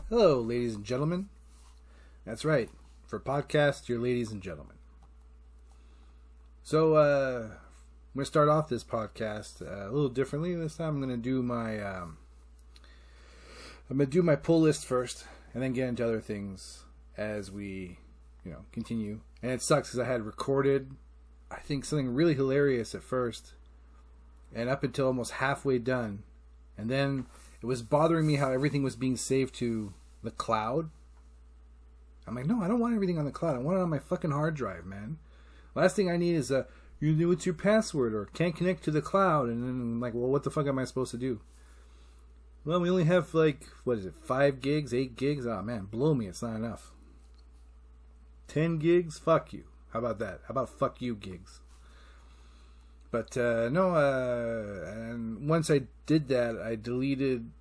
Hello, ladies and gentlemen. That's right. For podcast, you're ladies and gentlemen. So, I'm going to start off this podcast a little differently. This time I'm going to do my pull list first, and then get into other things as we, continue. And it sucks because I had recorded, I think, something really hilarious at first, and up until almost halfway done, and then it was bothering me how everything was being saved to the cloud. I'm like, no, I don't want everything on the cloud. I want it on my fucking hard drive, man. Last thing I need is you know what's your password or can't connect to the cloud. And then I'm like, well, what the fuck am I supposed to do? Well, we only have 5 gigs, 8 gigs? Oh, man, blow me. It's not enough. 10 gigs? Fuck you. How about that? How about fuck you gigs? But and once I did that, I deleted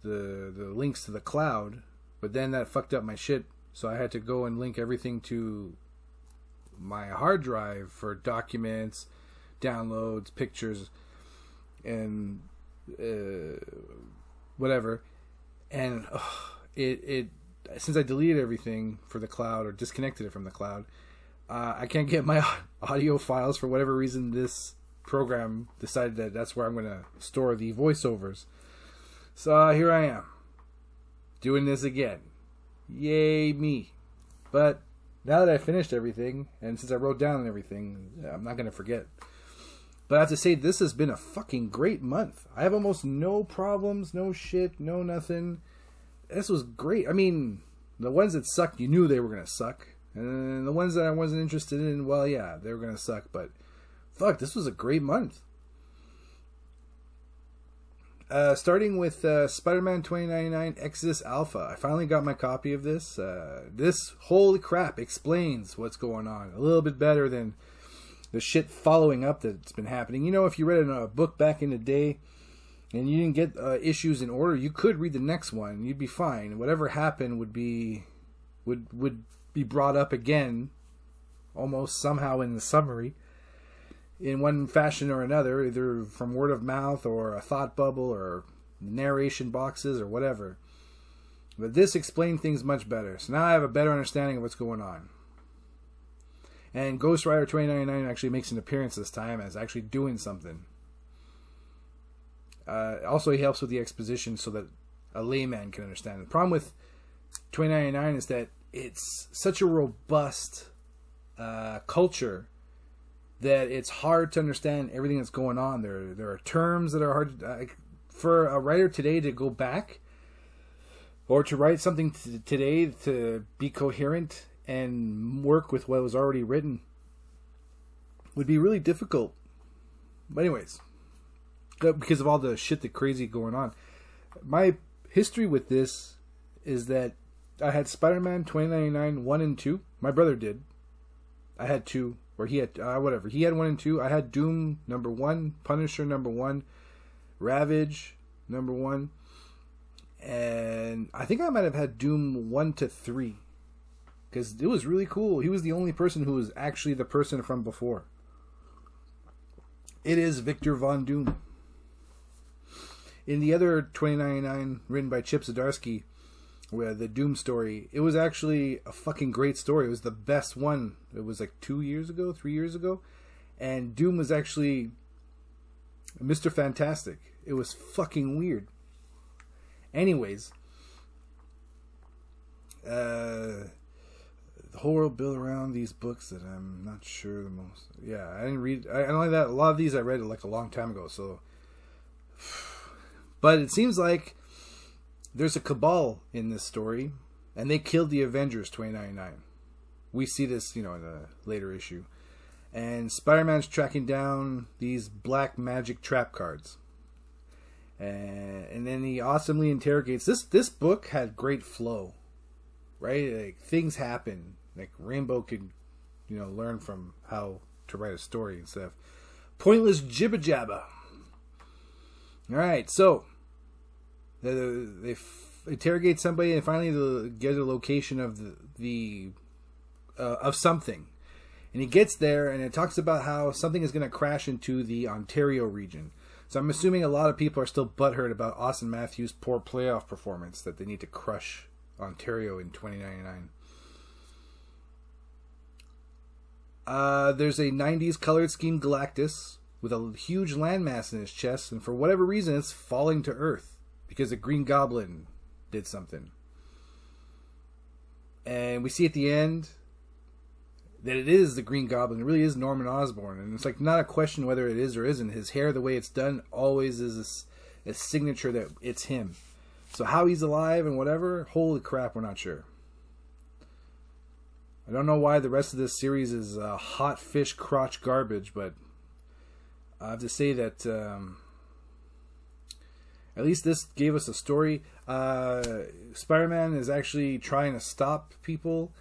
the links to the cloud, but then that fucked up my shit, so I had to go and link everything to my hard drive for documents, downloads, pictures, and whatever. And it since I deleted everything for the cloud or disconnected it from the cloud, I can't get my audio files for whatever reason. This program decided that that's where I'm going to store the voiceovers. So here I am, doing this again. Yay me. But now that I finished everything, and since I wrote down everything, I'm not going to forget. But I have to say, this has been a fucking great month. I have almost no problems, no shit, no nothing. This was great. I mean, the ones that sucked, you knew they were going to suck. And the ones that I wasn't interested in, well, yeah, they were going to suck. But fuck, this was a great month. Starting with Spider-Man 2099 Exodus Alpha. I finally got my copy of this. This, holy crap, explains what's going on a little bit better than the shit following up that's been happening. You know, if you read a book back in the day and you didn't get issues in order, you could read the next one. You'd be fine. Whatever happened would be brought up again, almost somehow in the summary, in one fashion or another, either from word of mouth or a thought bubble or narration boxes or whatever. But this explained things much better. So now I have a better understanding of what's going on. And Ghost Rider 2099 actually makes an appearance this time as actually doing something. Also, he helps with the exposition so that a layman can understand. The problem with 2099 is that it's such a robust culture that it's hard to understand everything that's going on. There are terms that are hard for a writer today to go back or to write something today to be coherent and work with what was already written would be really difficult. But anyways, because of all the shit that crazy going on, my history with this is that I had Spider-Man 2099 1 and 2. My brother did. I had 2. Or he had, whatever. He had 1 and 2. I had Doom number 1, Punisher number 1, Ravage number 1, and I think I might have had Doom 1 to 3. Because it was really cool. He was the only person who was actually the person from before. It is Victor Von Doom. In the other 2099, written by Chip Zdarsky, the Doom story, it was actually a fucking great story. It was the best one. It was like 3 years ago. And Doom was actually Mr. Fantastic. It was fucking weird. Anyways, the whole world built around these books that I'm not sure the most. Yeah, I didn't read. I only that a lot of these I read like a long time ago. So, but it seems like there's a cabal in this story, and they killed the Avengers 2099. We see this, in a later issue. And Spider-Man's tracking down these black magic trap cards. And then he awesomely interrogates. This book had great flow, right? Like, things happen. Like, Rainbow could, learn from how to write a story instead of pointless jibba jabba. Alright, so they interrogate somebody and finally they get a location of the of something, and he gets there and it talks about how something is going to crash into the Ontario region. So I'm assuming a lot of people are still butthurt about Austin Matthews' poor playoff performance, that they need to crush Ontario in 2099. There's a 90s colored scheme Galactus with a huge landmass in his chest, and for whatever reason, it's falling to Earth because the Green Goblin did something. And we see at the end that it is the Green Goblin. It really is Norman Osborn, and it's like not a question whether it is or isn't. His hair, the way it's done, always is a signature that it's him. So how he's alive and whatever, holy crap, we're not sure. I don't know why the rest of this series is hot fish crotch garbage, but I have to say that at least this gave us a story. Spider-Man is actually trying to stop people,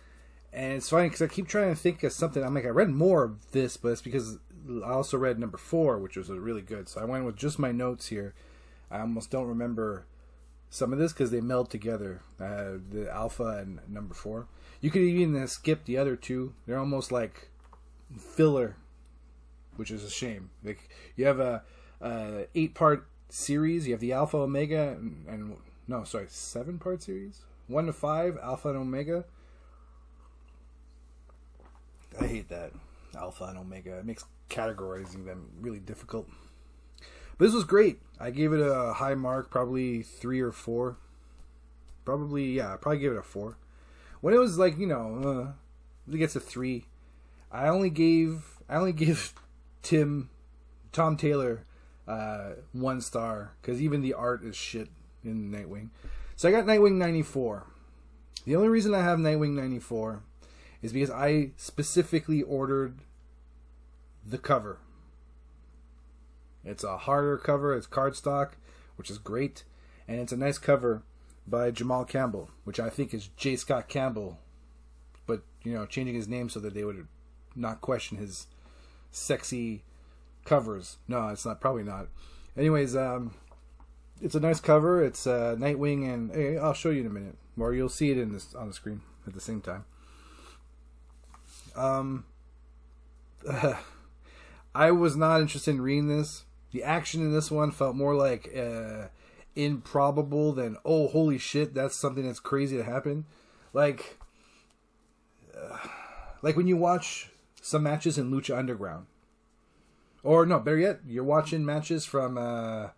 and it's funny because I keep trying to think of something. I'm like, I read more of this, but it's because I also read number 4, which was really good. So I went with just my notes here. I almost don't remember some of this because they meld together, the Alpha and number 4. You could even skip the other 2. They're almost like filler, which is a shame. Like you have a 8-part series. You have the Alpha, Omega, and 7-part series. 1 to 5, Alpha and Omega. I hate that, Alpha and Omega. It makes categorizing them really difficult. But this was great. I gave it a high mark, probably 3 or 4. Probably gave it a 4. When it was like, it gets a 3. I only gave Tom Taylor 1 star because even the art is shit in Nightwing. So I got Nightwing 94. The only reason I have Nightwing 94 is because I specifically ordered the cover. It's a harder cover. It's cardstock, which is great, and it's a nice cover by Jamal Campbell, which I think is J. Scott Campbell, but changing his name so that they would not question his sexy covers. No, it's not. Probably not. Anyways, it's a nice cover. It's Nightwing, and I'll show you in a minute, or you'll see it on the screen at the same time. I was not interested in reading this. The action in this one felt more like improbable than, oh, holy shit, that's something that's crazy to happen. Like when you watch some matches in Lucha Underground. Or, no, better yet, you're watching matches from the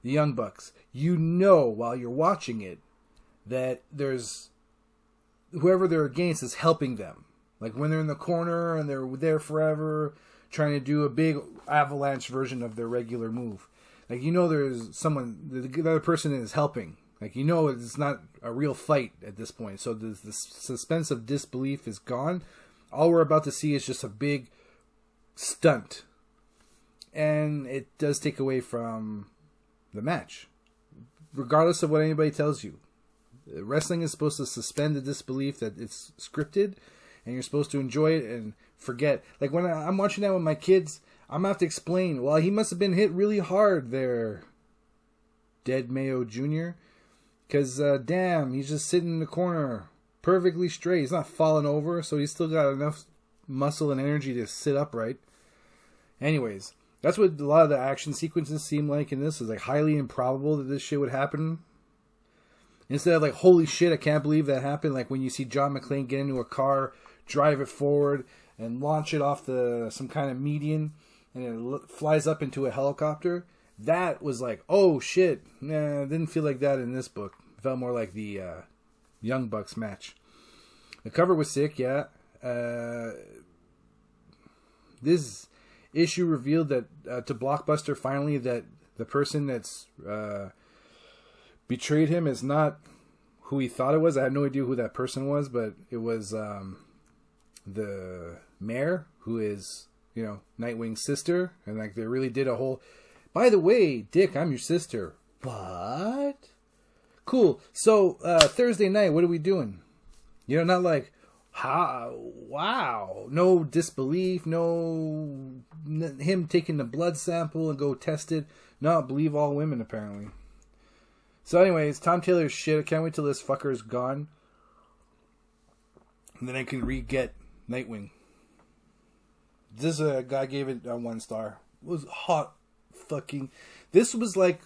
Young Bucks. While you're watching it, that there's whoever they're against is helping them. Like when they're in the corner and they're there forever, trying to do a big avalanche version of their regular move. Like, there's someone, the other person is helping. Like, it's not a real fight at this point. So the suspense of disbelief is gone. All we're about to see is just a big stunt. And it does take away from the match. Regardless of what anybody tells you. Wrestling is supposed to suspend the disbelief that it's scripted. And you're supposed to enjoy it and forget. Like when I'm watching that with my kids, I'm going to have to explain, well, he must have been hit really hard there, Dead Mayo Jr. Because, damn, he's just sitting in the corner perfectly straight. He's not falling over, so he's still got enough muscle and energy to sit upright. Anyways, that's what a lot of the action sequences seem like in this. Is like highly improbable that this shit would happen. Instead of like, holy shit, I can't believe that happened. Like when you see John McClane get into a car, drive it forward, and launch it off some kind of median, and it flies up into a helicopter. That was like, oh shit. Nah, it didn't feel like that in this book. It felt more like the Young Bucks match. The cover was sick, yeah. This issue revealed that to Blockbuster finally that the person that's betrayed him is not who he thought it was. I had no idea who that person was, but it was the mayor, who is, Nightwing's sister. And like they really did a whole, by the way, Dick, I'm your sister. What? Cool. So Thursday night, what are we doing? Not like, wow. No disbelief, no him taking the blood sample and go test it. No, believe all women apparently. So anyways, Tom Taylor's shit. I can't wait till this fucker's gone. And then I can re-get Nightwing. This guy gave it a 1 star. It was hot fucking... This was like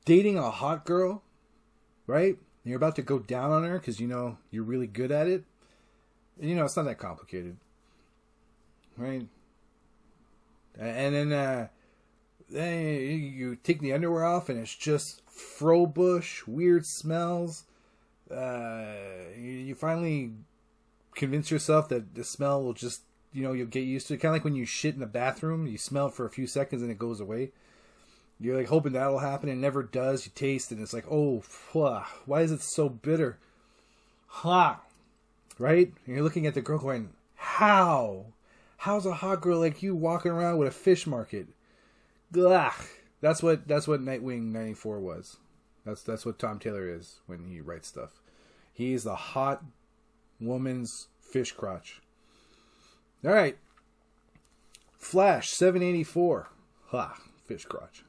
dating a hot girl, right? and you're about to go down on her because you know you're really good at it. You know, it's not that complicated, right? And then you take the underwear off, and it's just fro bush, weird smells. You finally convince yourself that the smell will just, you know, you'll get used to it. Kind of like when you shit in the bathroom, you smell it for a few seconds and it goes away. You're like hoping that'll happen, and it never does. You taste it, and it's like, oh, why is it so bitter? Ha! Right? And you're looking at the girl going, how? How's a hot girl like you walking around with a fish market? Ugh. That's what Nightwing 94 was. That's what Tom Taylor is when he writes stuff. He's the hot woman's fish crotch. All right. Flash 784. Ha, fish crotch.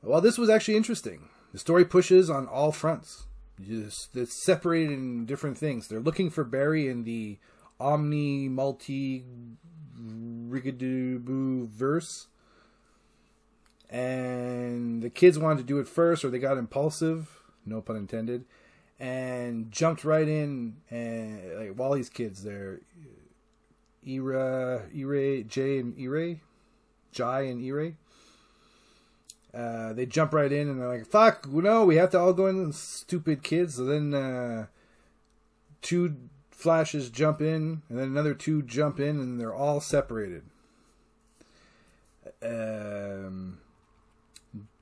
Well, this was actually interesting. The story pushes on all fronts. It's separated in different things. They're looking for Barry in the Rigadoo verse. And the kids wanted to do it first, or they got impulsive, no pun intended, and jumped right in. And like Wally's kids, they're Jai and Ire. They jump right in, and they're like, "Fuck, no, we have to all go in." Stupid kids. So then two Flashes jump in, and then another two jump in, and they're all separated.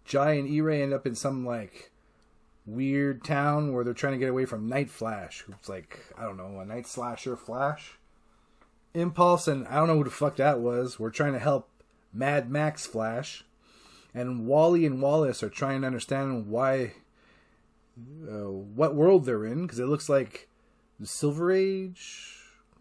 Jai and Ire end up in some like weird town where they're trying to get away from Night Flash, who's like, I don't know, a night slasher Flash. Impulse and I don't know who the fuck that was. We're trying to help Mad Max Flash, and Wally and Wallace are trying to understand why, what world they're in, because it looks like the Silver Age.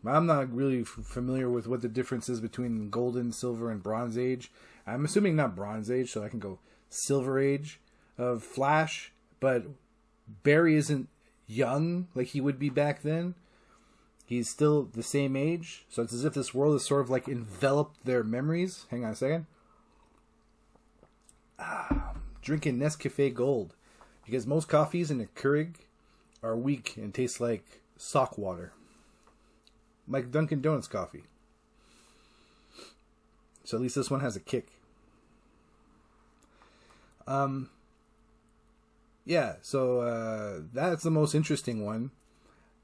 I'm not really familiar with what the difference is between Golden, Silver, and Bronze Age. I'm assuming not Bronze Age, so I can go Silver Age of Flash. But Barry isn't young like he would be back then. He's still the same age. So it's as if this world has sort of like enveloped their memories. Hang on a second. Drinking Nescafe Gold. Because most coffees in a Keurig are weak and taste like sock water. Like Dunkin' Donuts coffee. So at least this one has a kick. Yeah, so that's the most interesting one.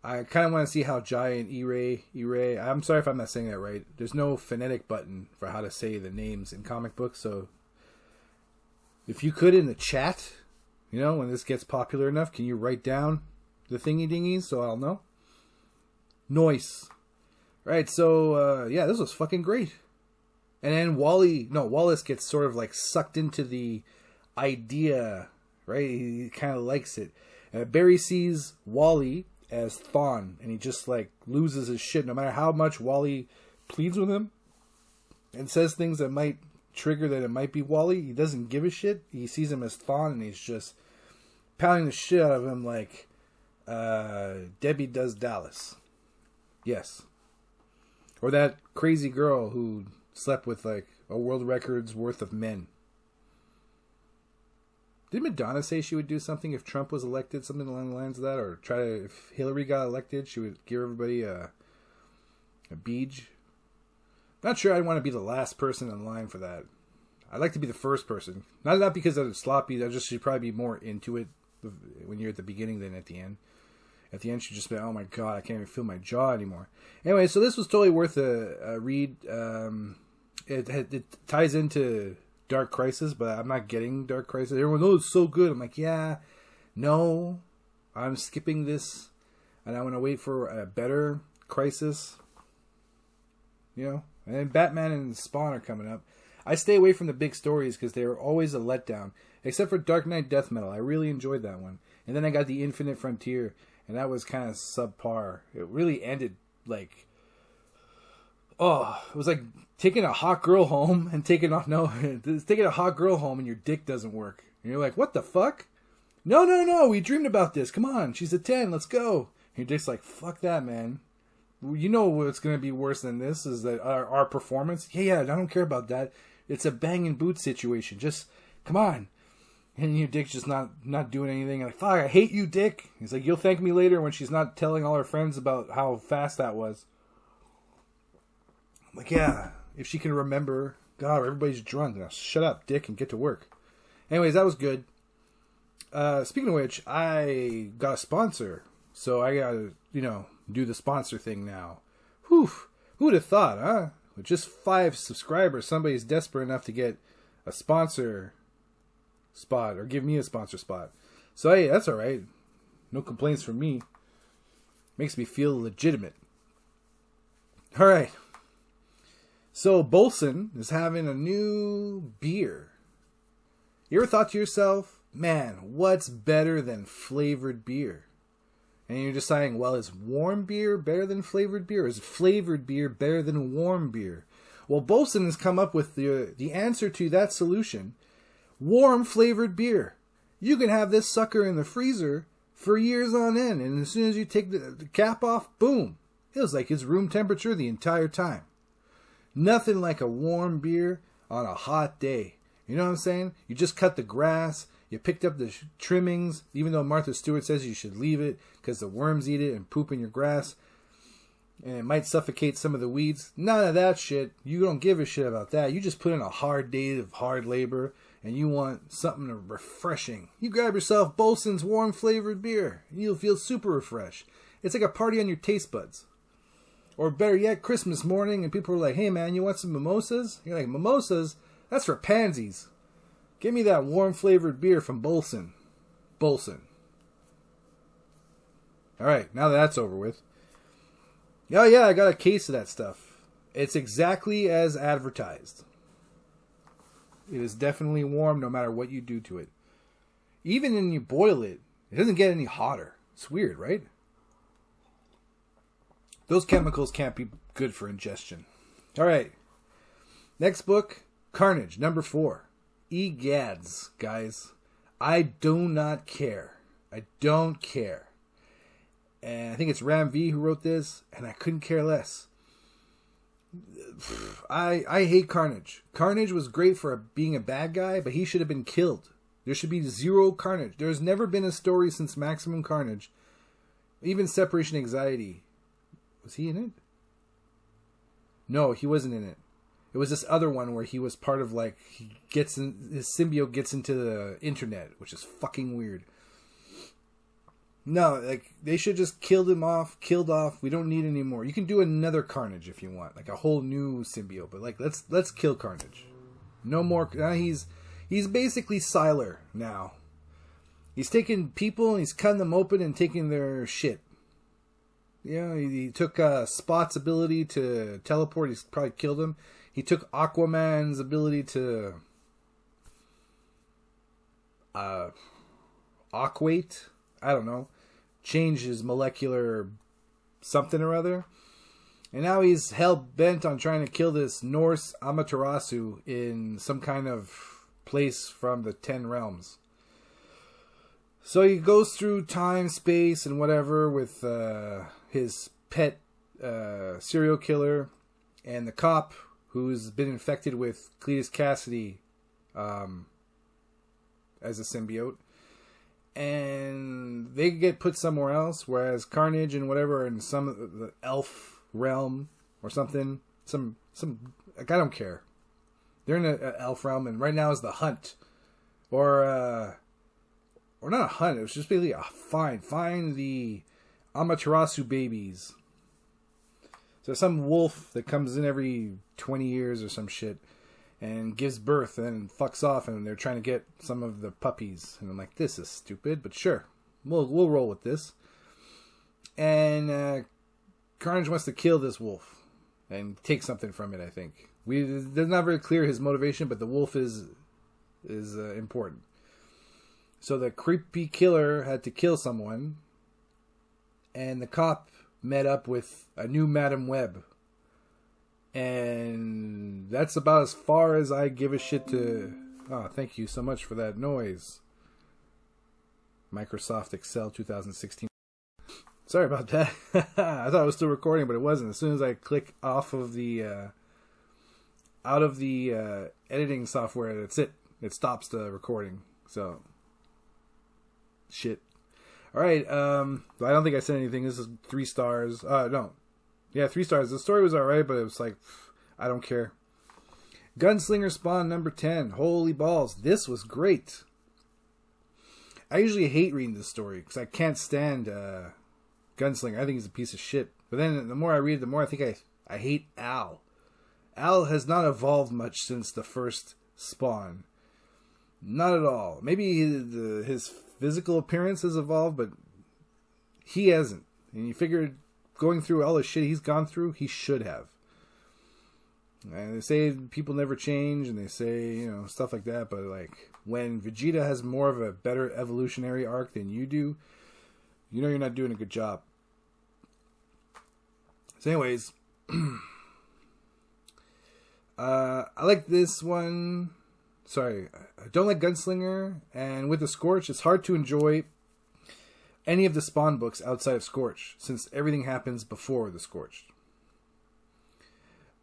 I kind of want to see how Jai and Ire, I'm sorry if I'm not saying that right. There's no phonetic button for how to say the names in comic books, so if you could in the chat, you know, when this gets popular enough, can you write down the thingy dingies so I'll know? Noise. Right, so yeah, this was fucking great. And then Wallace gets sort of like sucked into the idea, right? He kind of likes it. Barry sees Wally as Thawne, and he just like loses his shit no matter how much Wally pleads with him and says things that might trigger that it might be Wally. He doesn't give a shit. He sees him as Thawne, and he's just pounding the shit out of him like Debbie does Dallas. Yes. Or that crazy girl who slept with like a world record's worth of men. Did Madonna say she would do something if Trump was elected, something along the lines of that? Or try to, if Hillary got elected, she would give everybody a beach? Not sure I'd want to be the last person in line for that. I'd like to be the first person. Not because I'm sloppy, I just should probably be more into it when you're at the beginning than at the end. At the end, she'd just be, oh my god, I can't even feel my jaw anymore. Anyway, so this was totally worth a read. It ties into Dark Crisis, but I'm not getting Dark Crisis. Everyone, oh, it's so good. I'm like, yeah, no, I'm skipping this, and I want to wait for a better Crisis. You know, and then Batman and Spawn are coming up. I stay away from the big stories because they are always a letdown, except for Dark Knight Death Metal. I really enjoyed that one. And then I got the Infinite Frontier, and that was kind of subpar. It really ended like, oh, it was like taking a hot girl home and taking a hot girl home and your dick doesn't work. And you're like, what the fuck? No, we dreamed about this. Come on, she's a 10, let's go. And your dick's like, fuck that, man. You know what's going to be worse than this is that our performance. Yeah, I don't care about that. It's a banging boot situation. Just, come on. And your Dick's just not doing anything. Like, fuck, I hate you, Dick. He's like, you'll thank me later when she's not telling all her friends about how fast that was. I'm like, yeah, if she can remember. God, everybody's drunk. Now shut up, Dick, and get to work. Anyways, that was good. Speaking of which, I got a sponsor. So I gotta, do the sponsor thing now. Whew. Who would have thought, huh? With just 5 subscribers, somebody's desperate enough to get a sponsor spot or give me a sponsor spot. So hey, that's alright. No complaints from me. Makes me feel legitimate. Alright. So Bolson is having a new beer. You ever thought to yourself, man, what's better than flavored beer? And you're just saying, well, is warm beer better than flavored beer? Is flavored beer better than warm beer? Well, Bolson has come up with the answer to that solution. Warm flavored beer. You can have this sucker in the freezer for years on end, and as soon as you take the cap off, boom. Feels like it's room temperature the entire time. Nothing like a warm beer on a hot day. You know what I'm saying? You just cut the grass, you picked up the trimmings, even though Martha Stewart says you should leave it because the worms eat it and poop in your grass, and it might suffocate some of the weeds. None of that shit. You don't give a shit about that. You just put in a hard day of hard labor, and you want something refreshing. You grab yourself Bolson's warm flavored beer, and you'll feel super refreshed. It's like a party on your taste buds. Or better yet, Christmas morning, and people are like, hey man, you want some mimosas? You're like, mimosas? That's for pansies. Give me that warm flavored beer from Bolson. Bolson. Alright, now that that's over with. Oh yeah, I got a case of that stuff. It's exactly as advertised. It is definitely warm no matter what you do to it. Even when you boil it, it doesn't get any hotter. It's weird, right? Those chemicals can't be good for ingestion. Alright. Next book, Carnage, number 4. Egads, guys. I do not care. I don't care. And I think it's Ram V who wrote this, and I couldn't care less. I hate Carnage. Carnage was great for being a bad guy, but he should have been killed. There should be zero Carnage. There's never been a story since Maximum Carnage, even Separation Anxiety. Was he in it? No, he wasn't in it. It was this other one where he was part of, like, his symbiote gets into the internet, which is fucking weird. No, like, they should just killed off. We don't need any more. You can do another Carnage if you want, like a whole new symbiote, but like let's kill Carnage. No more. He's basically Sylar now. He's taking people and he's cutting them open and taking their shit. Yeah, he took Spot's ability to teleport. He's probably killed him. He took Aquaman's ability to aquate. I don't know. Change his molecular something or other. And now he's hell-bent on trying to kill this Norse Amaterasu in some kind of place from the 10 realms. So he goes through time, space, and whatever with his pet serial killer and the cop who's been infected with Cletus Cassidy as a symbiote. And they get put somewhere else, whereas Carnage and whatever are in some of the elf realm or something. Some like, I don't care. They're in an elf realm, and right now is the hunt, or not a hunt. It was just basically a find the Amaterasu babies. So some wolf that comes in every 20 years or some shit and gives birth and then fucks off, and they're trying to get some of the puppies. And I'm like, this is stupid, but sure. We'll roll with this. And Carnage wants to kill this wolf and take something from it, I think. It's not very clear his motivation, but the wolf is important. So the creepy killer had to kill someone, and the cop met up with a new Madam Web. And that's about as far as I give a shit to... Oh, thank you so much for that noise. Microsoft Excel 2016. Sorry about that. I thought I was still recording, but it wasn't. As soon as I click off of the... out of the editing software, that's it. It stops the recording. So, shit. All right. I don't think I said anything. This is 3 stars. No. Yeah, 3 stars. The story was all right, but it was like, I don't care. Gunslinger Spawn number 10. Holy balls. This was great. I usually hate reading this story because I can't stand Gunslinger. I think he's a piece of shit. But then the more I read it, the more I think I hate Al. Al has not evolved much since the first Spawn. Not at all. Maybe his physical appearance has evolved, but he hasn't. And you figure going through all the shit he's gone through, he should have. And they say people never change, and they say, stuff like that, but like when Vegeta has more of a better evolutionary arc than you do, you're not doing a good job. So anyways, I like this one. Sorry, I don't like Gunslinger, and with the Scorch, it's hard to enjoy any of the Spawn books outside of Scorch, since everything happens before the Scorch.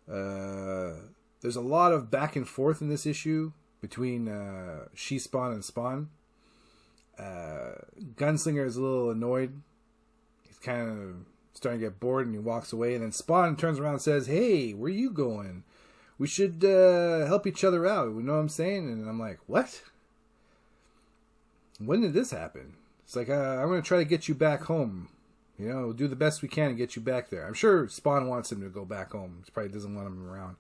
There's a lot of back and forth in this issue between She-Spawn and Spawn. Gunslinger is a little annoyed. He's kind of starting to get bored, and he walks away, and then Spawn turns around and says, "Hey, where are you going? We should help each other out." You know what I'm saying? And I'm like, what? When did this happen? It's like, I'm going to try to get you back home. We'll do the best we can to get you back there. I'm sure Spawn wants him to go back home. He probably doesn't want him around.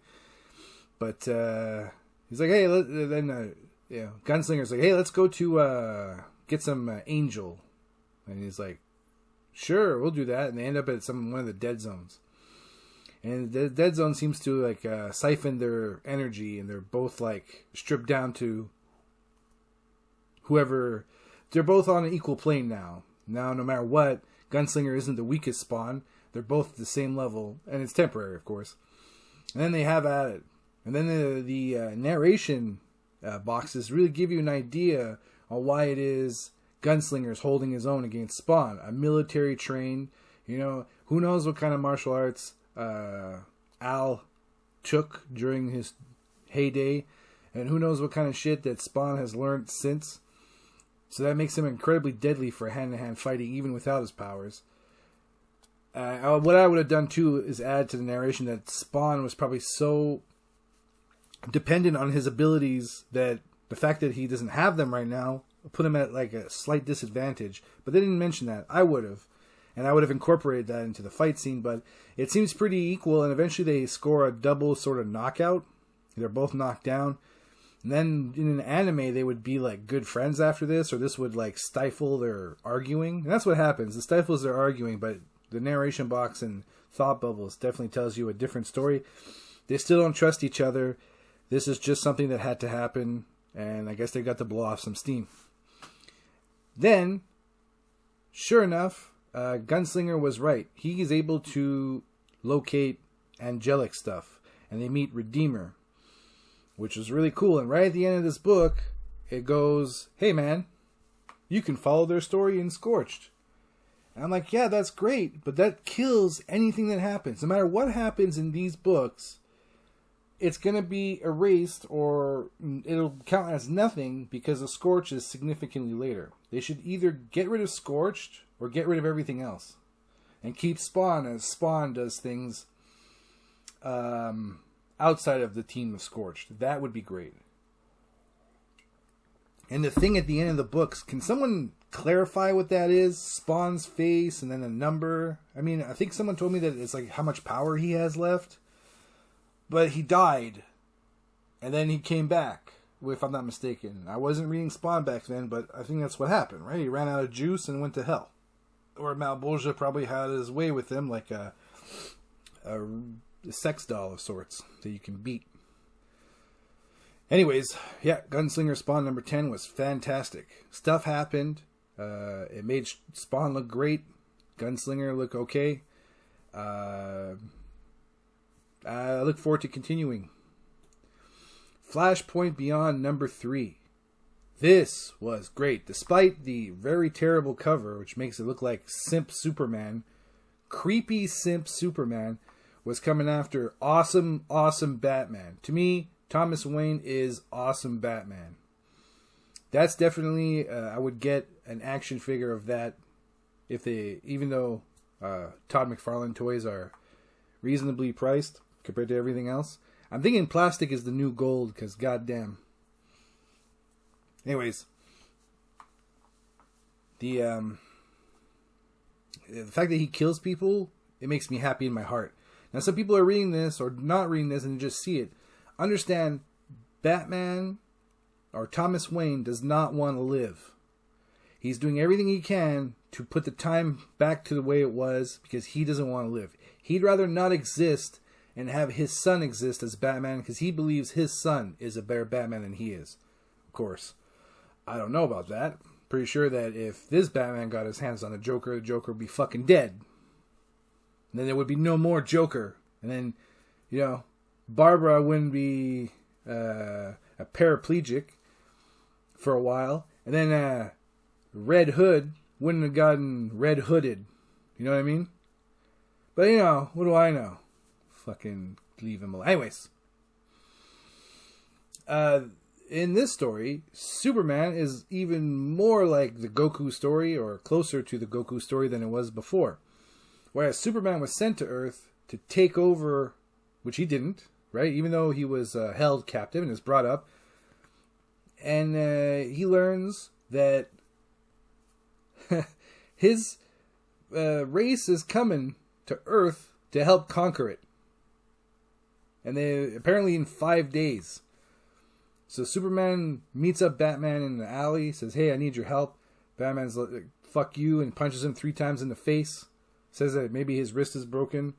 But he's like, hey, Gunslinger's like, hey, let's go to get some Angel. And he's like, sure, we'll do that. And they end up at one of the dead zones. And the dead zone seems to siphon their energy, and they're both stripped down to whoever. They're both on an equal plane now. Now, no matter what, Gunslinger isn't the weakest Spawn. They're both at the same level, and it's temporary, of course. And then they have at it. And then the narration boxes really give you an idea on why it is Gunslinger is holding his own against Spawn. A military trained, who knows what kind of martial arts Al took during his heyday, and who knows what kind of shit that Spawn has learned since. So that makes him incredibly deadly for hand-to-hand fighting, even without his powers. What I would have done too is add to the narration that Spawn was probably so dependent on his abilities that the fact that he doesn't have them right now put him at a slight disadvantage. But they didn't mention that. I would have. And I would have incorporated that into the fight scene, but it seems pretty equal, and eventually they score a double sort of knockout. They're both knocked down. And then in an anime, they would be good friends after this, or this would stifle their arguing. And that's what happens. It stifles their arguing, but the narration box and thought bubbles definitely tells you a different story. They still don't trust each other. This is just something that had to happen, and I guess they got to blow off some steam. Then, sure enough, Gunslinger was right. He is able to locate angelic stuff, and they meet Redeemer, which was really cool. And right at the end of this book, it goes, hey man, you can follow their story in Scorched. And I'm like, yeah, that's great, but that kills anything that happens. No matter what happens in these books, it's going to be erased, or it'll count as nothing because the Scorch is significantly later. They should either get rid of Scorched or get rid of everything else, and keep Spawn as Spawn does things outside of the team of Scorched. That would be great. And the thing at the end of the books, can someone clarify what that is? Spawn's face and then a number. I mean, I think someone told me that it's how much power he has left. But he died, and then he came back, if I'm not mistaken. I wasn't reading Spawn back then, but I think that's what happened, right? He ran out of juice and went to hell. Or Malbolgia probably had his way with him, like a sex doll of sorts that you can beat. Anyways, yeah, Gunslinger Spawn number 10 was fantastic. Stuff happened. It made Spawn look great. Gunslinger look okay. I look forward to continuing. Flashpoint Beyond number 3. This was great. Despite the very terrible cover, which makes it look like Simp Superman, creepy Simp Superman was coming after awesome, awesome Batman. To me, Thomas Wayne is awesome Batman. that's definitely I would get an action figure of that if they, even though Todd McFarlane toys are reasonably priced compared to everything else. I'm thinking plastic is the new gold because goddamn. Anyways, the fact that he kills people, it makes me happy in my heart. Now, some people are reading this or not reading this and just see it. Understand, Batman or Thomas Wayne does not want to live. He's doing everything he can to put the time back to the way it was because he doesn't want to live. He'd rather not exist and have his son exist as Batman because he believes his son is a better Batman than he is. Of course, I don't know about that. Pretty sure that if this Batman got his hands on the Joker would be fucking dead. And then there would be no more Joker. And then, you know, Barbara wouldn't be a paraplegic for a while. And then Red Hood wouldn't have gotten red hooded. You know what I mean? But, you know, what do I know? Fucking leave him alone. Anyways. In this story, Superman is even more like the Goku story, or closer to the Goku story than it was before. Whereas Superman was sent to Earth to take over, which he didn't, right? Even though he was held captive and is brought up. And he learns that his race is coming to Earth to help conquer it. And they apparently in 5 days. So Superman meets up Batman in the alley, says, "Hey, I need your help." Batman's like, "Fuck you," and punches him 3 times in the face. Says that maybe his wrist is broken.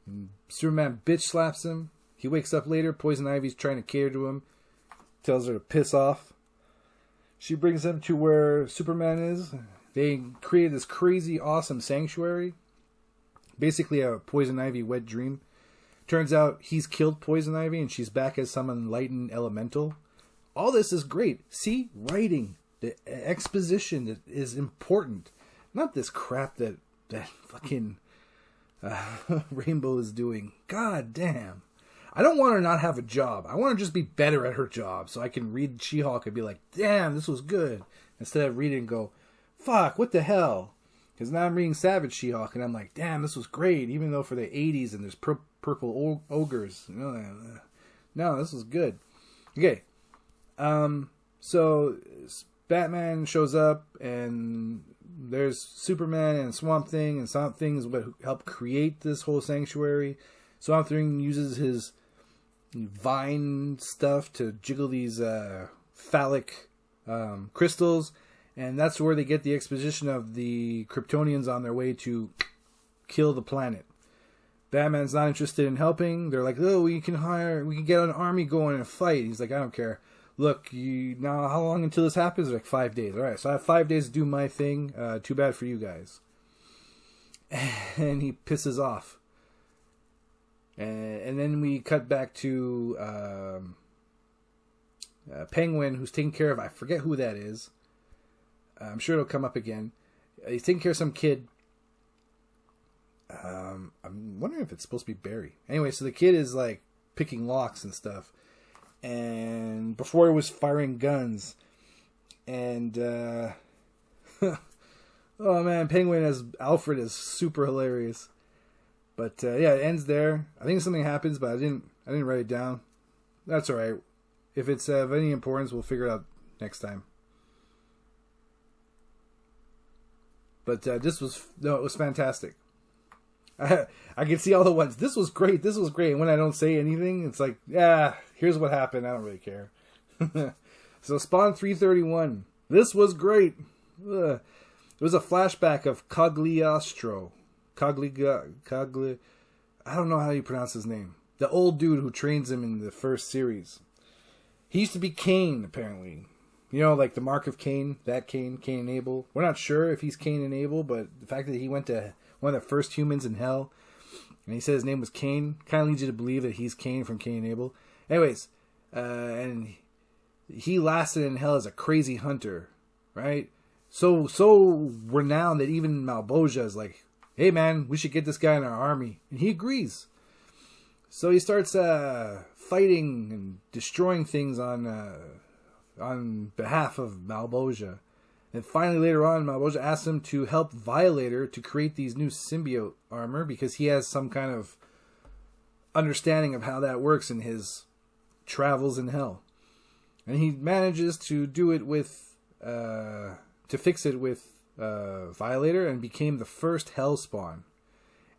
And Superman bitch slaps him. He wakes up later. Poison Ivy's trying to cater to him. Tells her to piss off. She brings him to where Superman is. They created this crazy, awesome sanctuary. Basically a Poison Ivy wet dream. Turns out he's killed Poison Ivy and she's back as some enlightened elemental. All this is great. See? Writing. The exposition that is important. Not this crap that fucking Rainbow is doing. God damn. I don't want her to not have a job. I want her to just be better at her job so I can read She-Hulk and be like, damn, this was good. Instead of reading and go, fuck, what the hell? Because now I'm reading Savage She-Hulk and I'm like, damn, this was great. Even though for the 80s and there's purple ogres. No, this was good. Okay. So Batman shows up and there's Superman and Swamp Thing, and Swamp Thing is what helped create this whole sanctuary. Swamp Thing uses his vine stuff to jiggle these phallic crystals, and that's where they get the exposition of the Kryptonians on their way to kill the planet. Batman's not interested in helping. They're like, "Oh, we can get an army going and fight." He's like, "I don't care. Look, now how long until this happens?" They're like 5 days. All right, so I have 5 days to do my thing. Too bad for you guys. And he pisses off. And then we cut back to Penguin, who's taking care of, I forget who that is. I'm sure it'll come up again. He's taking care of some kid. I'm wondering if it's supposed to be Barry. Anyway, so the kid is like picking locks and stuff. And before he was firing guns. And, oh man, Penguin as Alfred is super hilarious. But, yeah, it ends there. I think something happens, but I didn't write it down. That's alright. If it's of any importance, we'll figure it out next time. But, it was fantastic. I can see all the ones. This was great. And when I don't say anything, it's like, yeah, here's what happened. I don't really care. So Spawn 331. This was great. It was a flashback of Cagliostro. I don't know how you pronounce his name. The old dude who trains him in the first series. He used to be Cain, apparently. You know, like the Mark of Cain. That Cain and Abel. We're not sure if he's Cain and Abel, but the fact that he went to one of the first humans in hell, and he said his name was Cain, kind of leads you to believe that he's Cain from Cain and Abel. Anyways, and he lasted in hell as a crazy hunter, right? So renowned that even Malboja is like, "Hey man, we should get this guy in our army," and he agrees. So he starts fighting and destroying things on on behalf of Malebolgia. And finally, later on, Malebolgia asks him to help Violator to create these new symbiote armor because he has some kind of understanding of how that works in his travels in hell. And he manages to do it with, to fix it with Violator, and became the first Hellspawn.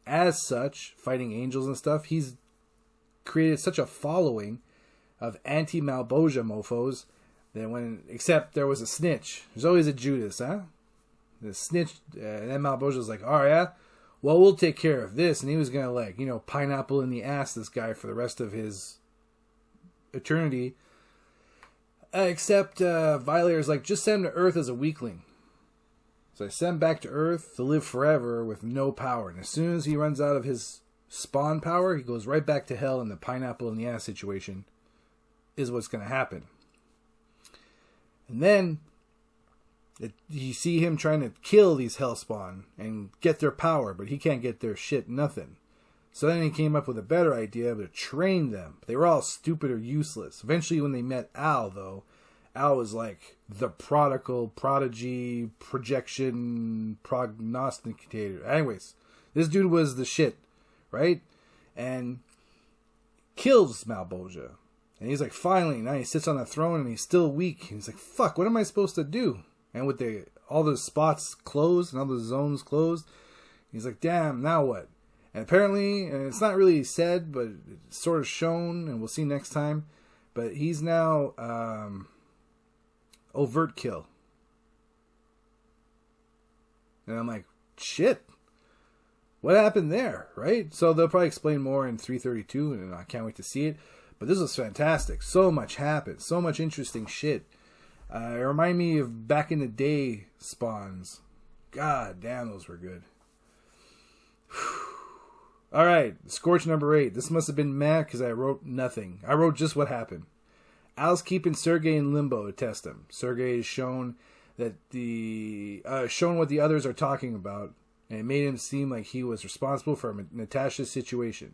As such, fighting angels and stuff, he's created such a following of anti-Malebolgia mofos that except there was a snitch. There's always a Judas, huh? The snitch, and then Malebolgia's like, oh yeah? Well, we'll take care of this. And he was going to, pineapple in the ass this guy for the rest of his eternity. Except Violator's like, just send him to Earth as a weakling. So I send him back to Earth to live forever with no power. And as soon as he runs out of his spawn power, he goes right back to hell, and the pineapple in the ass situation is what's going to happen. And then you see him trying to kill these Hellspawn and get their power, but he can't get their shit, nothing. So then he came up with a better idea to train them. They were all stupid or useless. Eventually, when they met Al, though, Al was like the prodigy, projection, prognosticator. Anyways, this dude was the shit, right? And kills Malebolgia. And he's like, finally, now he sits on the throne and he's still weak. And he's like, fuck, what am I supposed to do? And with all the spots closed and all the zones closed, he's like, damn, now what? And apparently, and it's not really said, but it's sort of shown, and we'll see next time, but he's now overt kill. And I'm like, shit. What happened there, right? So they'll probably explain more in 332, and I can't wait to see it. But this was fantastic. So much happened. So much interesting shit. It reminded me of back in the day spawns. God damn, those were good. Alright, Scorch number 8. This must have been mad because I wrote nothing. I wrote just what happened. Al's keeping Sergei in limbo to test him. Sergei is shown what the others are talking about, and it made him seem like he was responsible for Natasha's situation.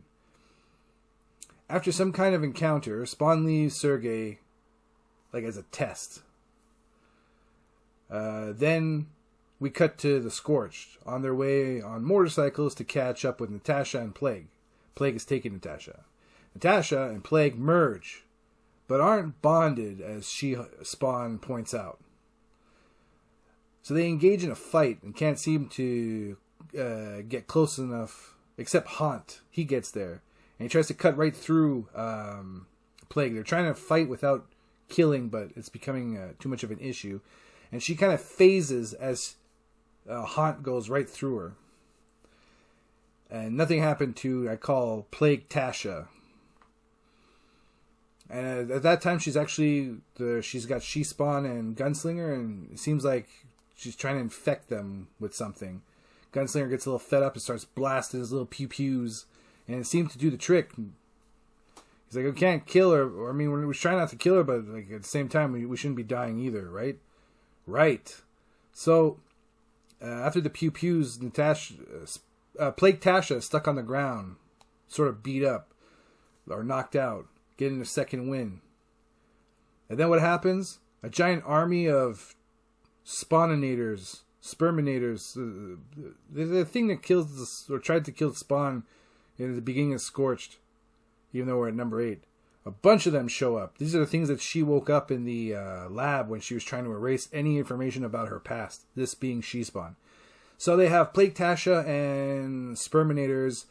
After some kind of encounter, Spawn leaves Sergei as a test. Then we cut to the Scorched on their way on motorcycles to catch up with Natasha and Plague. Plague is taking Natasha. Natasha and Plague merge, but aren't bonded, as Spawn points out. So they engage in a fight and can't seem to get close enough, except Haunt. He gets there, and he tries to cut right through Plague. They're trying to fight without killing, but it's becoming too much of an issue. And she kind of phases as Haunt goes right through her. And nothing happened to, I call, Plague Tasha. And at that time, she's actually, she's got She-Spawn and Gunslinger, and it seems like she's trying to infect them with something. Gunslinger gets a little fed up and starts blasting his little pew-pews, and it seemed to do the trick. He's like, we can't kill her, or I mean, we're trying not to kill her, but at the same time, we shouldn't be dying either, right? Right. So, after the pew-pews, Plague Tasha is stuck on the ground, sort of beat up, or knocked out, getting a second win. And then what happens? A giant army of Spawninators, Sperminators, the thing that kills, or tried to kill Spawn in the beginning of Scorched, even though we're at number 8. A bunch of them show up. These are the things that she woke up in the lab when she was trying to erase any information about her past, this being She-Spawn. So they have Plague Tasha and Sperminators.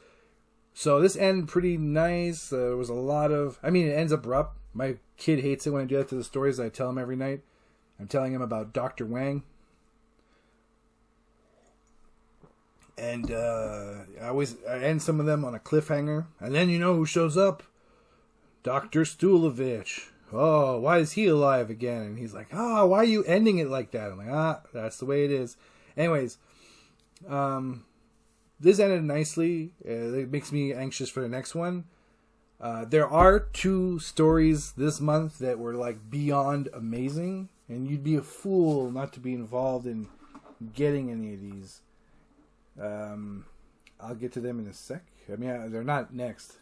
So this ended pretty nice. There was a lot of... I mean, it ends abrupt. My kid hates it when I do that to the stories I tell him every night. I'm telling him about Dr. Wang. And I end some of them on a cliffhanger. And then you know who shows up? Dr. Stulovich. Oh, why is he alive again? And he's like, why are you ending it like that? I'm like, that's the way it is. Anyways, this ended nicely. It makes me anxious for the next one. There are 2 stories this month that were beyond amazing, and you'd be a fool not to be involved in getting any of these. I'll get to them in a sec. I mean, they're not next.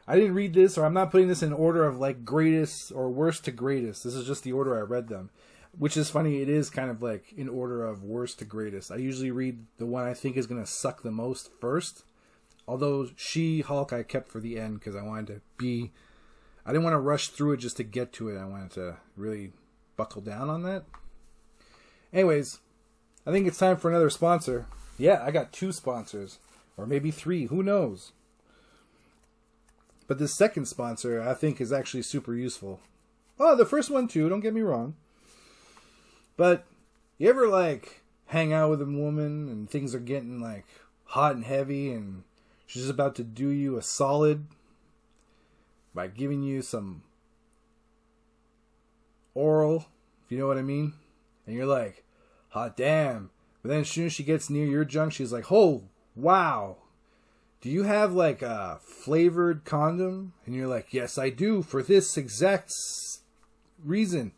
I didn't read this, or I'm not putting this in order of like greatest or worst to greatest. This is just the order I read them. Which is funny, it is kind of like in order of worst to greatest. I usually read the one I think is going to suck the most first. Although She-Hulk I kept for the end because I wanted to be... I didn't want to rush through it just to get to it. I wanted to really buckle down on that. Anyways, I think it's time for another sponsor. Yeah, I got 2 sponsors. Or maybe 3, who knows? But this second sponsor I think is actually super useful. Oh, the first one too, don't get me wrong. But you ever like hang out with a woman and things are getting like hot and heavy and she's about to do you a solid by giving you some oral, if you know what I mean? And you're like, hot damn. But then as soon as she gets near your junk, she's like, oh, wow. Do you have like a flavored condom? And you're like, yes, I do for this exact reason.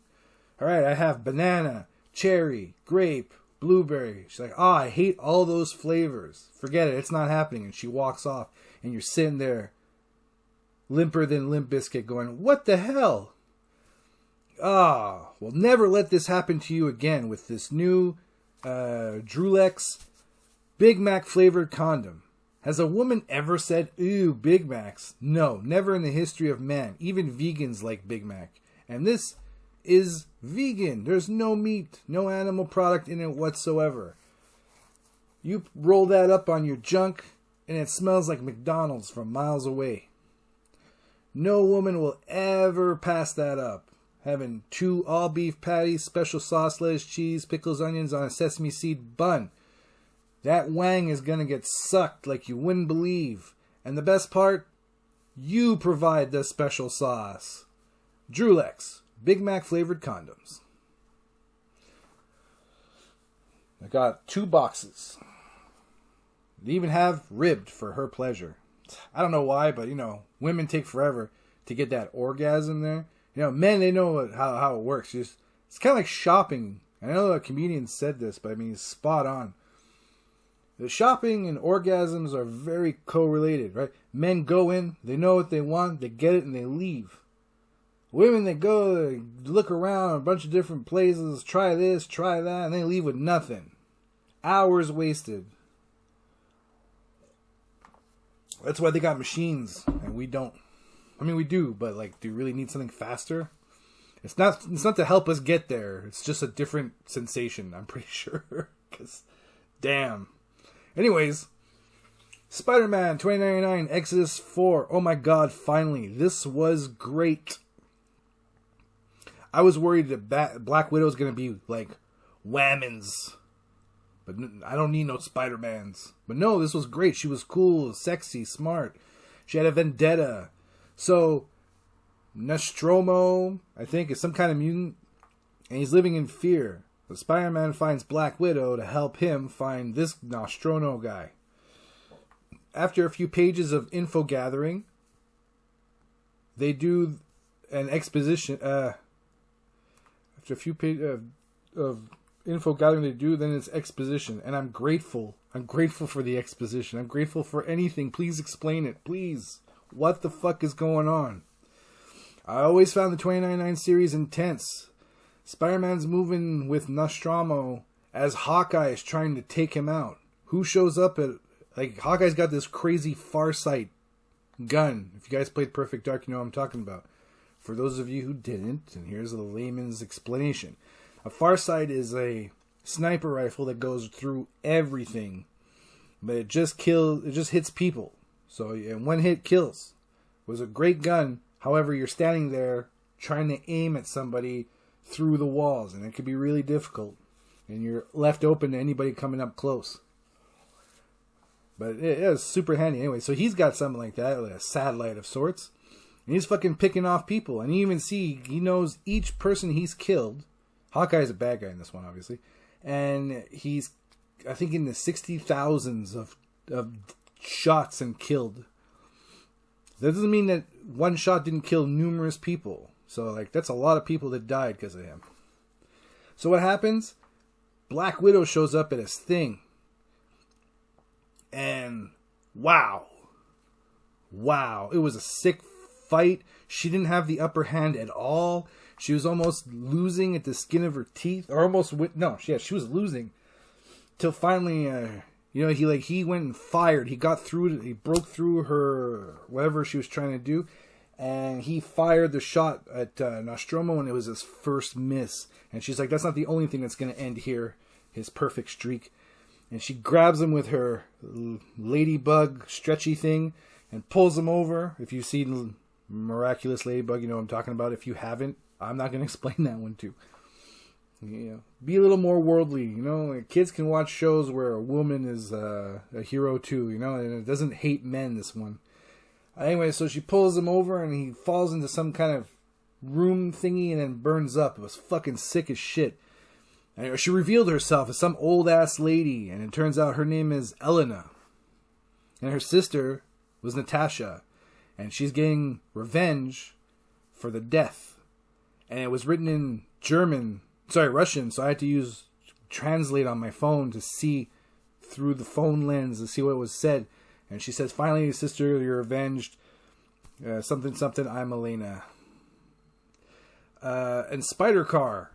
All right, I have banana, cherry, grape, blueberry. She's like, oh, I hate all those flavors. Forget it. It's not happening. And she walks off and you're sitting there limper than Limp Bizkit going, what the hell? Ah, well, never let this happen to you again with this new Drulex Big Mac flavored condom. Has a woman ever said, ooh, Big Macs? No, never in the history of man. Even vegans like Big Mac. And this is vegan. There's no meat, no animal product in it whatsoever. You roll that up on your junk, and it smells like McDonald's from miles away. No woman will ever pass that up. Having 2 all-beef patties, special sauce, lettuce, cheese, pickles, onions on a sesame seed bun. That wang is going to get sucked like you wouldn't believe. And the best part? You provide the special sauce. Drulex, Big Mac flavored condoms. I got 2 boxes. They even have ribbed for her pleasure. I don't know why, but you know, women take forever to get that orgasm there. You know, men, they know how it works. It's kind of like shopping. I know a comedian said this, but I mean, he's spot on. The shopping and orgasms are very correlated, right? Men go in, they know what they want, they get it, and they leave. Women, they go, they look around a bunch of different places, try this, try that, and they leave with nothing. Hours wasted. That's why they got machines, and we don't. I mean, we do, but like, do you really need something faster? It's not to help us get there. It's just a different sensation, I'm pretty sure. Because, damn. Anyways, Spider-Man 2099 Exodus 4. Oh my god, finally. This was great. I was worried that Black Widow is going to be like whammons. But I don't need no Spider-Mans. But no, this was great. She was cool, sexy, smart. She had a vendetta. So, Nostromo, I think, is some kind of mutant. And he's living in fear. So Spider-Man finds Black Widow to help him find this Nostromo guy. After a few pages of info gathering, they do an exposition. After a few pages of info gathering then it's exposition. And I'm grateful. I'm grateful for the exposition. I'm grateful for anything. Please explain it. Please. What the fuck is going on? I always found the 2099 series intense. Spider-Man's moving with Nostromo as Hawkeye is trying to take him out. Who shows up at... Like, Hawkeye's got this crazy Farsight gun. If you guys played Perfect Dark, you know what I'm talking about. For those of you who didn't, and here's a layman's explanation. A Farsight is a sniper rifle that goes through everything. But it just hits people. So, and one hit kills. It was a great gun. However, you're standing there trying to aim at somebody through the walls, and it could be really difficult. And you're left open to anybody coming up close. But it was super handy anyway. So he's got something like that, like a satellite of sorts. And he's fucking picking off people. And you even see, he knows each person he's killed. Hawkeye's a bad guy in this one, obviously. And he's, I think, in the 60,000s of shots and killed. That doesn't mean that one shot didn't kill numerous people. So, like, that's a lot of people that died because of him. So what happens? Black Widow shows up at his thing. And, wow. wow, it was a sick fight. She didn't have the upper hand at all. She was almost losing at the skin of her teeth, or almost she was losing till finally, he went and fired. He got through. He broke through her whatever she was trying to do, and he fired the shot at Nostromo, and it was his first miss. And she's like, "That's not the only thing that's going to end here. His perfect streak." And she grabs him with her ladybug stretchy thing and pulls him over. If you've seen Miraculous Ladybug, you know what I'm talking about. If you haven't, I'm not going to explain that one too. Be a little more worldly, Like kids can watch shows where a woman is a hero too, and it doesn't hate men, this one. Anyway, so she pulls him over and he falls into some kind of room thingy and then burns up. It was fucking sick as shit. And she revealed herself as some old ass lady, and it turns out her name is Elena. And her sister was Natasha, and she's getting revenge for the death. And it was written in Russian, so I had to translate on my phone to see through the phone lens to see what was said. And she says, "Finally, sister, you're avenged. Something, something, I'm Elena." And Spider Car,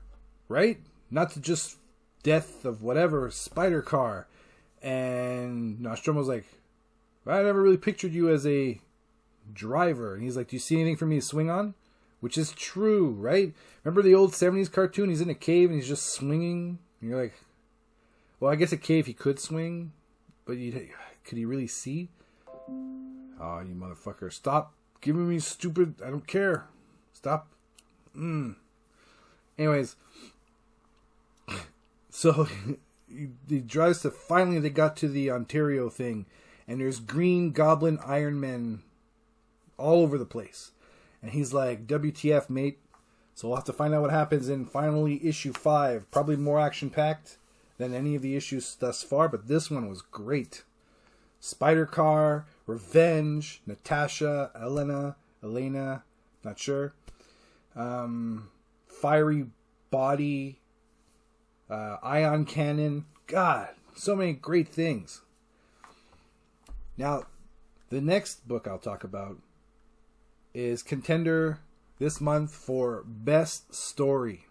right? Not to just death of whatever, Spider Car. And Nostromo's like, "I never really pictured you as a driver." And he's like, "Do you see anything for me to swing on?" Which is true, right? Remember the old 70s cartoon? He's in a cave and he's just swinging. And you're like, well, I guess a cave he could swing, but could he really see? Oh, you motherfucker. Stop giving me stupid... I don't care. Stop. Anyways. So, he drives to... Finally, they got to the Ontario thing. And there's Green Goblin Iron Men all over the place. And he's like, WTF, mate. So we'll have to find out what happens in finally issue 5. Probably more action-packed than any of the issues thus far, but this one was great. Spider Car, Revenge, Natasha, Elena, not sure. Fiery Body, Ion Cannon. God, so many great things. Now, the next book I'll talk about is contender this month for Best Story.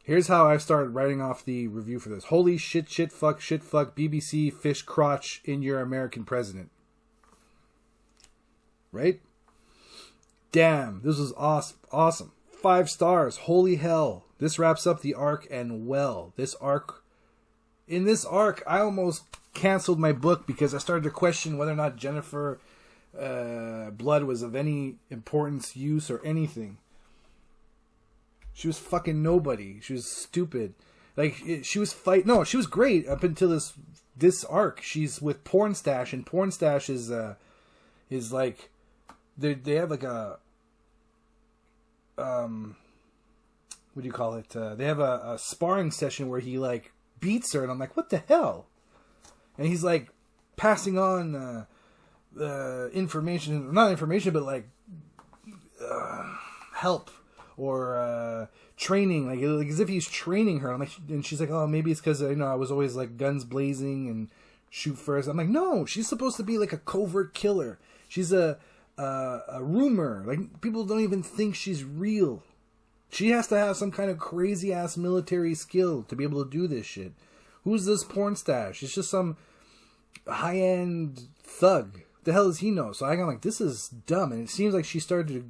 Here's how I started writing off the review for this. Holy shit, fuck, BBC fish crotch in your American president. Right? Damn, this was awesome. 5 stars. Holy hell. This wraps up the arc and well. In this arc, I almost canceled my book because I started to question whether or not Jennifer Blood was of any importance, use, or anything. She was fucking nobody. She was stupid. She was she was great up until this arc. She's with Pornstache, and Pornstache is like they have like a what do you call it? They have a sparring session where he like beats her, and I'm like, what the hell? And he's like passing on information, not information, but like help or training, like as if he's training her. I'm like, and she's like, oh, maybe it's because I was always like guns blazing and shoot first. I'm like, no, she's supposed to be like a covert killer. She's a rumor. Like people don't even think she's real. She has to have some kind of crazy ass military skill to be able to do this shit. Who's this Pornstache? It's just some high end thug. The hell does he know? So I'm like, this is dumb. And it seems like she started to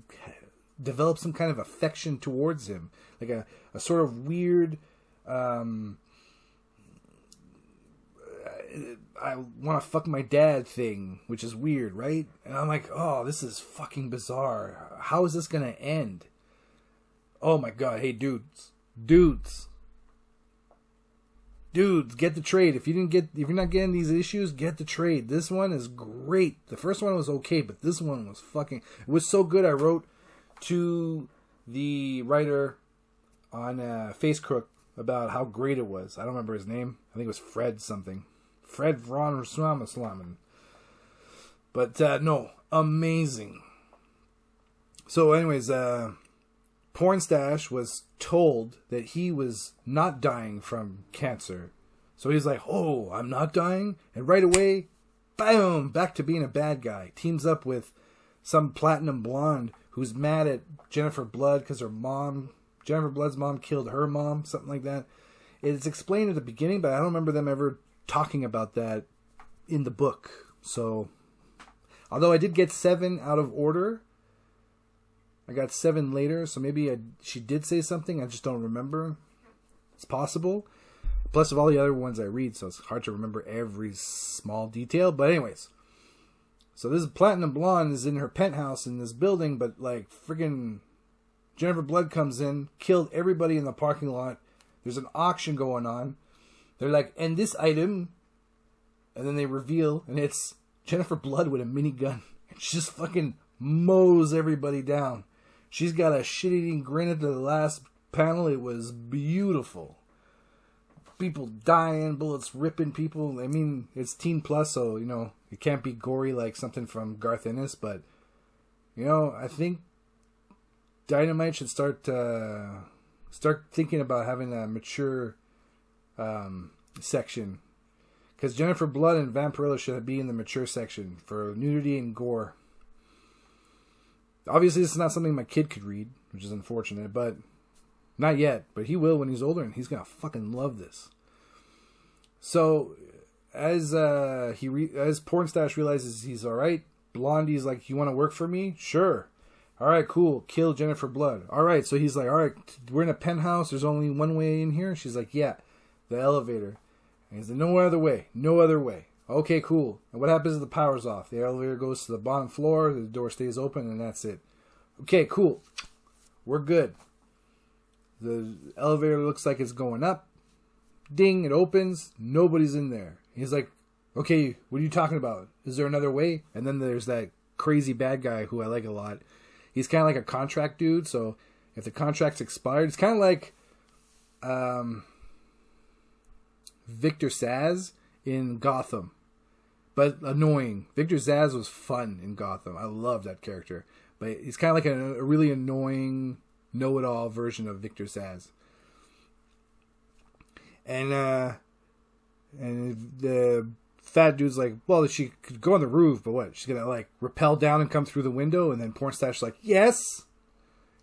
develop some kind of affection towards him, like a sort of weird I want to fuck my dad thing, which is weird, right? And I'm like, oh, this is fucking bizarre. How is this gonna end? Oh my god. Hey, dudes, get the trade. If you're not getting these issues, get the trade. This one is great. The first one was okay, but this one was it was so good. I wrote to the writer on Facecrook about how great it was. I don't remember his name. I think it was Fred something. Fred Von Slamen. But no, amazing. So anyways, Pornstache was told that he was not dying from cancer. So he's like, oh, I'm not dying? And right away, boom, back to being a bad guy. Teams up with some platinum blonde who's mad at Jennifer Blood because Jennifer Blood's mom killed her mom, something like that. It's explained at the beginning, but I don't remember them ever talking about that in the book. So, although I did get 7 out of order, I got 7 later, so maybe she did say something, I just don't remember. It's possible. Plus of all the other ones I read, so it's hard to remember every small detail. But anyways, so this platinum blonde is in her penthouse in this building, but like friggin' Jennifer Blood comes in, killed everybody in the parking lot. There's an auction going on. They're like, and this item, and then they reveal, and it's Jennifer Blood with a minigun. She just fucking mows everybody down. She's got a shit-eating grin at the last panel. It was beautiful. People dying, bullets ripping people. I mean, it's teen plus, so, you know, it can't be gory like something from Garth Ennis, but, you know, I think Dynamite should start thinking about having a mature section. Because Jennifer Blood and Vampirella should be in the mature section for nudity and gore. Obviously, this is not something my kid could read, which is unfortunate, but not yet. But he will when he's older, and he's going to fucking love this. So, as Pornstache realizes he's alright, Blondie's like, you want to work for me? Sure. Alright, cool. Kill Jennifer Blood. Alright, so he's like, alright, we're in a penthouse. There's only one way in here. She's like, yeah, the elevator. And he's like, no other way. No other way. Okay, cool. And what happens if the power's off? The elevator goes to the bottom floor. The door stays open, and that's it. Okay, cool. We're good. The elevator looks like it's going up. Ding, it opens. Nobody's in there. He's like, okay, what are you talking about? Is there another way? And then there's that crazy bad guy who I like a lot. He's kind of like a contract dude, so if the contract's expired, it's kind of like Victor Zsasz in Gotham, but annoying. Victor Zsasz was fun in Gotham. I love that character, but he's kind of like a really annoying, know-it-all version of Victor Zsasz. And the fat dude's like, well, she could go on the roof, but what? She's gonna like rappel down and come through the window? And then Pornstache's like, yes.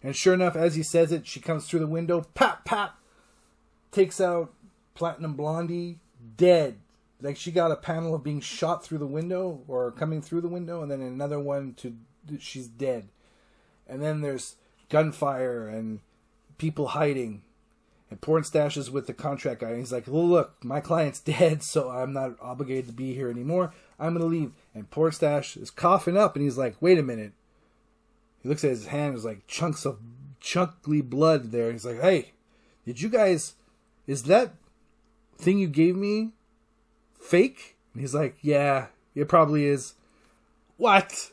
And sure enough, as he says it, she comes through the window, pop, pop, takes out Platinum Blondie, dead. Like she got a panel of being shot through the window or coming through the window, and then another one she's dead. And then there's gunfire and people hiding. And Pornstache is with the contract guy, and he's like, well, look, my client's dead, so I'm not obligated to be here anymore. I'm going to leave. And Pornstache is coughing up, and he's like, wait a minute. He looks at his hand, there's like chunks of chunky blood there. He's like, hey, is that thing you gave me fake? And he's like, yeah, it probably is. What?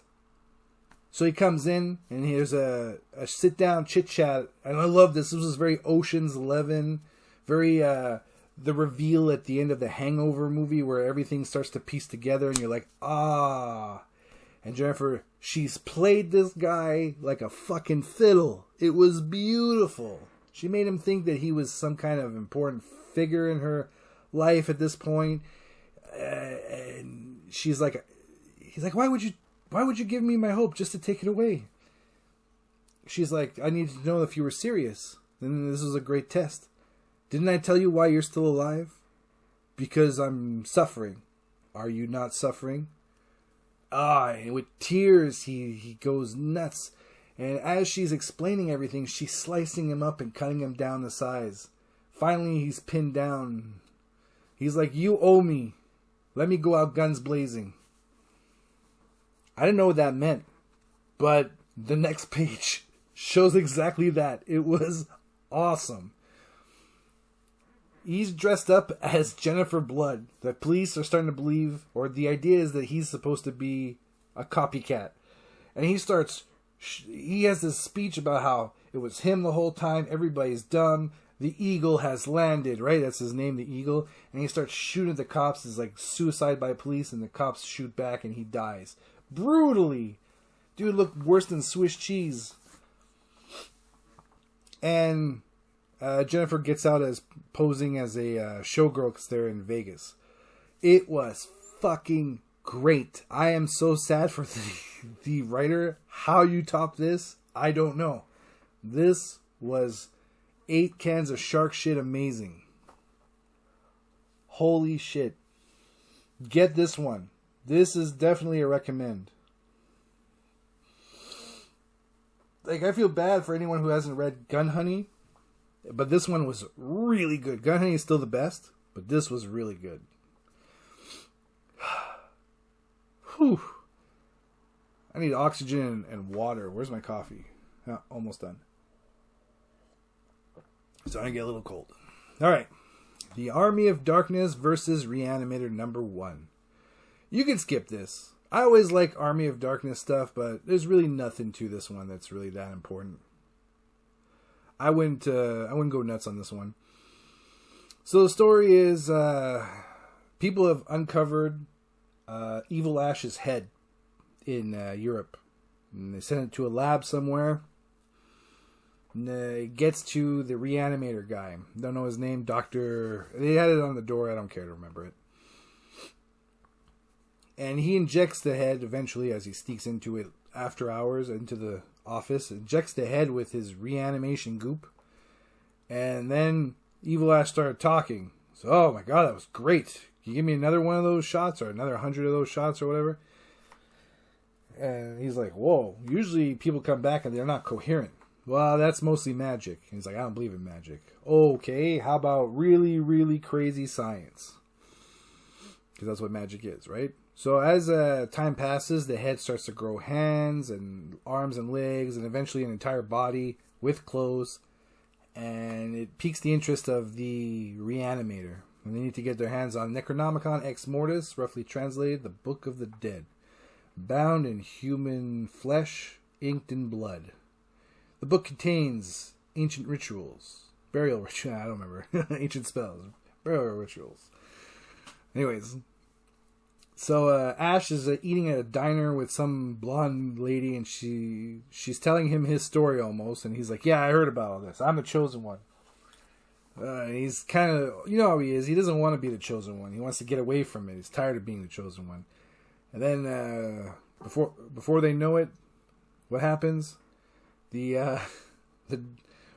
So he comes in, and here's a sit-down chit-chat. And I love this. This was very Ocean's 11. Very, the reveal at the end of the Hangover movie where everything starts to piece together, and you're like, ah. And Jennifer, she's played this guy like a fucking fiddle. It was beautiful. She made him think that he was some kind of important figure in her life at this point. And he's like, why would you give me my hope just to take it away? She's like, I need to know if you were serious. And this was a great test. Didn't I tell you why you're still alive? Because I'm suffering. Are you not suffering? And with tears, he goes nuts. And as she's explaining everything, she's slicing him up and cutting him down to size. Finally, he's pinned down. He's like, you owe me. Let me go out guns blazing. I didn't know what that meant, but the next page shows exactly that. It was awesome. He's dressed up as Jennifer Blood. The police are starting to believe, or the idea is that he's supposed to be a copycat. And he has this speech about how it was him the whole time, everybody's dumb, the eagle has landed, right? That's his name, the eagle. And he starts shooting at the cops. It's like suicide by police, and the cops shoot back, and he dies. Brutally. Dude looked worse than Swiss cheese. And Jennifer gets out as posing as a showgirl because they're in Vegas. It was fucking great. I am so sad for the writer. How you top this, I don't know. This was 8 cans of shark shit amazing. Holy shit. Get this one. This is definitely a recommend. Like, I feel bad for anyone who hasn't read Gun Honey, but this one was really good. Gun Honey is still the best, but this was really good. Whew. I need oxygen and water. Where's my coffee? Oh, almost done. Starting to get a little cold. All right. The Army of Darkness versus Reanimator #1. You can skip this. I always like Army of Darkness stuff, but there's really nothing to this one that's really that important. I wouldn't go nuts on this one. So the story is people have uncovered Evil Ash's head in Europe. And they sent it to a lab somewhere. And it gets to the Reanimator guy. Don't know his name. Doctor. They had it on the door. I don't care to remember it. And he injects the head eventually as he sneaks into it after hours into the office. Injects the head with his reanimation goop. And then Evil Ash started talking. So, oh my god, that was great. Can you give me another one of those shots or another 100 of those shots or whatever? And he's like, whoa, usually people come back and they're not coherent. Well, that's mostly magic. And he's like, I don't believe in magic. Okay, how about really, really crazy science? Because that's what magic is, right? So as time passes, the head starts to grow hands and arms and legs and eventually an entire body with clothes. And it piques the interest of the Reanimator. And they need to get their hands on Necronomicon Ex Mortis, roughly translated, the Book of the Dead. Bound in human flesh, inked in blood. The book contains ancient rituals. Burial rituals. I don't remember. Ancient spells. Burial rituals. Anyways. So Ash is eating at a diner with some blonde lady, and she's telling him his story almost, and he's like, yeah, I heard about all this. I'm the chosen one. He's kind of, you know how he is. He doesn't want to be the chosen one. He wants to get away from it. He's tired of being the chosen one. And then before they know it, what happens? The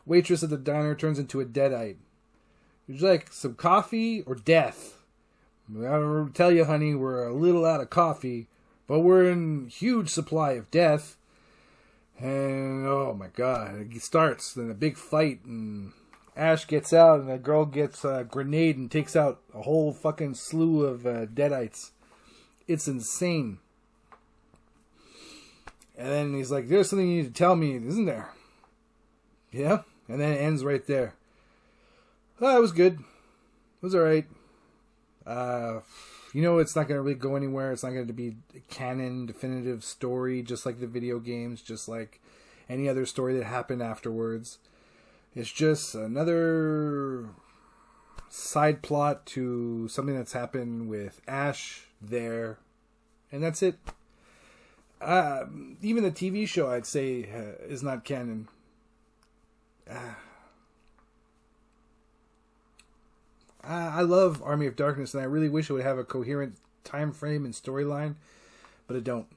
waitress at the diner turns into a deadite. Would you like some coffee or death? I don't tell you, honey, we're a little out of coffee, but we're in huge supply of death. And oh my god, it starts, then a big fight, and Ash gets out, and the girl gets a grenade and takes out a whole fucking slew of deadites. It's insane. And then he's like, there's something you need to tell me, isn't there? Yeah? And then it ends right there. Oh, it was good. It was alright. You know, it's not going to really go anywhere. It's not going to be a canon, definitive story, just like the video games, just like any other story that happened afterwards. It's just another side plot to something that's happened with Ash there. And that's it. Even the TV show, I'd say, is not canon. I love Army of Darkness, and I really wish it would have a coherent time frame and storyline, but it don't.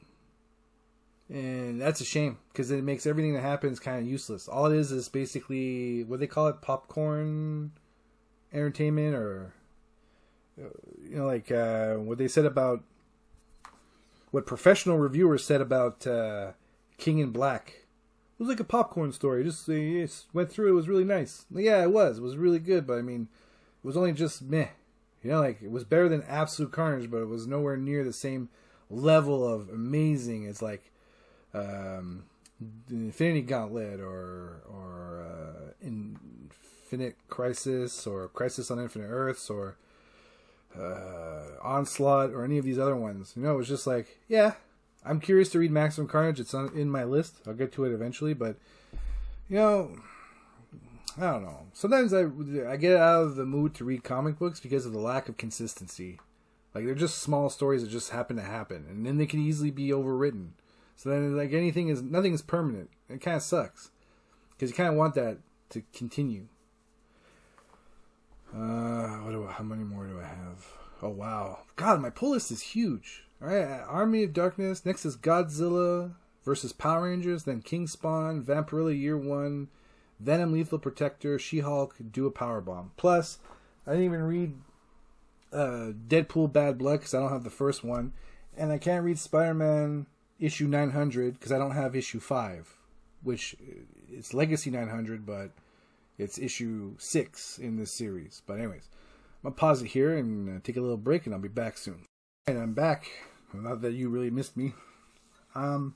And that's a shame, because it makes everything that happens kind of useless. All it is basically, what they call it, popcorn entertainment, or, you know, like what they said about, what professional reviewers said about King in Black. It was like a popcorn story. Just went through. It was really nice. Yeah, it was. It was really good, but I mean, it was only just meh. You know, like, it was better than Absolute Carnage, but it was nowhere near the same level of amazing as, like, the Infinity Gauntlet or Infinite Crisis or Crisis on Infinite Earths or Onslaught or any of these other ones. You know, it was just like, yeah, I'm curious to read Maximum Carnage. It's in my list. I'll get to it eventually, but, you know, I don't know. Sometimes I get out of the mood to read comic books because of the lack of consistency. Like, they're just small stories that just happen to happen, and then they can easily be overwritten. So then, like, nothing is permanent. It kind of sucks because you kind of want that to continue. How many more do I have? Oh wow, God, my pull list is huge. All right, Army of Darkness. Next is Godzilla versus Power Rangers. Then King Spawn, Vampirilla Year One, Venom Lethal Protector, She-Hulk, Do a Powerbomb. Plus, I didn't even read Deadpool Bad Blood because I don't have the first one. And I can't read Spider-Man issue 900 because I don't have issue 5. Which, it's Legacy 900, but it's issue 6 in this series. But anyways, I'm going to pause it here and take a little break and I'll be back soon. And I'm back. Not that you really missed me. Alright.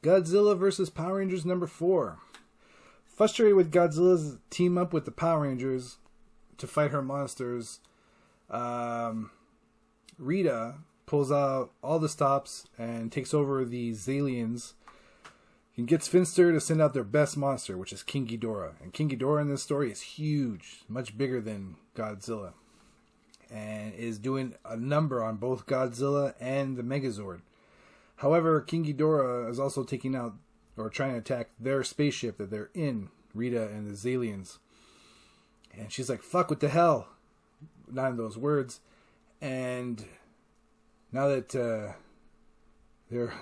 Godzilla versus Power Rangers number 4. Frustrated with Godzilla's team up with the Power Rangers to fight her monsters, Rita pulls out all the stops and takes over the Xalians and gets Finster to send out their best monster, which is King Ghidorah. And King Ghidorah in this story is huge, much bigger than Godzilla, and is doing a number on both Godzilla and the Megazord. However, King Ghidorah is also taking out or trying to attack their spaceship that they're in, Rita and the Xalians. And she's like, fuck, what the hell? Not in those words. And now that they're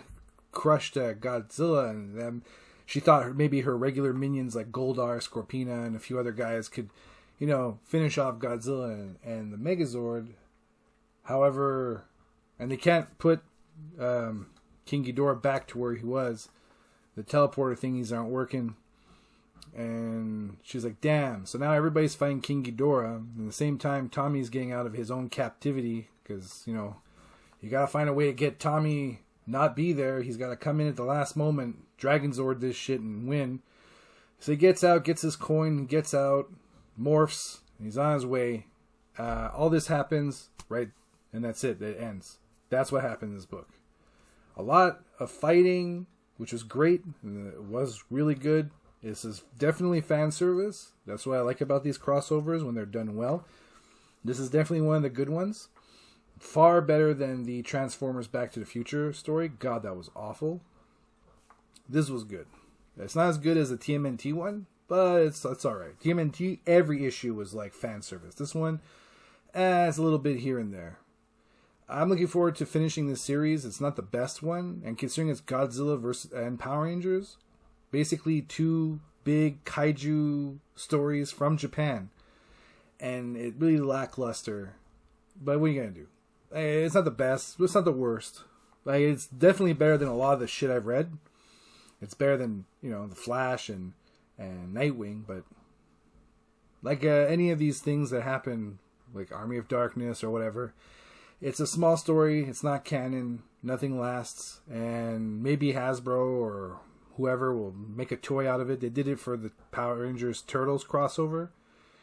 crushed Godzilla and them, she thought maybe her regular minions like Goldar, Scorpina, and a few other guys could, finish off Godzilla and the Megazord. However, and they can't put King Ghidorah back to where he was. The teleporter thingies aren't working. And she's like, damn. So now everybody's fighting King Ghidorah. And at the same time, Tommy's getting out of his own captivity. Because, you got to find a way to get Tommy not be there. He's got to come in at the last moment, Dragon Zord this shit and win. So he gets out, gets his coin, gets out, morphs, and he's on his way. All this happens, right? And that's it. It ends. That's what happened in this book. A lot of fighting, which was great. And it was really good. This is definitely fan service. That's what I like about these crossovers when they're done well. This is definitely one of the good ones. Far better than the Transformers Back to the Future story. God, that was awful. This was good. It's not as good as the TMNT one, but it's alright. TMNT, every issue was like fan service. This one, it's a little bit here and there. I'm looking forward to finishing this series. It's not the best one, and considering it's Godzilla versus and Power Rangers, basically two big kaiju stories from Japan, and it really lackluster. But what are you gonna do? It's not the best. It's not the worst. Like, it's definitely better than a lot of the shit I've read. It's better than the Flash and Nightwing. But like any of these things that happen, like Army of Darkness or whatever, it's a small story. It's not canon. Nothing lasts, and maybe Hasbro or whoever will make a toy out of it. They did it for the Power Rangers Turtles crossover.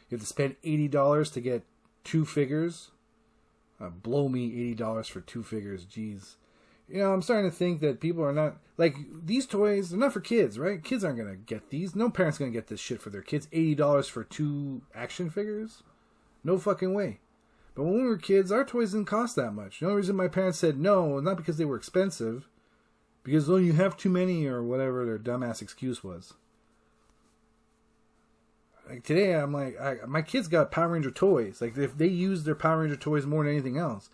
You have to spend $80 to get 2 figures. Blow me $80 for 2 figures. Jeez. I'm starting to think that people are not... Like, these toys, they're not for kids, right? Kids aren't going to get these. No parent's going to get this shit for their kids. $80 for 2 action figures? No fucking way. But when we were kids, our toys didn't cost that much. The only reason my parents said no, not because they were expensive, because, you have too many or whatever their dumbass excuse was. Like, today, I'm like, my kids got Power Ranger toys. Like, if they use their Power Ranger toys more than anything else.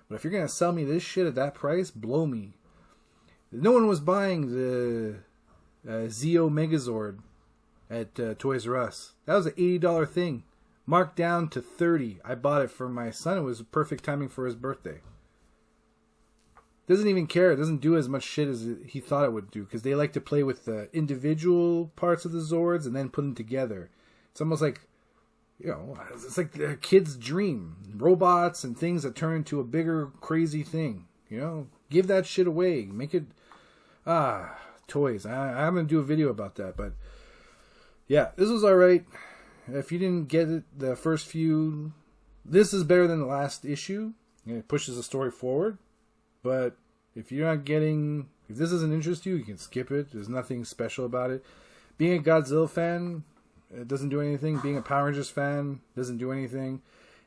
But if you're going to sell me this shit at that price, blow me. No one was buying the Zeo Megazord at Toys R Us. That was an $80 thing. Marked down to $30. I bought it for my son. It was perfect timing for his birthday. Doesn't even care. It doesn't do as much shit as he thought it would do. Because they like to play with the individual parts of the Zords and then put them together. It's almost like, it's like a kid's dream. Robots and things that turn into a bigger, crazy thing. Give that shit away. Make it, toys. I'm going to do a video about that. But, yeah, this was alright. If you didn't get it the first few, this is better than the last issue. It pushes the story forward. But if this doesn't interest you, you can skip it. There's nothing special about it. Being a Godzilla fan, it doesn't do anything. Being a Power Rangers fan doesn't do anything.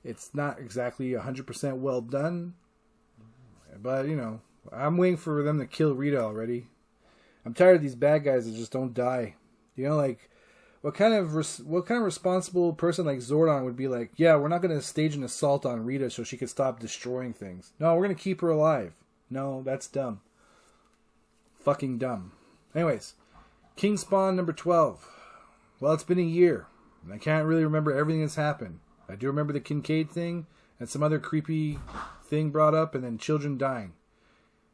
It's not exactly 100% well done. But, I'm waiting for them to kill Rita already. I'm tired of these bad guys that just don't die. what kind of responsible person like Zordon would be like, yeah, we're not going to stage an assault on Rita so she could stop destroying things. No, we're going to keep her alive. No, that's dumb. Fucking dumb. Anyways, King Spawn number 12. Well, it's been a year, and I can't really remember everything that's happened. I do remember the Kincaid thing, and some other creepy thing brought up, and then children dying.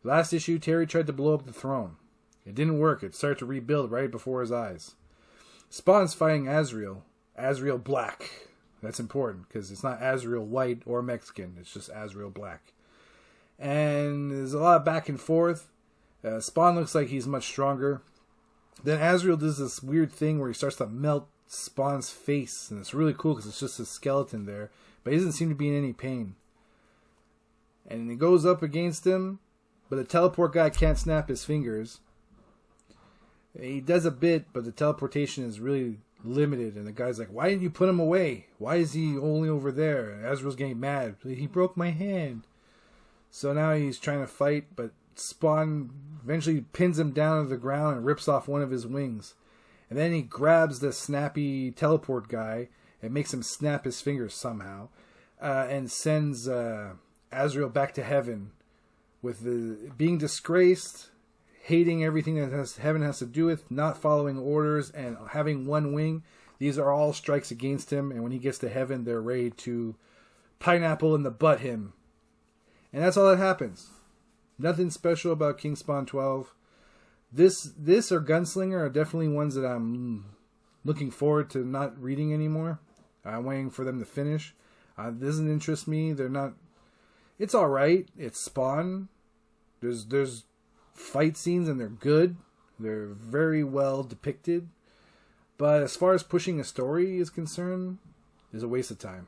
Last issue, Terry tried to blow up the throne. It didn't work. It started to rebuild right before his eyes. Spawn's fighting Azrael. Azrael Black. That's important, because it's not Azrael White or Mexican. It's just Azrael Black. And there's a lot of back and forth. Spawn looks like he's much stronger. Then Azrael does this weird thing where he starts to melt Spawn's face. And it's really cool because it's just a skeleton there. But he doesn't seem to be in any pain. And he goes up against him. But the teleport guy can't snap his fingers. He does a bit, but the teleportation is really limited. And the guy's like, why didn't you put him away? Why is he only over there? And Azrael's getting mad. He broke my hand. So now he's trying to fight, but Spawn eventually pins him down to the ground and rips off one of his wings. And then he grabs the snappy teleport guy and makes him snap his fingers somehow. And sends Azrael back to heaven with being disgraced, hating everything that heaven has to do with, not following orders, and having one wing. These are all strikes against him, and when he gets to heaven, they're ready to pineapple in the butt him. And that's all that happens. Nothing special about King Spawn 12. This or Gunslinger are definitely ones that I'm looking forward to not reading anymore. I'm waiting for them to finish. Doesn't interest me. They're not... It's alright. It's Spawn. There's fight scenes and they're good. They're very well depicted. But as far as pushing a story is concerned, it's a waste of time.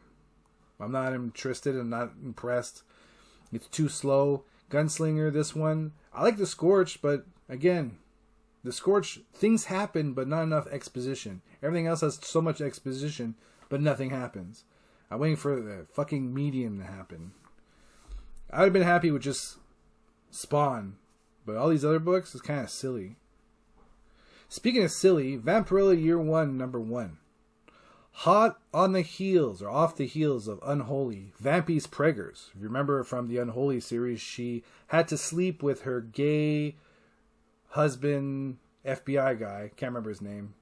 I'm not interested. I'm not impressed. It's too slow. Gunslinger, this one. I like the Scorch, but again, the Scorch, things happen, but not enough exposition. Everything else has so much exposition, but nothing happens. I'm waiting for the fucking medium to happen. I would have been happy with just Spawn, but all these other books is kind of silly. Speaking of silly, Vampirella Year 1, number 1. Hot on the heels, or off the heels of Unholy, Vampy's preggers. If you remember from the Unholy series, she had to sleep with her gay husband, FBI guy, can't remember his name,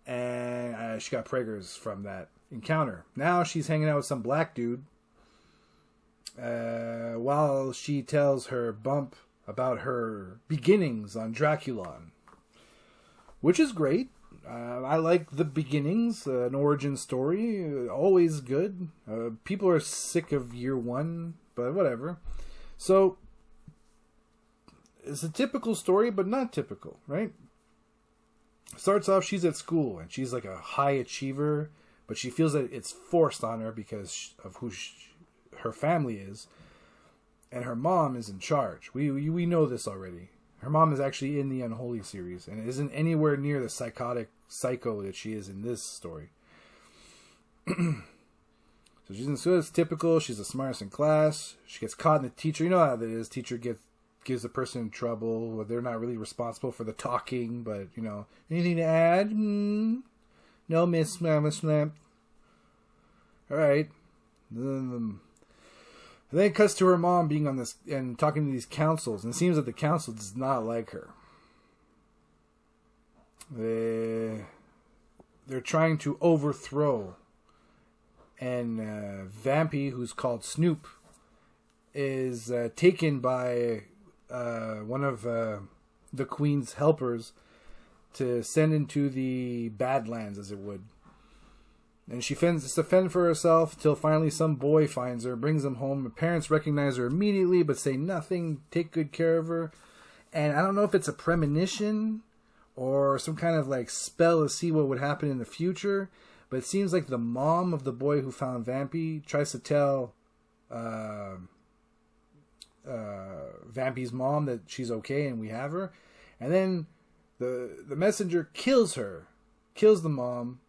and she got preggers from that encounter. Now she's hanging out with some black dude while she tells her bump about her beginnings on Draculon, which is great. I like the beginnings, an origin story, always good. People are sick of Year 1, but whatever. So, it's a typical story, but not typical, right? Starts off, she's at school, and she's like a high achiever, but she feels that it's forced on her because of who her family is, and her mom is in charge. We know this already. Her mom is actually in the Unholy series and isn't anywhere near the psychotic psycho that she is in this story. So she's in school. It's typical. She's the smartest in class. She gets caught in the teacher. You know how that is. Teacher gives the person in trouble. They're not really responsible for the talking, but, you know, anything to add? No, Miss Mama Snap. All right. And then it cuts to her mom being on this and talking to these councils, and it seems that the council does not like her. They're trying to overthrow, and Vampy, who's called Snoop, is taken by one of the Queen's helpers to send into the Badlands, as it would. And she has to fend for herself till finally some boy finds her, brings them home. Her parents recognize her immediately, but say nothing, take good care of her. And I don't know if it's a premonition or some kind of like spell to see what would happen in the future, but it seems like the mom of the boy who found Vampy tries to tell Vampy's mom that she's okay and we have her. And then the messenger kills her, kills the mom,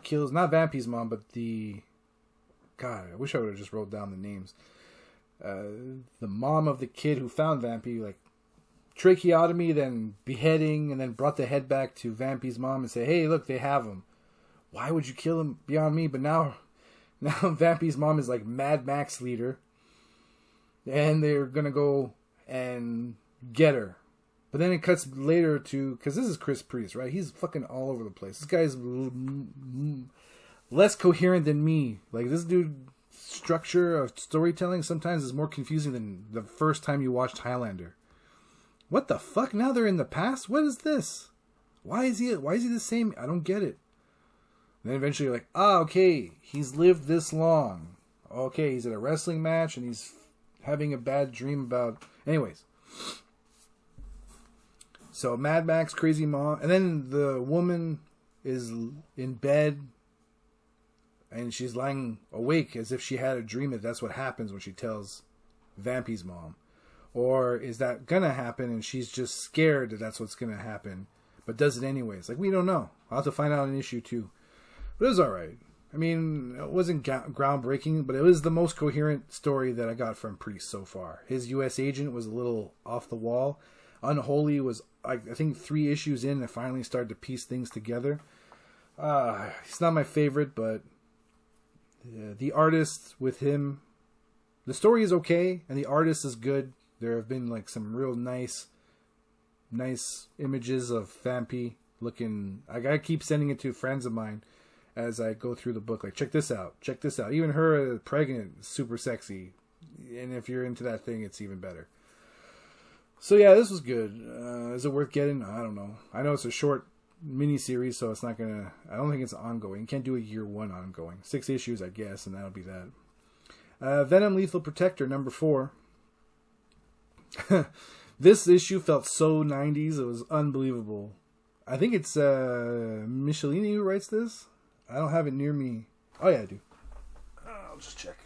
kills not Vampy's mom, but God, I wish I would have just wrote down the names. The mom of the kid who found Vampy, like, tracheotomy, then beheading, and then brought the head back to Vampy's mom and say, hey, look, they have him. Why would you kill him beyond me? But now Vampy's mom is like Mad Max leader. And they're going to go and get her. But then it cuts later to... Because this is Chris Priest, right? He's fucking all over the place. This guy's less coherent than me. Like, this dude's structure of storytelling sometimes is more confusing than the first time you watched Highlander. What the fuck? Now they're in the past? What is this? Why is he the same? I don't get it. And then eventually you're like, okay, he's lived this long. Okay, he's at a wrestling match and he's having a bad dream about... Anyways. So Mad Max, crazy mom. And then the woman is in bed and she's lying awake as if she had a dream that that's what happens when she tells Vampy's mom. Or is that gonna happen and she's just scared that that's what's gonna happen, but does it anyways? Like, we don't know. I'll have to find out in issue 2. But it was alright. I mean, it wasn't groundbreaking, but it was the most coherent story that I got from Priest so far. His U.S. agent was a little off the wall. Unholy was, I think, 3 issues in, and finally started to piece things together. He's not my favorite, but the artist with him, the story is okay, and the artist is good. There have been like some real nice images of Vampy looking. I gotta keep sending it to friends of mine as I go through the book. Like, check this out. Even her pregnant, super sexy. And if you're into that thing, it's even better. So yeah, this was good. Is it worth getting? I don't know. I know it's a short mini-series, so it's not gonna... I don't think it's ongoing. You can't do a year 1 ongoing. 6 issues, I guess, and that'll be that. Venom Lethal Protector, number 4. This issue felt so 90s. It was unbelievable. I think it's Michelini who writes this. I don't have it near me. Oh yeah, I do. I'll just check.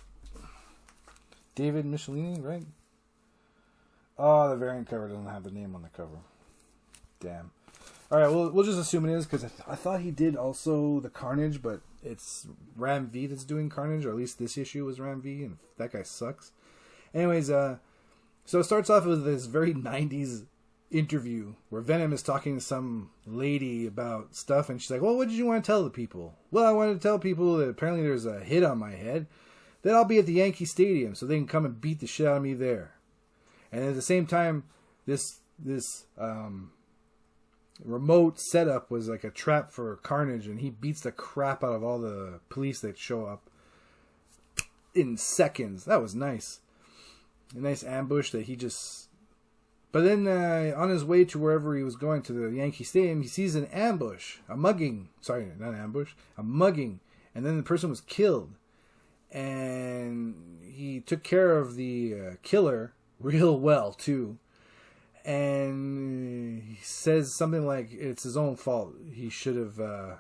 David Michelini, right? Oh, the variant cover doesn't have the name on the cover. Damn. All right, we'll just assume it is, because I thought he did also the Carnage, but it's Ram V that's doing Carnage, or at least this issue was Ram V, and that guy sucks. Anyways, so it starts off with this very 90s interview where Venom is talking to some lady about stuff, and she's like, well, what did you want to tell the people? Well, I wanted to tell people that apparently there's a hit on my head, that I'll be at the Yankee Stadium so they can come and beat the shit out of me there. And at the same time, this remote setup was like a trap for Carnage, and he beats the crap out of all the police that show up in seconds. That was nice. A nice ambush that he just... But then on his way to wherever he was going, to the Yankee Stadium, he sees an ambush. A mugging. Sorry, not an ambush. A mugging. And then the person was killed. And he took care of the killer real well, too. And he says something like, it's his own fault. He should have,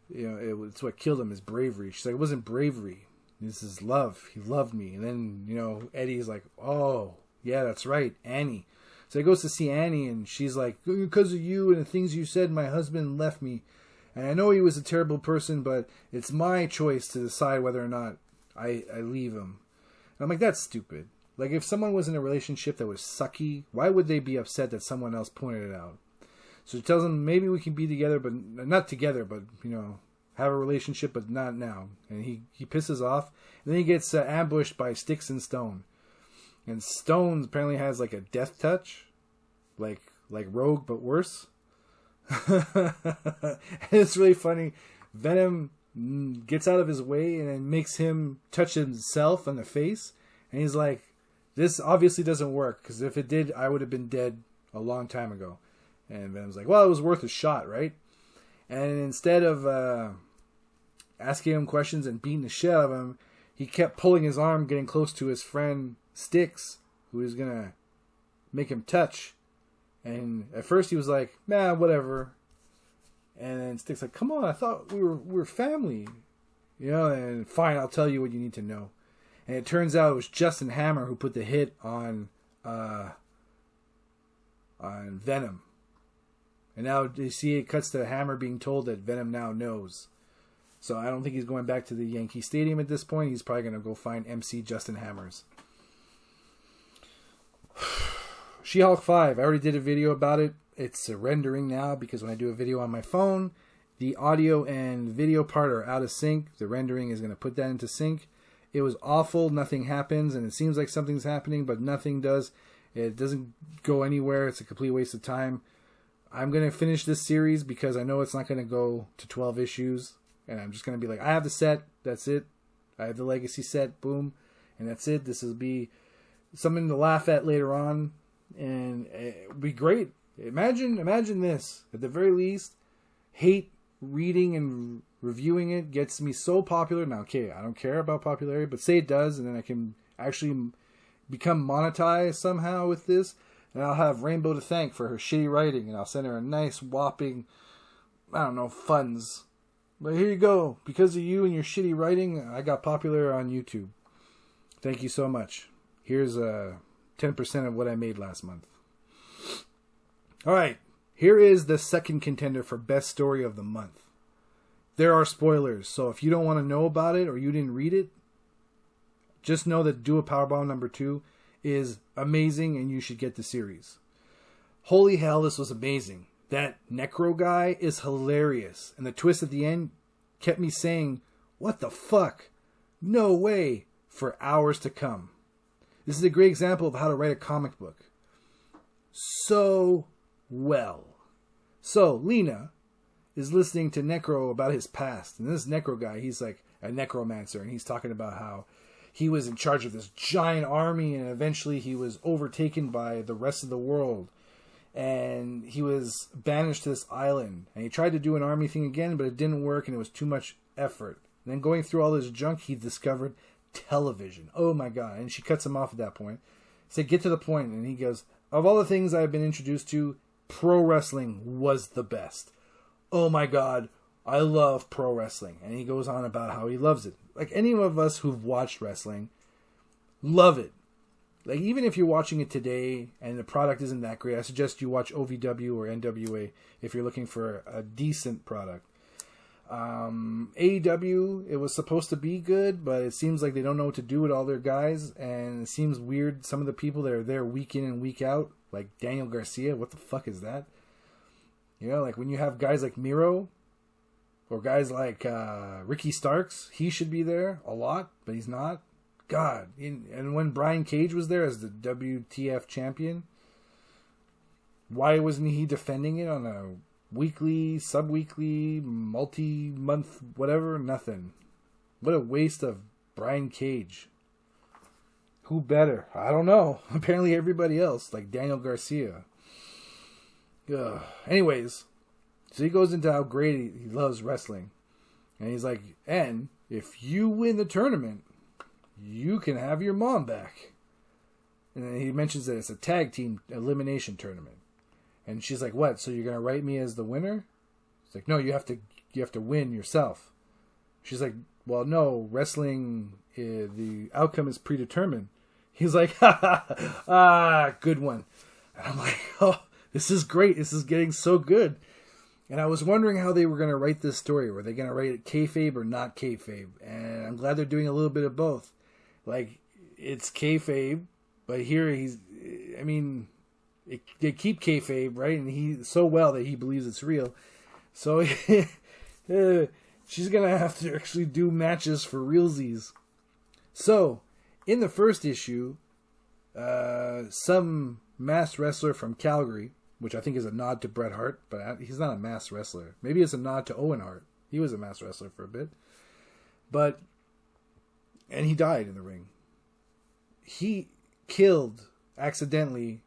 it's what killed him, his bravery. She's like, it wasn't bravery. This is love. He loved me. And then, Eddie's like, oh, yeah, that's right, Annie. So he goes to see Annie, and she's like, because of you and the things you said, my husband left me. And I know he was a terrible person, but it's my choice to decide whether or not I leave him. And I'm like, that's stupid. Like, if someone was in a relationship that was sucky, why would they be upset that someone else pointed it out? So he tells him, maybe we can be together, but not together, but, have a relationship, but not now. And he pisses off. And then he gets ambushed by Sticks and Stone. And Stone apparently has like a death touch. Like Rogue, but worse. And it's really funny. Venom gets out of his way and then makes him touch himself on the face. And he's like, this obviously doesn't work, because if it did, I would have been dead a long time ago. And Venom's like, well, it was worth a shot, right? And instead of asking him questions and beating the shit out of him, he kept pulling his arm, getting close to his friend Sticks, who was going to make him touch. And at first he was like, nah, whatever. And then Sticks like, come on, I thought we were family. And fine, I'll tell you what you need to know. And it turns out it was Justin Hammer who put the hit on Venom. And now you see it cuts to Hammer being told that Venom now knows. So I don't think he's going back to the Yankee Stadium at this point. He's probably going to go find MC Justin Hammers. She-Hulk 5. I already did a video about it. It's rendering now because when I do a video on my phone, the audio and video part are out of sync. The rendering is going to put that into sync. It was awful. Nothing happens, and it seems like something's happening, but nothing does. It doesn't go anywhere. It's a complete waste of time. I'm going to finish this series because I know it's not going to go to 12 issues. And I'm just going to be like, I have the set. That's it. I have the Legacy set. Boom. And that's it. This will be something to laugh at later on. And it would be great. Imagine this. At the very least, hate reading and reviewing it gets me so popular. Now, okay, I don't care about popularity, but say it does, and then I can actually become monetized somehow with this. And I'll have Rainbow to thank for her shitty writing, and I'll send her a nice whopping, I don't know, funds. But here you go. Because of you and your shitty writing, I got popular on YouTube. Thank you so much. Here's 10% of what I made last month. All right. Here is the second contender for best story of the month. There are spoilers, so if you don't want to know about it or you didn't read it, just know that Do a Powerbomb number 2 is amazing and you should get the series. Holy hell, this was amazing. That Necro guy is hilarious. And the twist at the end kept me saying, what the fuck? No way, for hours to come. This is a great example of how to write a comic book. So well. So, Lena is listening to Necro about his past. And this Necro guy, he's like a necromancer. And he's talking about how he was in charge of this giant army, and eventually he was overtaken by the rest of the world. And he was banished to this island. And he tried to do an army thing again, but it didn't work, and it was too much effort. And then going through all this junk, he discovered television. Oh my god. And she cuts him off at that point. Said, get to the point. And he goes, of all the things I've been introduced to, pro wrestling was the best. Oh my god, I love pro wrestling. And he goes on about how he loves it. Like any of us who've watched wrestling, love it. Like even if you're watching it today and the product isn't that great, I suggest you watch OVW or NWA if you're looking for a decent product. AEW, it was supposed to be good, but it seems like they don't know what to do with all their guys, and it seems weird. Some of the people that are there week in and week out, like Daniel Garcia, what the fuck is that? You know, like when you have guys like Miro, or guys like Ricky Starks, he should be there a lot, but he's not. God. And when Brian Cage was there as the WTF champion, why wasn't he defending it on a weekly, sub-weekly, multi-month, whatever? Nothing. What a waste of Brian Cage. Who better? I don't know. Apparently everybody else, like Daniel Garcia. Ugh. Anyways, so he goes into how great he loves wrestling. And he's like, and if you win the tournament, you can have your mom back. And then he mentions that it's a tag team elimination tournament. And she's like, what? So you're going to write me as the winner? He's like, no, you have to win yourself. She's like, well, no, wrestling, the outcome is predetermined. He's like, good one. And I'm like, oh, this is great. This is getting so good. And I was wondering how they were going to write this story. Were they going to write it kayfabe or not kayfabe? And I'm glad they're doing a little bit of both. Like, it's kayfabe, but here they keep kayfabe, right? And he so well that he believes it's real. So she's going to have to actually do matches for realsies. So, in the first issue, some masked wrestler from Calgary, which I think is a nod to Bret Hart, but he's not a masked wrestler. Maybe it's a nod to Owen Hart. He was a masked wrestler for a bit. And he died in the ring. He killed, accidentally,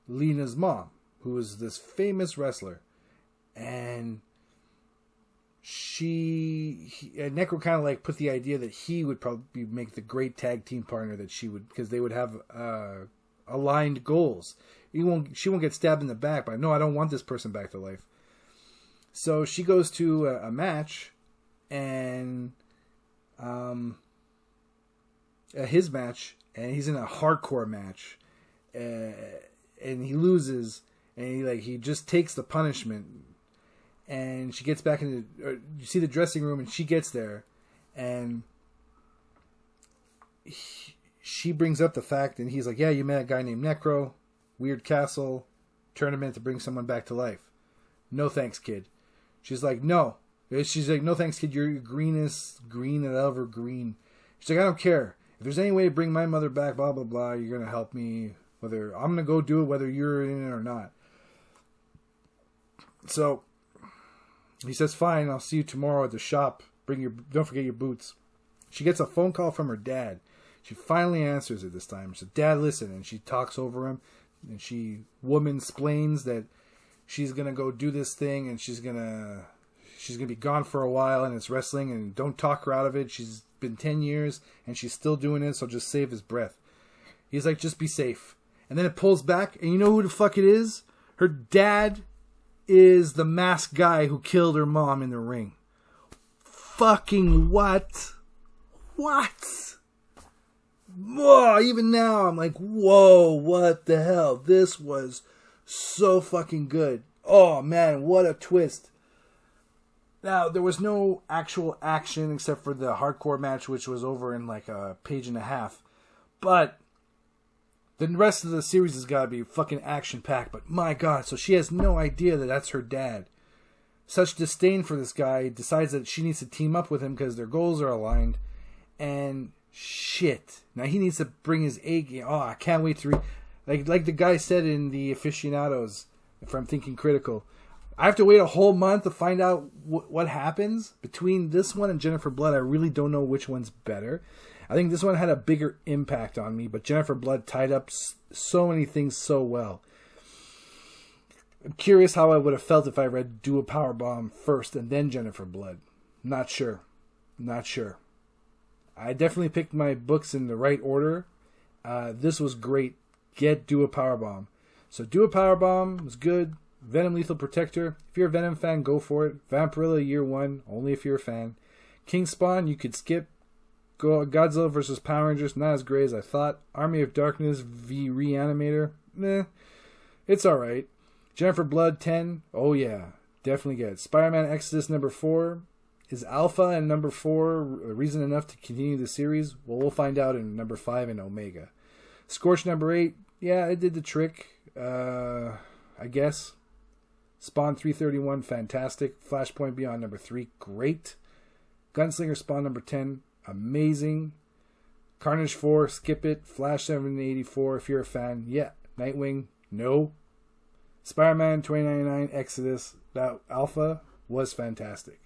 Lena's mom, who was this famous wrestler. And Necro kind of like put the idea that he would probably make the great tag team partner that she would, because they would have aligned goals. She won't get stabbed in the back, but no, I don't want this person back to life. So she goes to a match, and his match, and he's in a hardcore match, and he loses, and he just takes the punishment. And she gets back into, you see the dressing room, and she gets there, and she brings up the fact, and he's like, yeah, you met a guy named Necro. weird castle tournament to bring someone back to life. No thanks, kid. She's like, no. She's like, no thanks, kid. You're greenest green that ever green. She's like, I don't care. If there's any way to bring my mother back, blah, blah, blah, you're going to help me. Whether I'm going to go do it, whether you're in it or not. So he says, fine, I'll see you tomorrow at the shop. Don't forget your boots. She gets a phone call from her dad. She finally answers it this time. She says, Dad, listen. And she talks over him. And she woman-splains that she's going to go do this thing. And she's going to be gone for a while. And it's wrestling. And don't talk her out of it. She's been 10 years. And she's still doing it. So just save his breath. He's like, just be safe. And then it pulls back. And you know who the fuck it is? Her dad is the masked guy who killed her mom in the ring. Fucking what? What? Whoa, even now I'm like, whoa, what the hell? This was so fucking good. Oh man, what a twist. Now, there was no actual action except for the hardcore match, which was over in like a page and a half. But the rest of the series has got to be fucking action-packed. But my God, so she has no idea that that's her dad. Such disdain for this guy, decides that she needs to team up with him because their goals are aligned. And shit. Now he needs to bring his A game. Oh, I can't wait to like the guy said in the Aficionados, if I'm thinking critical. I have to wait a whole month to find out what happens between this one and Jennifer Blood. I really don't know which one's better. I think this one had a bigger impact on me, but Jennifer Blood tied up so many things so well. I'm curious how I would have felt if I read Do a Powerbomb first and then Jennifer Blood. Not sure. I definitely picked my books in the right order. This was great. Get Do a Powerbomb. So Do a Powerbomb was good. Venom Lethal Protector. If you're a Venom fan, go for it. Vampirilla Year 1, only if you're a fan. King Spawn, you could skip. Godzilla vs. Power Rangers, not as great as I thought. Army of Darkness v Reanimator, it's alright. Jennifer Blood 10, oh yeah, definitely get it. Spider-Man Exodus number 4, is Alpha and number 4 reason enough to continue the series? Well, we'll find out in number 5 and Omega. Scorch number 8, yeah, it did the trick, I guess. Spawn 331, fantastic. Flashpoint Beyond number 3, great. Gunslinger Spawn number 10, amazing. Carnage 4, skip it. Flash 784, if you're a fan, yeah. Nightwing, no. Spider-Man 2099 Exodus, that Alpha was fantastic.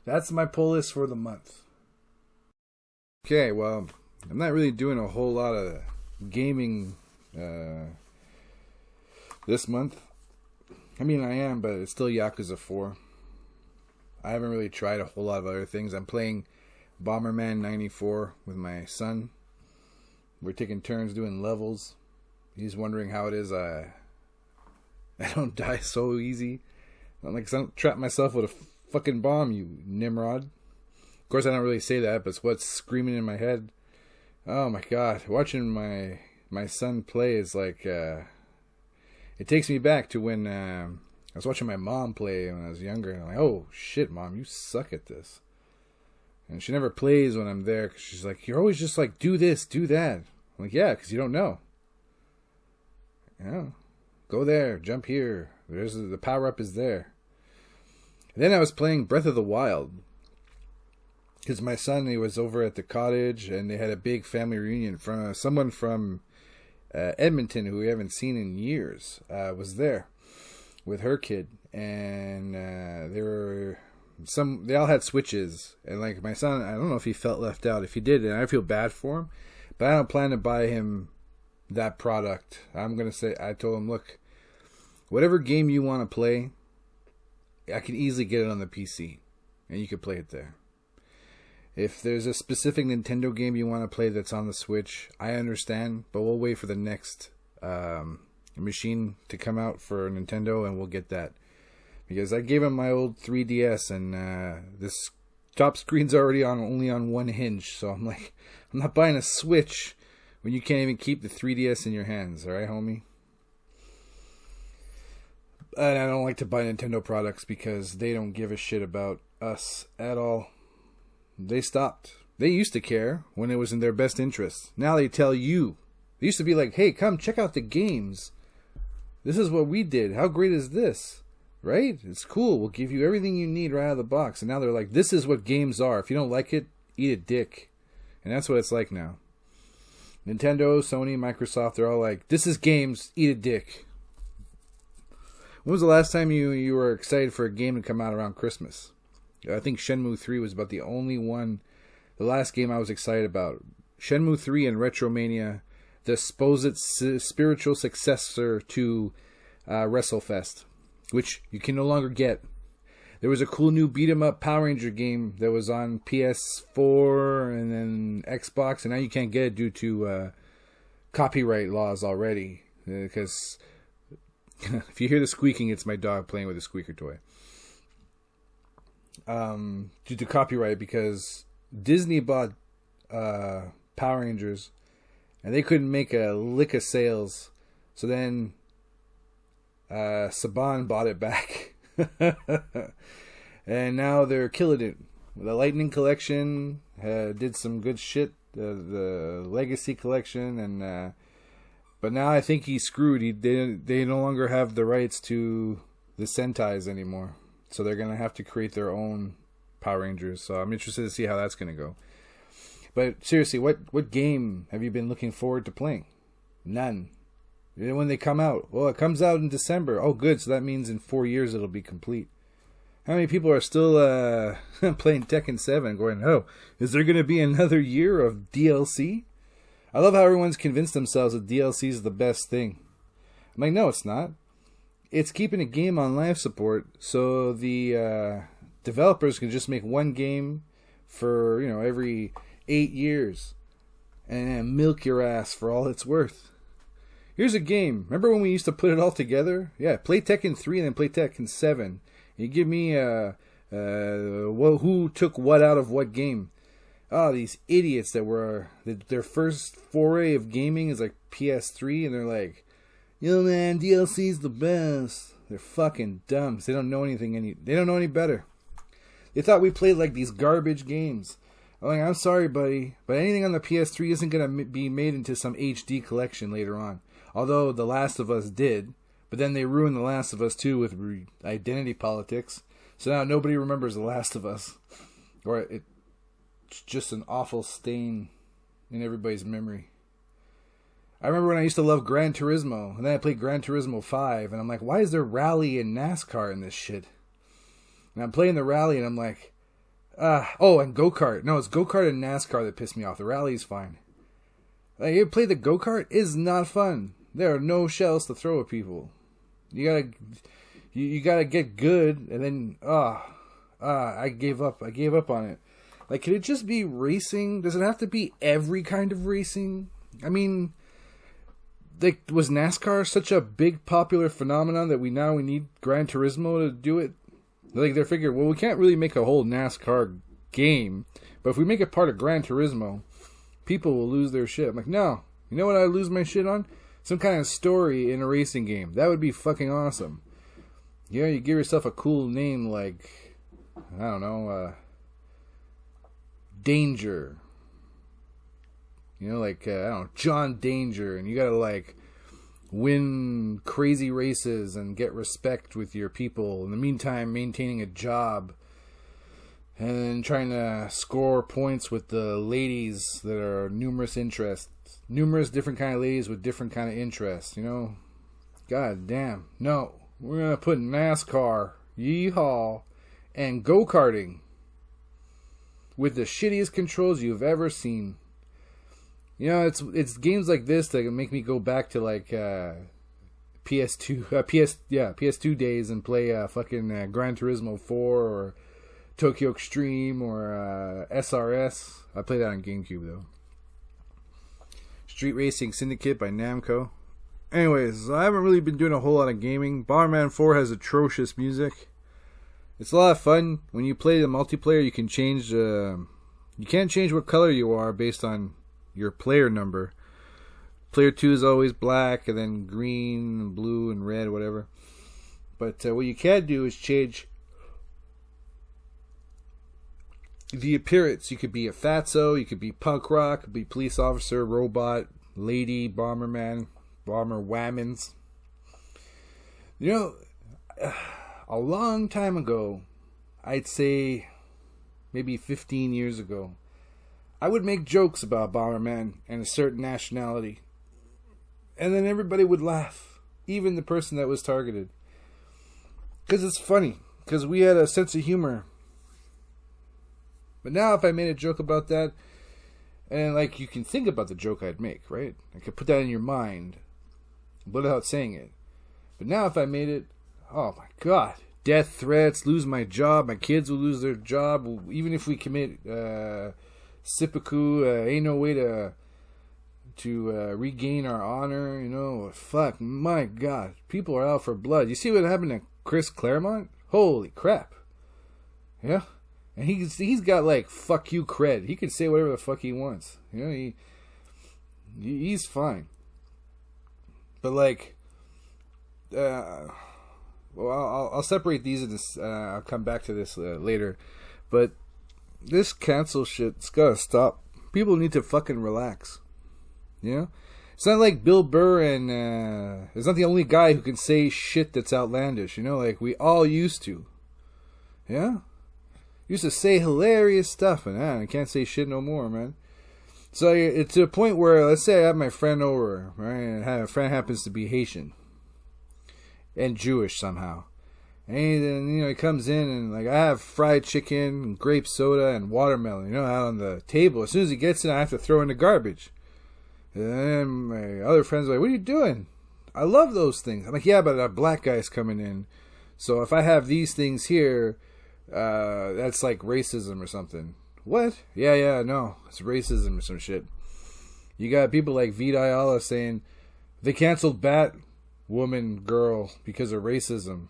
That's my pull list for the month. Okay, well, I'm not really doing a whole lot of gaming this month. I mean, I am, but it's still Yakuza 4. I haven't really tried a whole lot of other things. I'm playing Bomberman 94 with my son. We're taking turns doing levels. He's wondering how it is I don't die so easy. I'm like, I don't trap myself with a fucking bomb, you Nimrod. Of course, I don't really say that, but it's what's screaming in my head. Oh my God, watching my son play is like, it takes me back to when I was watching my mom play when I was younger. And I'm like, oh shit, Mom, you suck at this. And she never plays when I'm there because she's like, you're always just like, do this, do that. I'm like, yeah, because you don't know. Yeah, go there, jump here. There's the power up is there. And then I was playing Breath of the Wild because my son, he was over at the cottage and they had a big family reunion from someone from Edmonton who we haven't seen in years was there with her kid, and they all had Switches, and like my son, I don't know if he felt left out. If he did, and I feel bad for him, but I don't plan to buy him that product. I'm gonna say, I told him, look, whatever game you want to play, I can easily get it on the PC, and you can play it there. If there's a specific Nintendo game you want to play that's on the Switch, I understand, but we'll wait for the next machine to come out for Nintendo, and we'll get that. Because I gave him my old 3DS, and this top screen's already only on one hinge, so I'm like, I'm not buying a Switch when you can't even keep the 3DS in your hands, alright, homie? And I don't like to buy Nintendo products because they don't give a shit about us at all. They stopped. They used to care when it was in their best interest. Now they tell you. They used to be like, hey, come check out the games This is what we did. How great is this? Right? It's cool. We'll give you everything you need right out of the box. And now they're like, this is what games are. If you don't like it, eat a dick. And that's what it's like now. Nintendo, Sony, Microsoft, they're all like, this is games, eat a dick. When was the last time you were excited for a game to come out around Christmas? I think Shenmue 3 was about the only one, the last game I was excited about. Shenmue 3 and Retromania, the supposed spiritual successor to WrestleFest, which you can no longer get. There was a cool new beat-em-up Power Ranger game that was on PS4 and then Xbox, and now you can't get it due to copyright laws already. Because if you hear the squeaking, it's my dog playing with a squeaker toy. Due to copyright, because Disney bought Power Rangers, and they couldn't make a lick of sales. So then Saban bought it back. And now they're killing it. The Lightning Collection did some good shit. The Legacy Collection, and but now I think he's screwed. They no longer have the rights to the Sentai's anymore, so they're gonna have to create their own Power Rangers. So I'm interested to see how that's gonna go. But seriously, what game have you been looking forward to playing? None. When they come out, well, it comes out in December. Oh, good. So that means in 4 years it'll be complete. How many people are still playing Tekken 7 going, oh, is there going to be another year of DLC? I love how everyone's convinced themselves that DLC is the best thing. I'm like, no, it's not. It's keeping a game on live support so the developers can just make one game for, every 8 years and milk your ass for all it's worth. Here's a game. Remember when we used to put it all together? Yeah, play Tekken 3 and then play Tekken 7. You give me who took what out of what game. Oh, these idiots that were... Their first foray of gaming is like PS3, and they're like, yo man, DLC's the best. They're fucking dumb. They don't know anything. They don't know any better. They thought we played like these garbage games. I'm like, I'm sorry, buddy, but anything on the PS3 isn't going to be made into some HD collection later on. Although The Last of Us did, but then they ruined The Last of Us 2 with identity politics. So now nobody remembers The Last of Us. Or it's just an awful stain in everybody's memory. I remember when I used to love Gran Turismo, and then I played Gran Turismo 5, and I'm like, why is there rally and NASCAR in this shit? And I'm playing the rally, and I'm like, and go-kart. No, it's go-kart and NASCAR that pissed me off. The rally's fine. Like, you play the go-kart? It's not fun. There are no shells to throw at people. You gotta get good, and then I gave up. I gave up on it. Like, could it just be racing? Does it have to be every kind of racing? I mean, like, was NASCAR such a big popular phenomenon that we need Gran Turismo to do it? Like, they're figuring, well, we can't really make a whole NASCAR game, but if we make it part of Gran Turismo, people will lose their shit. I'm like, no. You know what I lose my shit on? Some kind of story in a racing game. That would be fucking awesome. Yeah, you give yourself a cool name like, I don't know, Danger. Like, I don't know, John Danger. And you gotta, like, win crazy races and get respect with your people. In the meantime, maintaining a job. And then trying to score points with the ladies that are numerous interests. Numerous different kind of ladies with different kind of interests, God damn. No. We're going to put NASCAR, yeehaw, and go-karting with the shittiest controls you've ever seen. It's games like this that make me go back to like PS2 days and play fucking Gran Turismo 4 or Tokyo Extreme or SRS. I play that on GameCube though. Street Racing Syndicate by Namco. Anyways, I haven't really been doing a whole lot of gaming. Bomberman 4 has atrocious music. It's a lot of fun. When you play the multiplayer, you can change... you can't change what color you are based on your player number. Player 2 is always black, and then green, and blue, and red, whatever. But what you can do is change the appearance. You could be a fatso, you could be punk rock, you could be police officer, robot, lady, bomberman, bomber whammons. You know, a long time ago, I'd say maybe 15 years ago, I would make jokes about Bomberman and a certain nationality. And then everybody would laugh. Even the person that was targeted. Because it's funny. Because we had a sense of humor. But now if I made a joke about that, and like you can think about the joke I'd make, right? I could put that in your mind without saying it. But now if I made it, oh my God. Death threats, lose my job, my kids will lose their job. Even if we commit seppuku, ain't no way to regain our honor, you know. Fuck, my God. People are out for blood. You see what happened to Chris Claremont? Holy crap. Yeah? And he's got like fuck you cred. He can say whatever the fuck he wants. You know, he's fine. But like, well, I'll separate these in this. I'll come back to this later. But this cancel shit's gotta stop. People need to fucking relax. You know? It's not like Bill Burr and he's not the only guy who can say shit that's outlandish. You know, like we all used to. Yeah? Used to say hilarious stuff, and I can't say shit no more, man. So it's to a point where, let's say I have my friend over, right? And a friend happens to be Haitian and Jewish somehow. And then, you know, he comes in and like I have fried chicken and grape soda and watermelon, you know, out on the table. As soon as he gets in, I have to throw in the garbage. And then my other friends are like, "What are you doing?" I love those things. I'm like, "Yeah, but a black guy's coming in, so if I have these things here, that's like racism or something." What? Yeah, no, it's racism or some shit. You got people like Vita Ayala saying they canceled Batwoman girl because of racism.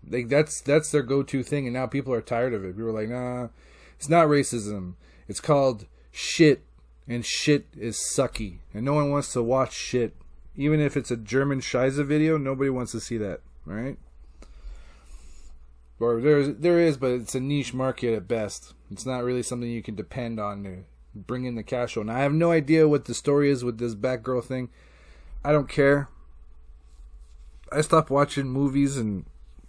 Like that's their go-to thing, and now people are tired of it. People are like, "Nah, it's not racism. It's called shit, and shit is sucky, and no one wants to watch shit, even if it's a German Scheiße video. Nobody wants to see that, right?" Or there is, but it's a niche market at best. It's not really something you can depend on to bring in the cash flow. Now, I have no idea what the story is with this Batgirl thing. I don't care. I stopped watching movies and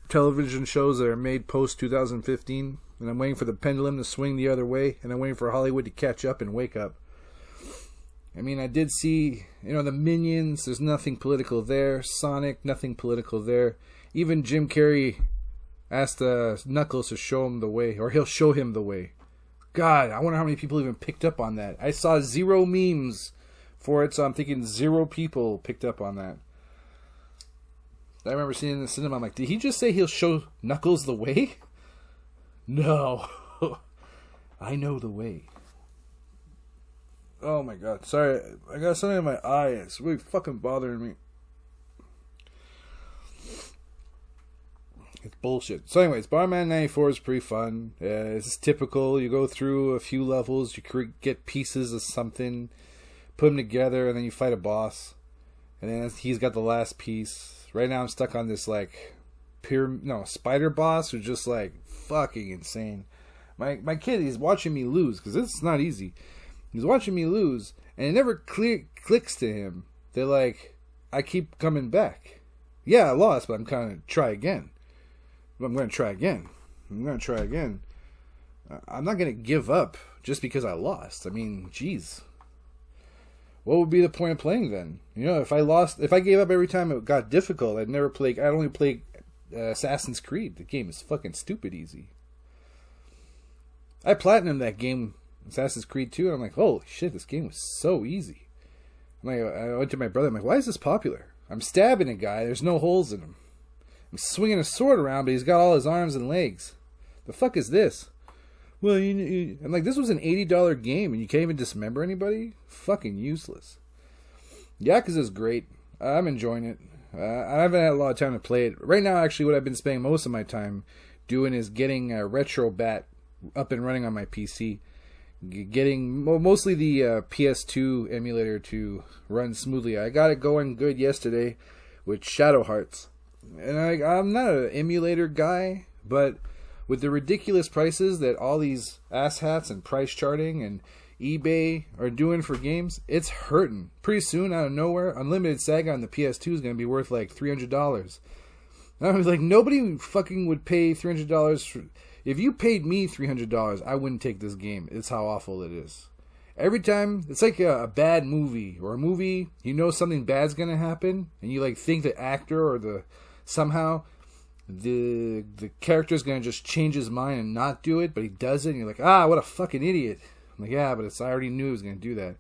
television shows that are made post-2015, and I'm waiting for the pendulum to swing the other way, and I'm waiting for Hollywood to catch up and wake up. I mean, I did see, you know, the Minions. There's nothing political there. Sonic, nothing political there. Even Jim Carrey asked Knuckles to show him the way, or he'll show him the way. God, I wonder how many people even picked up on that. I saw 0 memes for it, so I'm thinking 0 people picked up on that. I remember seeing it in the cinema. I'm like, did he just say he'll show Knuckles the way? No. I know the way. Oh my God. Sorry, I got something in my eye. It's really fucking bothering me. It's bullshit. So anyways, Bomberman 94 is pretty fun. It's typical. You go through a few levels. You get pieces of something. Put them together. And then you fight a boss. And then he's got the last piece. Right now I'm stuck on this like spider boss who's just like fucking insane. My kid, he's watching me lose. Because it's not easy. He's watching me lose. And it never clicks to him. They're like, I keep coming back. Yeah, I lost. But I'm going to try again. I'm going to try again. I'm not going to give up just because I lost. I mean, jeez. What would be the point of playing then? You know, if I gave up every time it got difficult, I'd only play Assassin's Creed. The game is fucking stupid easy. I platinumed that game, Assassin's Creed 2, and I'm like, holy shit, this game was so easy. I went to my brother, I'm like, why is this popular? I'm stabbing a guy, there's no holes in him. I'm swinging a sword around, but he's got all his arms and legs. The fuck is this? Well, I'm like, this was an $80 game, and you can't even dismember anybody? Fucking useless. Yakuza's great. I'm enjoying it. I haven't had a lot of time to play it. Right now, actually, what I've been spending most of my time doing is getting Retrobat up and running on my PC. Getting mostly the PS2 emulator to run smoothly. I got it going good yesterday with Shadow Hearts. And I'm not an emulator guy, but with the ridiculous prices that all these asshats and price charting and eBay are doing for games, it's hurting. Pretty soon, out of nowhere, Unlimited Saga on the PS2 is going to be worth like $300. And I was like, nobody fucking would pay $300 for... If you paid me $300, I wouldn't take this game. It's how awful it is. Every time, it's like a bad movie, or a movie, you know something bad's going to happen, and you like think the actor or somehow the character's going to just change his mind and not do it, but he does it, and you're like, what a fucking idiot. I'm like, yeah, but I already knew he was going to do that.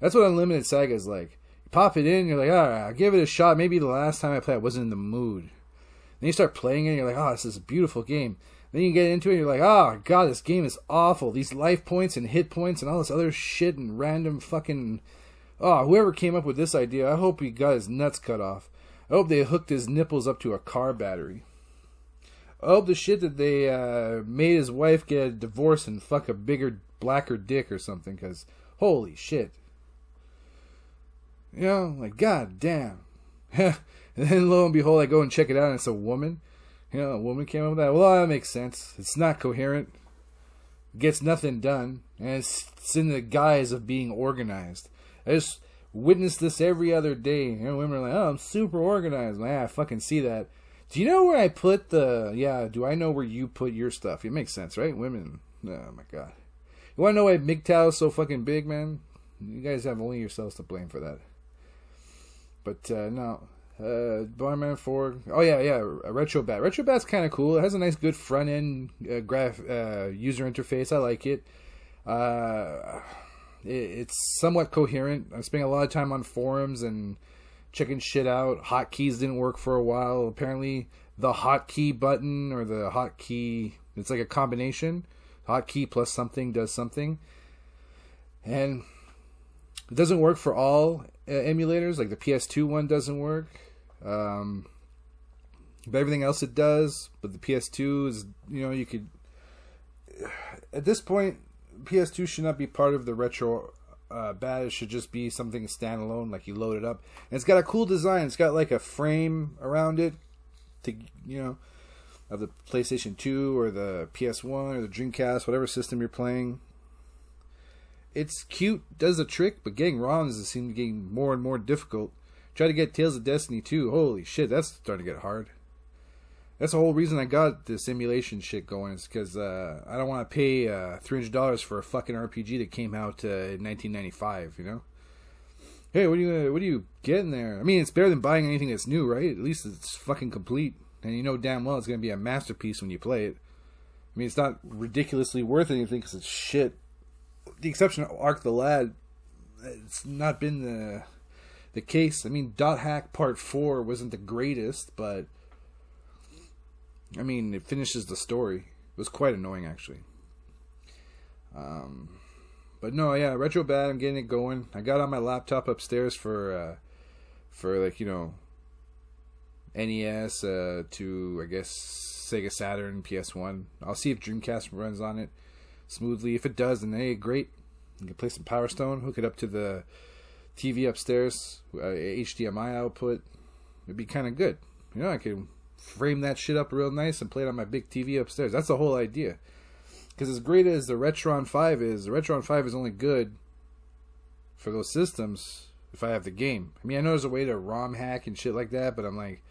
That's what Unlimited Saga is like. You pop it in, you're like, all right, I'll give it a shot. Maybe the last time I played, I wasn't in the mood. Then you start playing it, and you're like, this is a beautiful game. Then you get into it, and you're like, oh, God, this game is awful. These life points and hit points and all this other shit and random fucking... whoever came up with this idea, I hope he got his nuts cut off. I hope they hooked his nipples up to a car battery. I hope the shit that they made his wife get a divorce and fuck a bigger, blacker dick or something, because holy shit. You know, like, god damn. And then lo and behold, I go and check it out, and it's a woman. You know, a woman came up with that. Well, that makes sense. It's not coherent. Gets nothing done. And it's in the guise of being organized. I just witness this every other day. You know, women are like, I'm super organized. I'm like, I fucking see that. Do you know where I put do I know where you put your stuff? It makes sense, right? Women. Oh, my God. You want to know why MGTOW is so fucking big, man? You guys have only yourselves to blame for that. But, no. Bomberman 4. Oh, yeah. Retrobat. Retrobat's kind of cool. It has a nice, good front-end user interface. I like it. It's somewhat coherent. I'm spending a lot of time on forums and checking shit out. Hotkeys didn't work for a while. Apparently, the hotkey button or the hotkey, it's like a combination. Hotkey plus something does something. And it doesn't work for all emulators. Like the PS2 one doesn't work. But everything else it does. But the PS2 is, you could... At this point, PS2 should not be part of the retro bat. It should just be something standalone, like you load it up. And it's got a cool design. It's got like a frame around it to, of the PlayStation 2 or the PS1 or the Dreamcast, whatever system you're playing. It's cute, does the trick, but getting ROMs seems to be getting more and more difficult. Try to get Tales of Destiny 2. Holy shit, that's starting to get hard. That's the whole reason I got this emulation shit going, is because I don't want to pay $300 for a fucking RPG that came out in 1995, Hey, what do you get in there? I mean, it's better than buying anything that's new, right? At least it's fucking complete. And you know damn well it's going to be a masterpiece when you play it. I mean, it's not ridiculously worth anything because it's shit. The exception of Ark the Lad, it's not been the case. I mean, Dot Hack Part 4 wasn't the greatest, but I mean, it finishes the story. It was quite annoying, actually. But no, yeah, Retrobat, I'm getting it going. I got it on my laptop upstairs for like, NES to, I guess, Sega Saturn, PS1. I'll see if Dreamcast runs on it smoothly. If it does, then hey, great. You can play some Power Stone, hook it up to the TV upstairs, HDMI output. It'd be kind of good. I could frame that shit up real nice and play it on my big TV upstairs. That's the whole idea. Because as great as the Retron 5 is, the Retron 5 is only good for those systems if I have the game. I mean, I know there's a way to ROM hack and shit like that, but I'm like,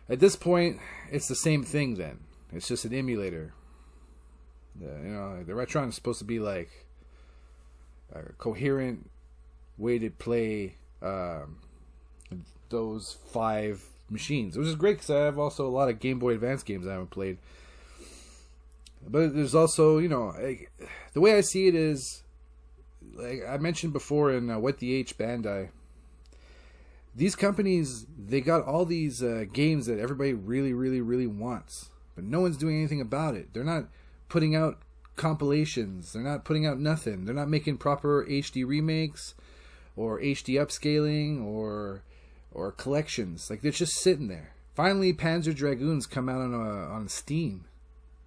at this point, it's the same thing then. It's just an emulator. The Retron is supposed to be like a coherent way to play those 5 machines, which is great because I have also a lot of Game Boy Advance games I haven't played. But there's also, the way I see it is, like I mentioned before in What the H Bandai, these companies, they got all these games that everybody really, really, really wants, but no one's doing anything about it. They're not putting out compilations. They're not putting out nothing. They're not making proper HD remakes or HD upscaling or collections. Like, they're just sitting there. Finally, Panzer Dragoons come out on Steam.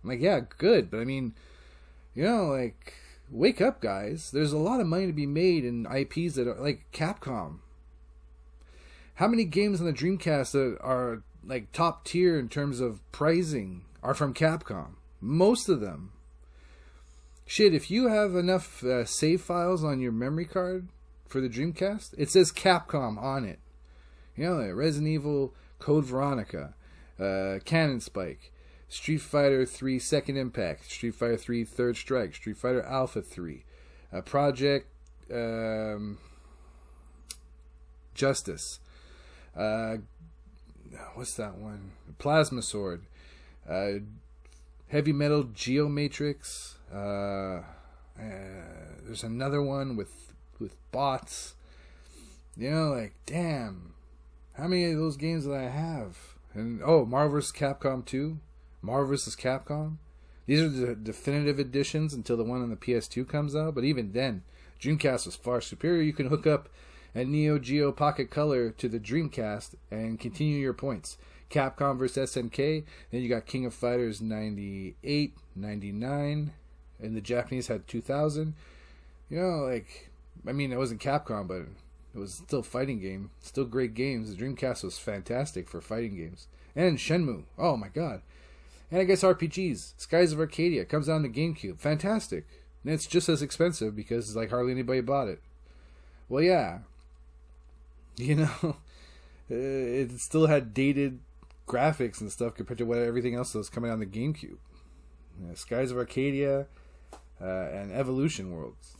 I'm like, yeah, good, but I mean, like, wake up, guys. There's a lot of money to be made in IPs that are like Capcom. How many games on the Dreamcast that are like top tier in terms of pricing are from Capcom? Most of them. Shit, if you have enough save files on your memory card for the Dreamcast, it says Capcom on it. You know, like Resident Evil, Code Veronica, Cannon Spike, Street Fighter 3 Second Impact, Street Fighter 3 Third Strike, Street Fighter Alpha 3, Project Justice, what's that one? Plasma Sword, Heavy Metal Geomatrix, there's another one with bots. You know, like, damn, how many of those games did I have? And Marvel vs. Capcom 2, Marvel vs. Capcom. These are the definitive editions until the one on the PS2 comes out. But even then, Dreamcast was far superior. You can hook up a Neo Geo Pocket Color to the Dreamcast and continue your points. Capcom vs. SNK. Then you got King of Fighters 98, 99, and the Japanese had 2000. You know, like, I mean, it wasn't Capcom, but it was still a fighting game. Still great games. The Dreamcast was fantastic for fighting games. And Shenmue. Oh my god. And I guess RPGs. Skies of Arcadia comes out on the GameCube. Fantastic. And it's just as expensive because like hardly anybody bought it. Well, yeah. You know, it still had dated graphics and stuff compared to what everything else that was coming out on the GameCube. Skies of Arcadia and Evolution Worlds.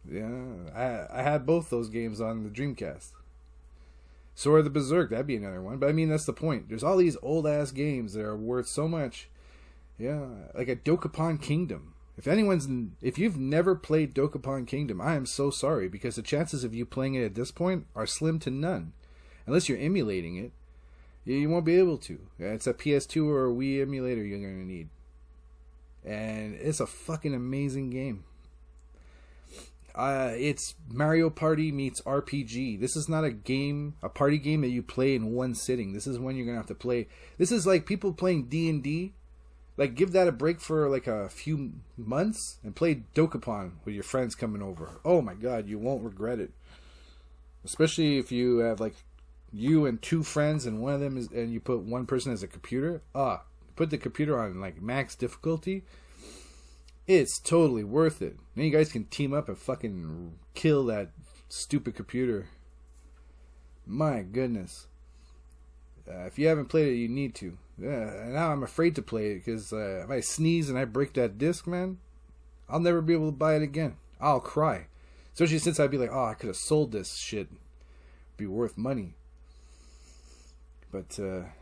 Yeah, I had both those games on the Dreamcast. Sword of the Berserk, that'd be another one. But I mean, that's the point. There's all these old ass games that are worth so much. Yeah, like a Dokapon Kingdom. If you've never played Dokapon Kingdom, I am so sorry, because the chances of you playing it at this point are slim to none. Unless you're emulating it, you won't be able to. It's a PS2 or a Wii emulator you're going to need. And it's a fucking amazing game. It's Mario Party meets RPG. This is not a party game that you play in one sitting. This is one you're going to have to play. This is like people playing D&D. Like, give that a break for like a few months and play Dokapon with your friends coming over. Oh my god, you won't regret it. Especially if you have like you and two friends and one of them and you put one person as a computer. Put the computer on like max difficulty. It's totally worth it. Then you guys can team up and fucking kill that stupid computer. My goodness. If you haven't played it, you need to. Now I'm afraid to play it because if I sneeze and I break that disc, man, I'll never be able to buy it again. I'll cry. Especially since I'd be like, I could have sold this shit. It'd be worth money. But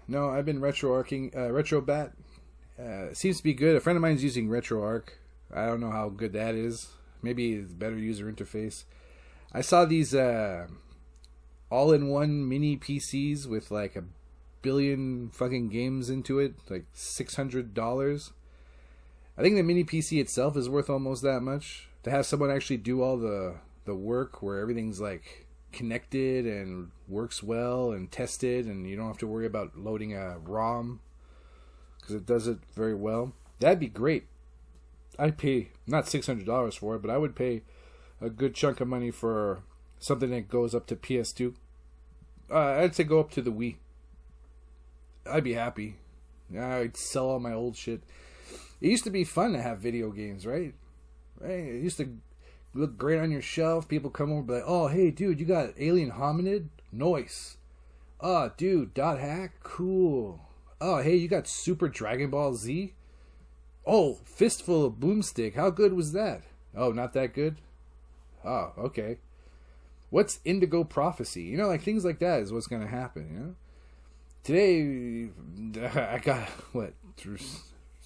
no, I've been RetroBat. Seems to be good. A friend of mine's using RetroArch. I don't know how good that is. Maybe it's better user interface. I saw these all-in-one mini PCs with like a billion fucking games into it, like $600. I think the mini PC itself is worth almost that much. To have someone actually do all the work where everything's like connected and works well and tested, and you don't have to worry about loading a ROM because it does it very well. That'd be great. I'd pay not $600 for it, but I would pay a good chunk of money for something that goes up to PS2. I'd say go up to the Wii. I'd be happy. I'd sell all my old shit. It used to be fun to have video games, right? It used to look great on your shelf. People come over and be like, oh, hey, dude, you got Alien Hominid? Nice. Oh, dude, Dot Hack? Cool. Oh, hey, you got Super Dragon Ball Z? Oh, Fistful of Boomstick. How good was that? Oh, not that good? Oh, okay. What's Indigo Prophecy? You know, like things like that is what's going to happen, you know? Today, I got, there's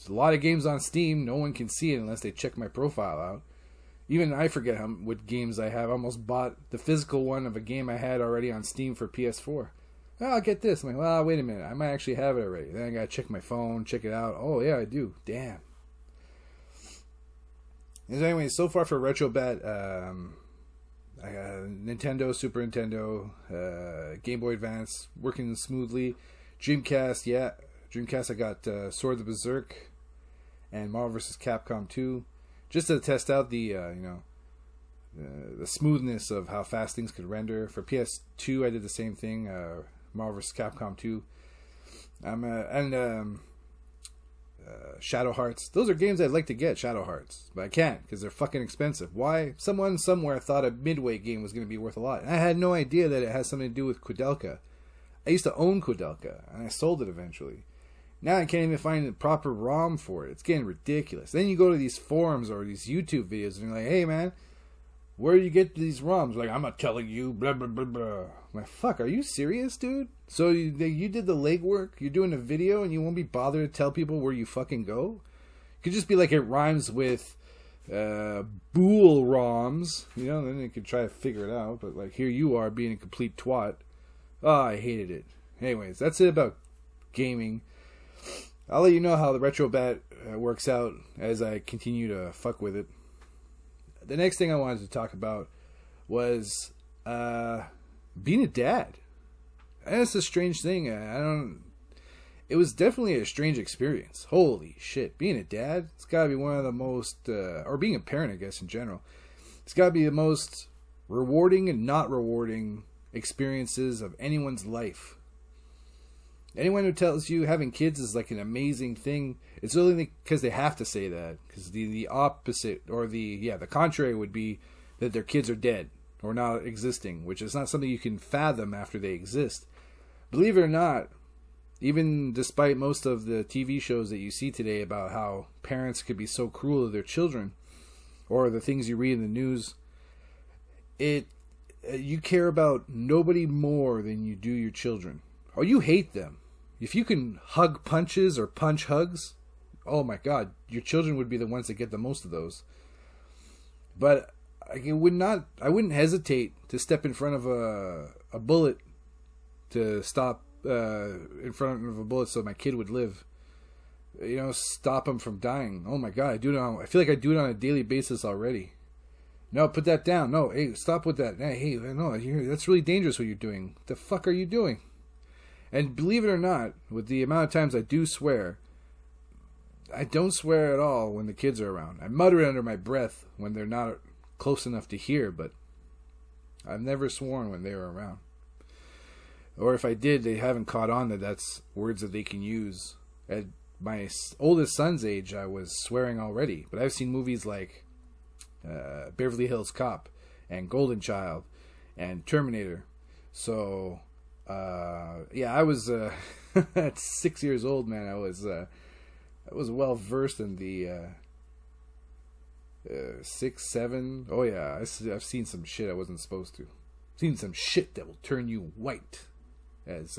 a lot of games on Steam. No one can see it unless they check my profile out. Even I forget what games I have. I almost bought the physical one of a game I had already on Steam for PS4. Oh, I'll get this. I'm like, well, wait a minute. I might actually have it already. Then I got to check my phone, check it out. Oh, yeah, I do. Damn. Anyway, so far for RetroBat, I got Nintendo, Super Nintendo, Game Boy Advance, working smoothly. Dreamcast, yeah. Dreamcast, I got Sword of the Berserk and Marvel vs. Capcom 2. Just to test out the smoothness of how fast things could render. For PS2, I did the same thing. Marvel vs. Capcom 2. Shadow Hearts. Those are games I'd like to get, Shadow Hearts, but I can't because they're fucking expensive. Why? Someone somewhere thought a Midway game was going to be worth a lot. And I had no idea that it has something to do with Koudelka. I used to own Koudelka, and I sold it eventually. Now I can't even find the proper ROM for it. It's getting ridiculous. Then you go to these forums or these YouTube videos, and you're like, hey, man, where do you get these ROMs? Like, I'm not telling you, blah, blah, blah, blah. I'm like, fuck, are you serious, dude? So you did the legwork, you're doing a video, and you won't be bothered to tell people where you fucking go? It could just be like it rhymes with Bool ROMs, you know, then you could try to figure it out. But, like, here you are being a complete twat. Oh, I hated it. Anyways, that's it about gaming. I'll let you know how the Retrobat works out as I continue to fuck with it. The next thing I wanted to talk about was being a dad. And it's a strange thing. It was definitely a strange experience. Holy shit. Being a dad, it's got to be one of the most, or being a parent, I guess, in general. It's got to be the most rewarding and not rewarding experiences of anyone's life. Anyone who tells you having kids is like an amazing thing, it's only because they have to say that. Because the opposite, or the contrary would be that their kids are dead or not existing, which is not something you can fathom after they exist. Believe it or not, even despite most of the TV shows that you see today about how parents could be so cruel to their children, or the things you read in the news, you care about nobody more than you do your children. Or you hate them. If you can hug punches or punch hugs, oh my god, your children would be the ones that get the most of those. But I wouldn't hesitate to step in front of a bullet to stop in front of a bullet so my kid would live. You know, stop him from dying. Oh my god, I feel like I do it on a daily basis already. No, put that down. No, hey, stop with that. Hey, no, that's really dangerous what you're doing. What the fuck are you doing? And believe it or not, with the amount of times I do swear, I don't swear at all when the kids are around. I mutter it under my breath when they're not close enough to hear, but I've never sworn when they were around. Or if I did, they haven't caught on that that's words that they can use. At my oldest son's age, I was swearing already, but I've seen movies like Beverly Hills Cop and Golden Child and Terminator. So I was at 6 years old, man. I was well versed in the 6, 7. Oh yeah, I've seen some shit I wasn't supposed to. Seen some shit that will turn you white, as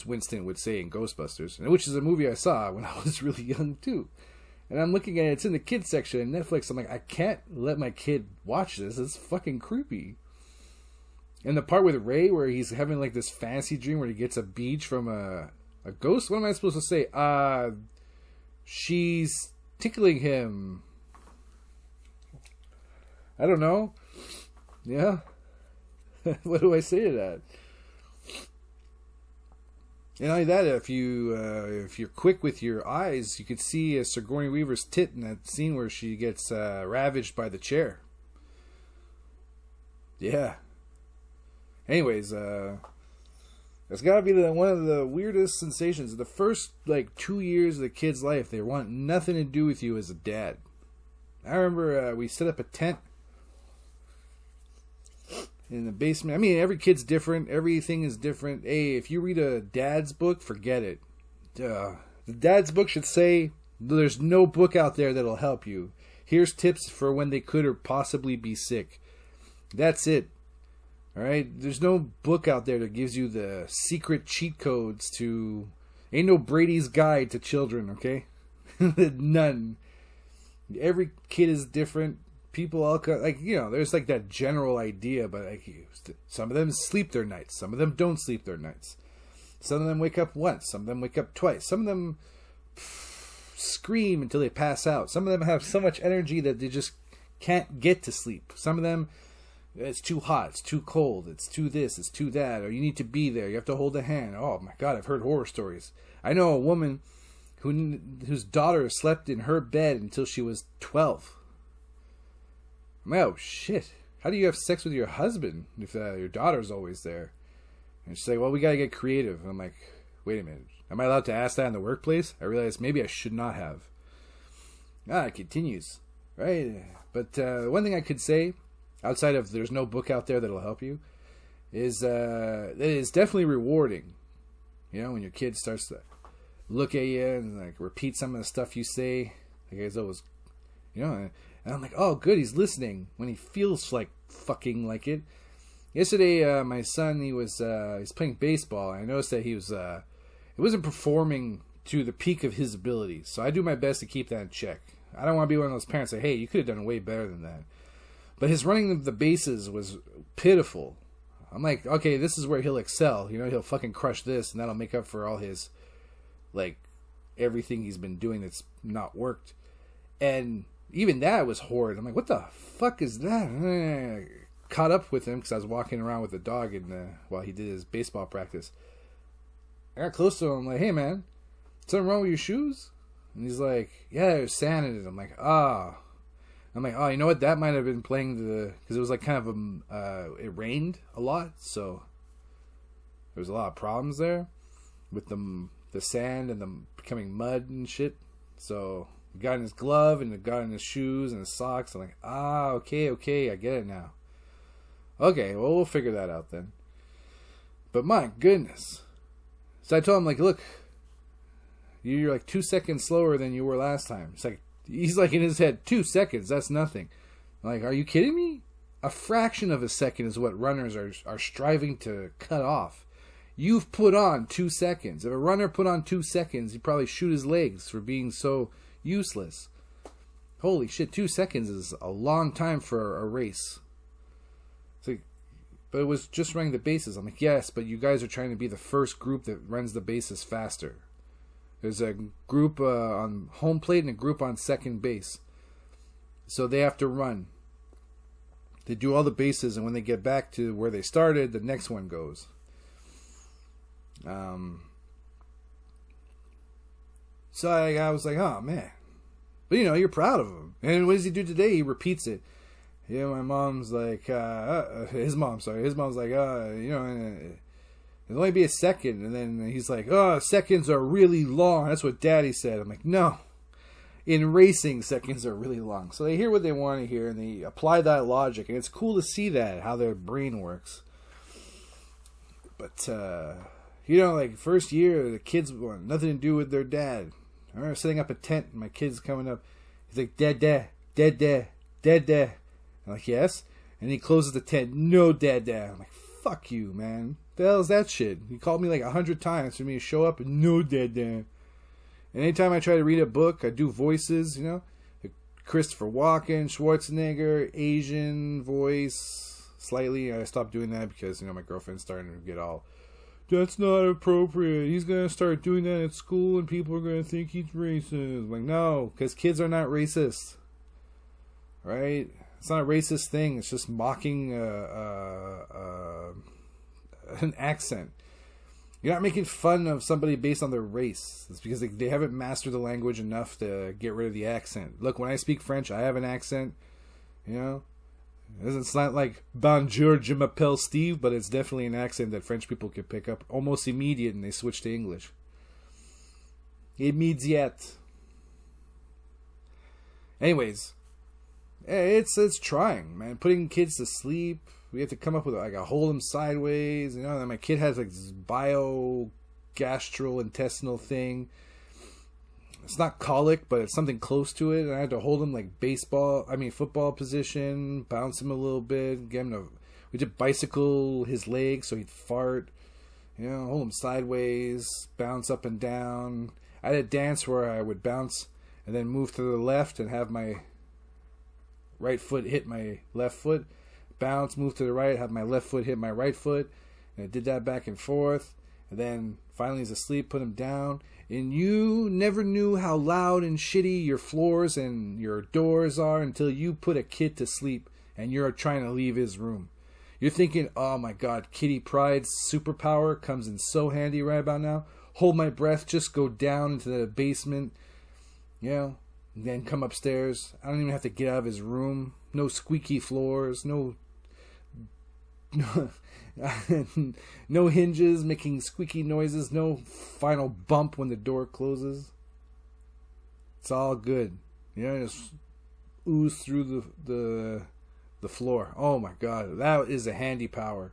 Winston would say in Ghostbusters, which is a movie I saw when I was really young too. And I'm looking at it, it's in the kids section on Netflix. I'm like, I can't let my kid watch this. It's fucking creepy. And the part with Ray where he's having like this fantasy dream where he gets a beach from a ghost. What am I supposed to say? She's tickling him. I don't know. Yeah. What do I say to that? And not only that, if you're quick with your eyes, you could see Sigourney Weaver's tit in that scene where she gets ravaged by the chair. Yeah. Anyways, it's got to be one of the weirdest sensations. The first, 2 years of the kid's life, they want nothing to do with you as a dad. I remember we set up a tent in the basement. I mean, every kid's different. Everything is different. Hey, if you read a dad's book, forget it. The dad's book should say, there's no book out there that'll help you. Here's tips for when they could or possibly be sick. That's it. Alright? There's no book out there that gives you the secret cheat codes to... Ain't no Brady's Guide to Children, okay? None. Every kid is different. People all... there's that general idea, but some of them sleep their nights. Some of them don't sleep their nights. Some of them wake up once. Some of them wake up twice. Some of them scream until they pass out. Some of them have so much energy that they just can't get to sleep. Some of them... It's too hot, it's too cold, it's too this, it's too that, or you need to be there, you have to hold a hand. Oh my god, I've heard horror stories. I know a woman whose daughter slept in her bed until she was 12. Oh shit, how do you have sex with your husband if your daughter's always there? And she's like, well, we gotta get creative. I'm like, wait a minute. Am I allowed to ask that in the workplace? I realized maybe I should not have. It continues. Right? But one thing I could say, outside of there's no book out there that'll help you, is that it's definitely rewarding. When your kid starts to look at you and like repeat some of the stuff you say. Like as always, and I'm like, oh, good, he's listening when he feels like fucking like it. Yesterday, my son, he's playing baseball. I noticed that he wasn't performing to the peak of his abilities. So I do my best to keep that in check. I don't want to be one of those parents that, hey, you could have done way better than that. But his running the bases was pitiful. I'm like, okay, this is where he'll excel. He'll fucking crush this, and that'll make up for all his, like, everything he's been doing that's not worked. And even that was horrid. I'm like, what the fuck is that? And I caught up with him because I was walking around with the dog while he did his baseball practice. I got close to him. I'm like, hey, man, something wrong with your shoes? And he's like, yeah, there's sand in it. I'm like, ah. I'm like, oh, you know what? That might have been playing because it was like kind of it rained a lot, so there was a lot of problems there with the sand and the becoming mud and shit. So it got in his glove and it got in his shoes and his socks. I'm like, okay, I get it now. Okay, well, we'll figure that out then. But my goodness. So I told him, like, look, you're like 2 seconds slower than you were last time. It's like, he's like in his head, 2 seconds, that's nothing. I'm like, are you kidding me? A fraction of a second is what runners are striving to cut off. You've put on 2 seconds. If a runner put on 2 seconds, he'd probably shoot his legs for being so useless. Holy shit, 2 seconds is a long time for a race. It's like, but it was just running the bases. I'm like, yes, but you guys are trying to be the first group that runs the bases faster. There's a group on home plate and a group on second base. So they have to run. They do all the bases, and when they get back to where they started, the next one goes. So I was like, oh, man. But, you're proud of him. And what does he do today? He repeats it. My mom's like, his mom's like, it'll only be a second. And then he's like, oh, seconds are really long. That's what Daddy said. I'm like, no. In racing, seconds are really long. So they hear what they want to hear, and they apply that logic. And it's cool to see that, how their brain works. But, like, first year, the kids want nothing to do with their dad. I remember setting up a tent, and my kid's coming up. He's like, Dad. I'm like, yes. And he closes the tent. No, Dad. I'm like, fuck you, man. The hell is that shit? He called me like 100 times for me to show up and no, Dad. And anytime I try to read a book, I do voices, Christopher Walken, Schwarzenegger, Asian voice, slightly. I stopped doing that because, my girlfriend's starting to get all, that's not appropriate. He's going to start doing that at school and people are going to think he's racist. I'm like, no, because kids are not racist. Right? It's not a racist thing. It's just mocking an accent. You're not making fun of somebody based on their race. It's because they haven't mastered the language enough to get rid of the accent. Look, when I speak French, I have an accent. It's not like Bonjour, je m'appelle Steve, but it's definitely an accent that French people can pick up almost immediate, and they switch to English. Immediate. Anyways, it's trying, man. Putting kids to sleep. We have to come up with like a hold them sideways. And my kid has like this bio-gastrointestinal thing. It's not colic, but it's something close to it. And I had to hold him like football position, bounce him a little bit, we did bicycle his legs so he'd fart. Hold him sideways, bounce up and down. I had a dance where I would bounce and then move to the left and have my right foot hit my left foot. Bounce, move to the right, have my left foot hit my right foot. And I did that back and forth. And then finally he's asleep, put him down. And you never knew how loud and shitty your floors and your doors are until you put a kid to sleep and you're trying to leave his room. You're thinking, oh my God, Kitty Pryde's superpower comes in so handy right about now. Hold my breath, just go down into the basement, and then come upstairs. I don't even have to get out of his room. No squeaky floors, no no hinges making squeaky noises, no final bump when the door closes. It's all good. You know, just ooze through the floor. Oh my god, that is a handy power.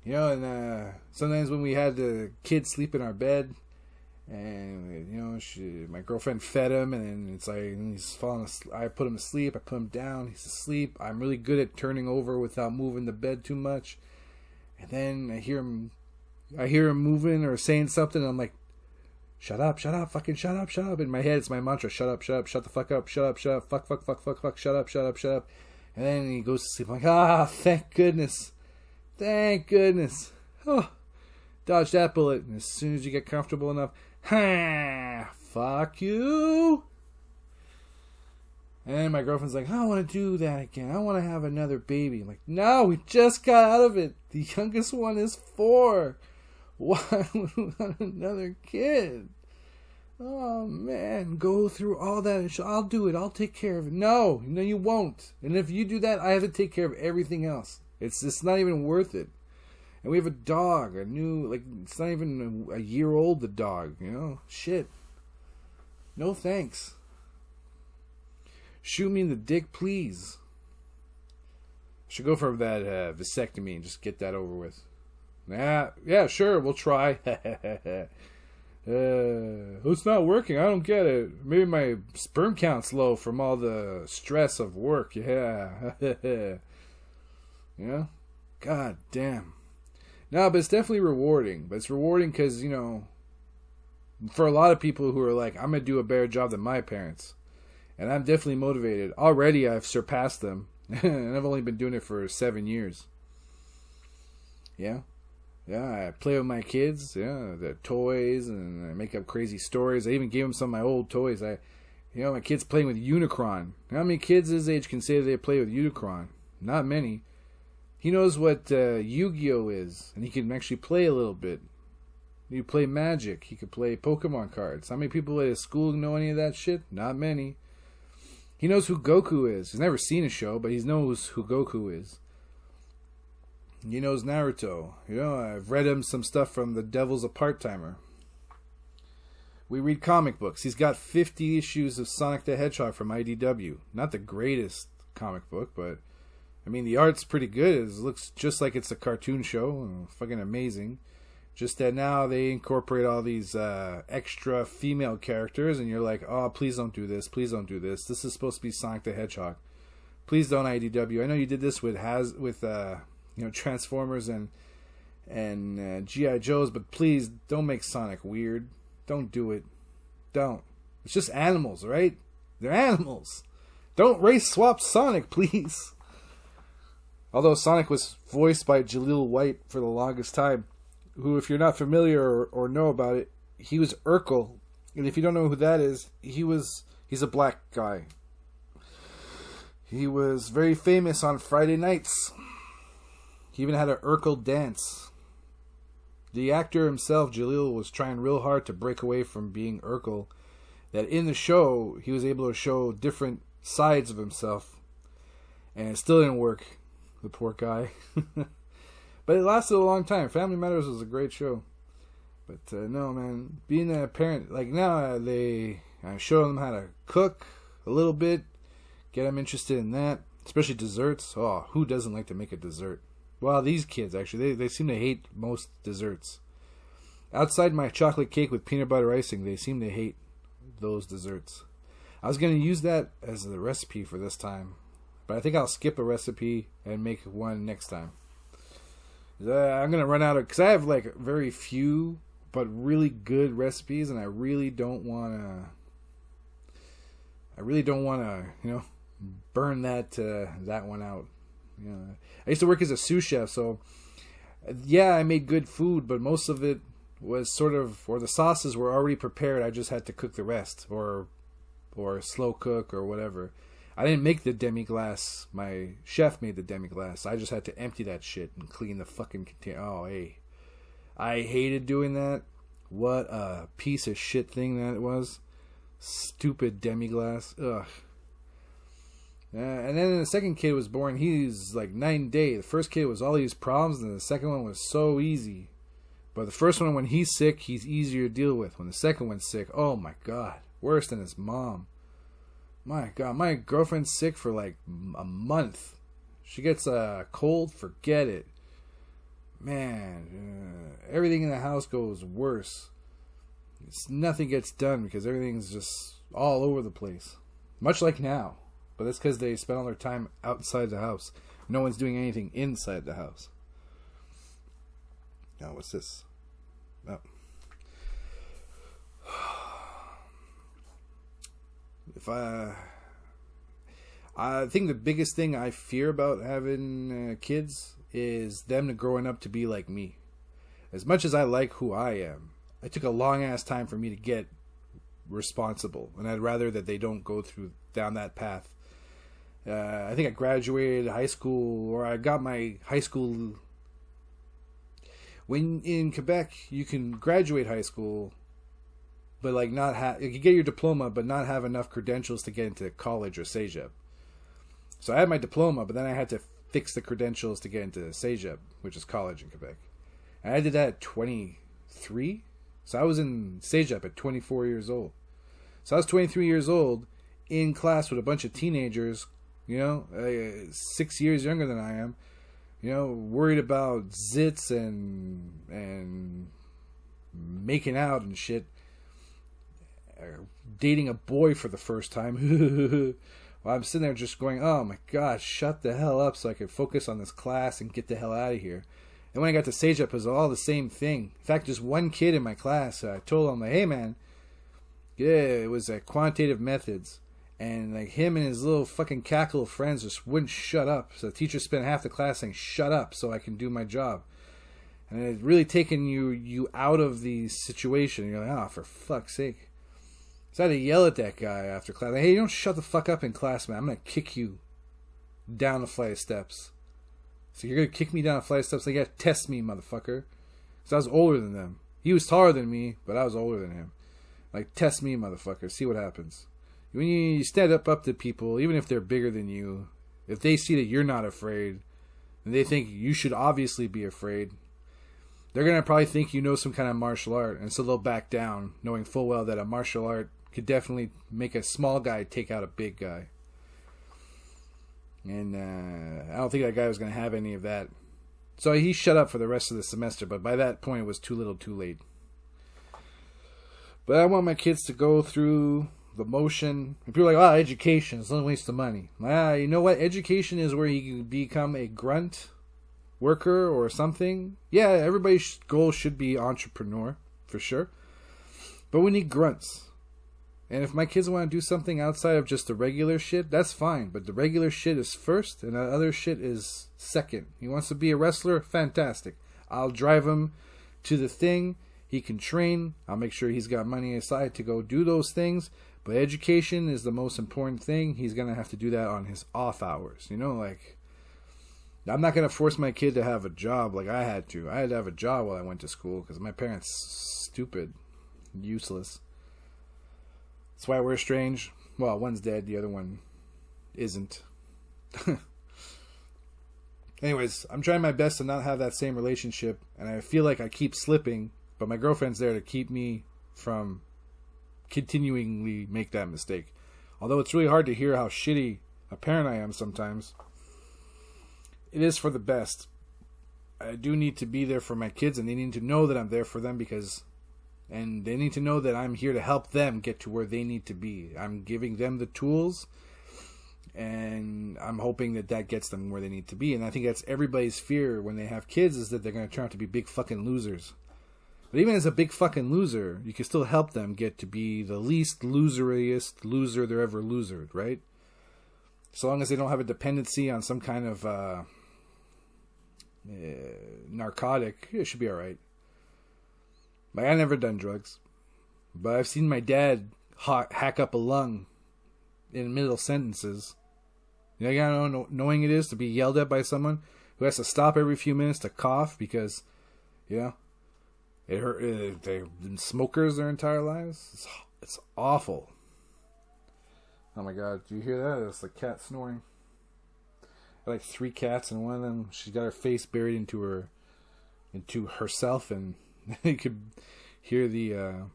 You know, and sometimes when we had the kids sleep in our bed, and you know, my girlfriend fed him, and then it's like he's falling asleep. I put him to sleep. I put him down. He's asleep. I'm really good at turning over without moving the bed too much. And then I hear him moving or saying something. And I'm like, shut up, fucking shut up. In my head, it's my mantra: shut up, shut the fuck up, shut up, fuck, shut up. And then he goes to sleep. I'm like, thank goodness. Oh, dodge that bullet. And as soon as you get comfortable enough, fuck you. And then my girlfriend's like, I don't want to do that again. I want to have another baby. I'm like, no, we just got out of it. The youngest one is 4. Why would we want another kid? Oh, man, go through all that. I'll do it. I'll take care of it. No, you won't. And if you do that, I have to take care of everything else. It's not even worth it. And we have a dog, it's not even a year old, the dog, you know? Shit. No thanks. Shoot me in the dick, please. Should go for that vasectomy and just get that over with. Yeah, sure, we'll try. It's not working, I don't get it. Maybe my sperm count's low from all the stress of work, yeah. Yeah? God damn. No, but it's definitely rewarding. But it's rewarding because, you know, for a lot of people who are like, I'm going to do a better job than my parents. And I'm definitely motivated. Already I've surpassed them. And I've only been doing it for 7 years. Yeah? Yeah, I play with my kids. Yeah, the toys. And I make up crazy stories. I even gave them some of my old toys. My kid's playing with Unicron. How many kids his age can say they play with Unicron? Not many. He knows what Yu-Gi-Oh is, and he can actually play a little bit. He can play Magic. He can play Pokemon cards. How many people at his school know any of that shit? Not many. He knows who Goku is. He's never seen a show, but he knows who Goku is. He knows Naruto. You know, I've read him some stuff from The Devil's a Part-Timer. We read comic books. He's got 50 issues of Sonic the Hedgehog from IDW. Not the greatest comic book, but I mean, the art's pretty good. It looks just like it's a cartoon show. Fucking amazing. Just that now they incorporate all these extra female characters, and you're like, oh, please don't do this. Please don't do this. This is supposed to be Sonic the Hedgehog. Please don't, IDW. I know you did this with Transformers and G.I. Joes, but please don't make Sonic weird. Don't do it. Don't. It's just animals, right? They're animals. Don't race swap Sonic, please. Although Sonic was voiced by Jaleel White for the longest time, who, if you're not familiar or know about it, he was Urkel. And if you don't know who that is, he's a black guy. He was very famous on Friday nights. He even had an Urkel dance. The actor himself, Jaleel, was trying real hard to break away from being Urkel. That in the show, he was able to show different sides of himself. And it still didn't work. The poor guy. But it lasted a long time. Family Matters was a great show. But no, man. Being a parent, like now I show them how to cook a little bit. Get them interested in that. Especially desserts. Oh, who doesn't like to make a dessert? Well, these kids, actually. They seem to hate most desserts. Outside my chocolate cake with peanut butter icing, they seem to hate those desserts. I was going to use that as the recipe for this time. But I think I'll skip a recipe and make one next time. I'm going to run out of... Because I have like very few, but really good recipes. And I really don't want to... burn that one out. I used to work as a sous chef, so... Yeah, I made good food, but most of it was sort of... Or the sauces were already prepared. I just had to cook the rest. Or slow cook or whatever. I didn't make the demi-glace. My chef made the demi-glace. I just had to empty that shit and clean the fucking container. Oh, hey. I hated doing that. What a piece of shit thing that was. Stupid demi-glace. Ugh. And then the second kid was born. He's like night and day. The first kid was all these problems, and the second one was so easy. But the first one, when he's sick, he's easier to deal with. When the second one's sick, oh my God, worse than his mom. My God, my girlfriend's sick for like a month. She gets a cold, forget it. Man, everything in the house goes worse. Nothing gets done because everything's just all over the place. Much like now. But that's because they spend all their time outside the house. No one's doing anything inside the house. Now, what's this? Oh. I think the biggest thing I fear about having kids is them growing up to be like me. As much as I like who I am, it took a long ass time for me to get responsible, and I'd rather that they don't go down that path. I think I graduated high school, or I got my high school. When in Quebec, you can graduate high school, but like not have, you can get your diploma, but not have enough credentials to get into college or cégep. So I had my diploma, but then I had to fix the credentials to get into cégep, which is college in Quebec. And I did that at 23. So I was in cégep at 24 years old. So I was 23 years old in class with a bunch of teenagers, 6 years younger than I am, worried about zits and making out and shit. Dating a boy for the first time. Well, I'm sitting there just going, oh my God, shut the hell up so I can focus on this class and get the hell out of here. And when I got to cégep, it was all the same thing. In fact, just one kid in my class, I told him, like, hey man, yeah, it was quantitative methods. And like him and his little fucking cackle of friends just wouldn't shut up. So the teacher spent half the class saying, shut up so I can do my job. And it's really taken you out of the situation. You're like, oh, for fuck's sake. So I had to yell at that guy after class. Like, hey, you don't shut the fuck up in class, man. I'm going to kick you down the flight of steps. So you're going to kick me down a flight of steps? Like, you got to test me, motherfucker. Because I was older than them. He was taller than me, but I was older than him. Like, test me, motherfucker. See what happens. When you stand up to people, even if they're bigger than you, if they see that you're not afraid, and they think you should obviously be afraid, they're going to probably think you know some kind of martial art, and so they'll back down, knowing full well that a martial art could definitely make a small guy take out a big guy. And I don't think that guy was going to have any of that. So he shut up for the rest of the semester, but by that point it was too little too late. But I want my kids to go through the motion. And people are like, education is a waste of money. You know what? Education is where you can become a grunt worker or something. Yeah, everybody's goal should be entrepreneur, for sure. But we need grunts. And if my kids want to do something outside of just the regular shit, that's fine. But the regular shit is first, and the other shit is second. He wants to be a wrestler? Fantastic. I'll drive him to the thing. He can train. I'll make sure he's got money aside to go do those things. But education is the most important thing. He's going to have to do that on his off hours. I'm not going to force my kid to have a job like I had to. I had to have a job while I went to school because my parents stupid, useless. That's why we're estranged. Well, one's dead, the other one isn't. Anyways, I'm trying my best to not have that same relationship, and I feel like I keep slipping, but my girlfriend's there to keep me from continually make that mistake. Although it's really hard to hear how shitty a parent I am sometimes, it is for the best. I do need to be there for my kids, and they need to know that I'm there for them and they need to know that I'm here to help them get to where they need to be. I'm giving them the tools, and I'm hoping that gets them where they need to be. And I think that's everybody's fear when they have kids, is that they're going to turn out to be big fucking losers. But even as a big fucking loser, you can still help them get to be the least loseriest loser they're ever losered, right? So long as they don't have a dependency on some kind of narcotic, it should be alright. Like, I've never done drugs, but I've seen my dad hack up a lung in middle sentences. You know, knowing it is to be yelled at by someone who has to stop every few minutes to cough because, it hurt. They've been smokers their entire lives. It's awful. Oh my god, do you hear that? It's the cat snoring. I like 3 cats, and one of them, she's got her face buried into herself, and you could hear the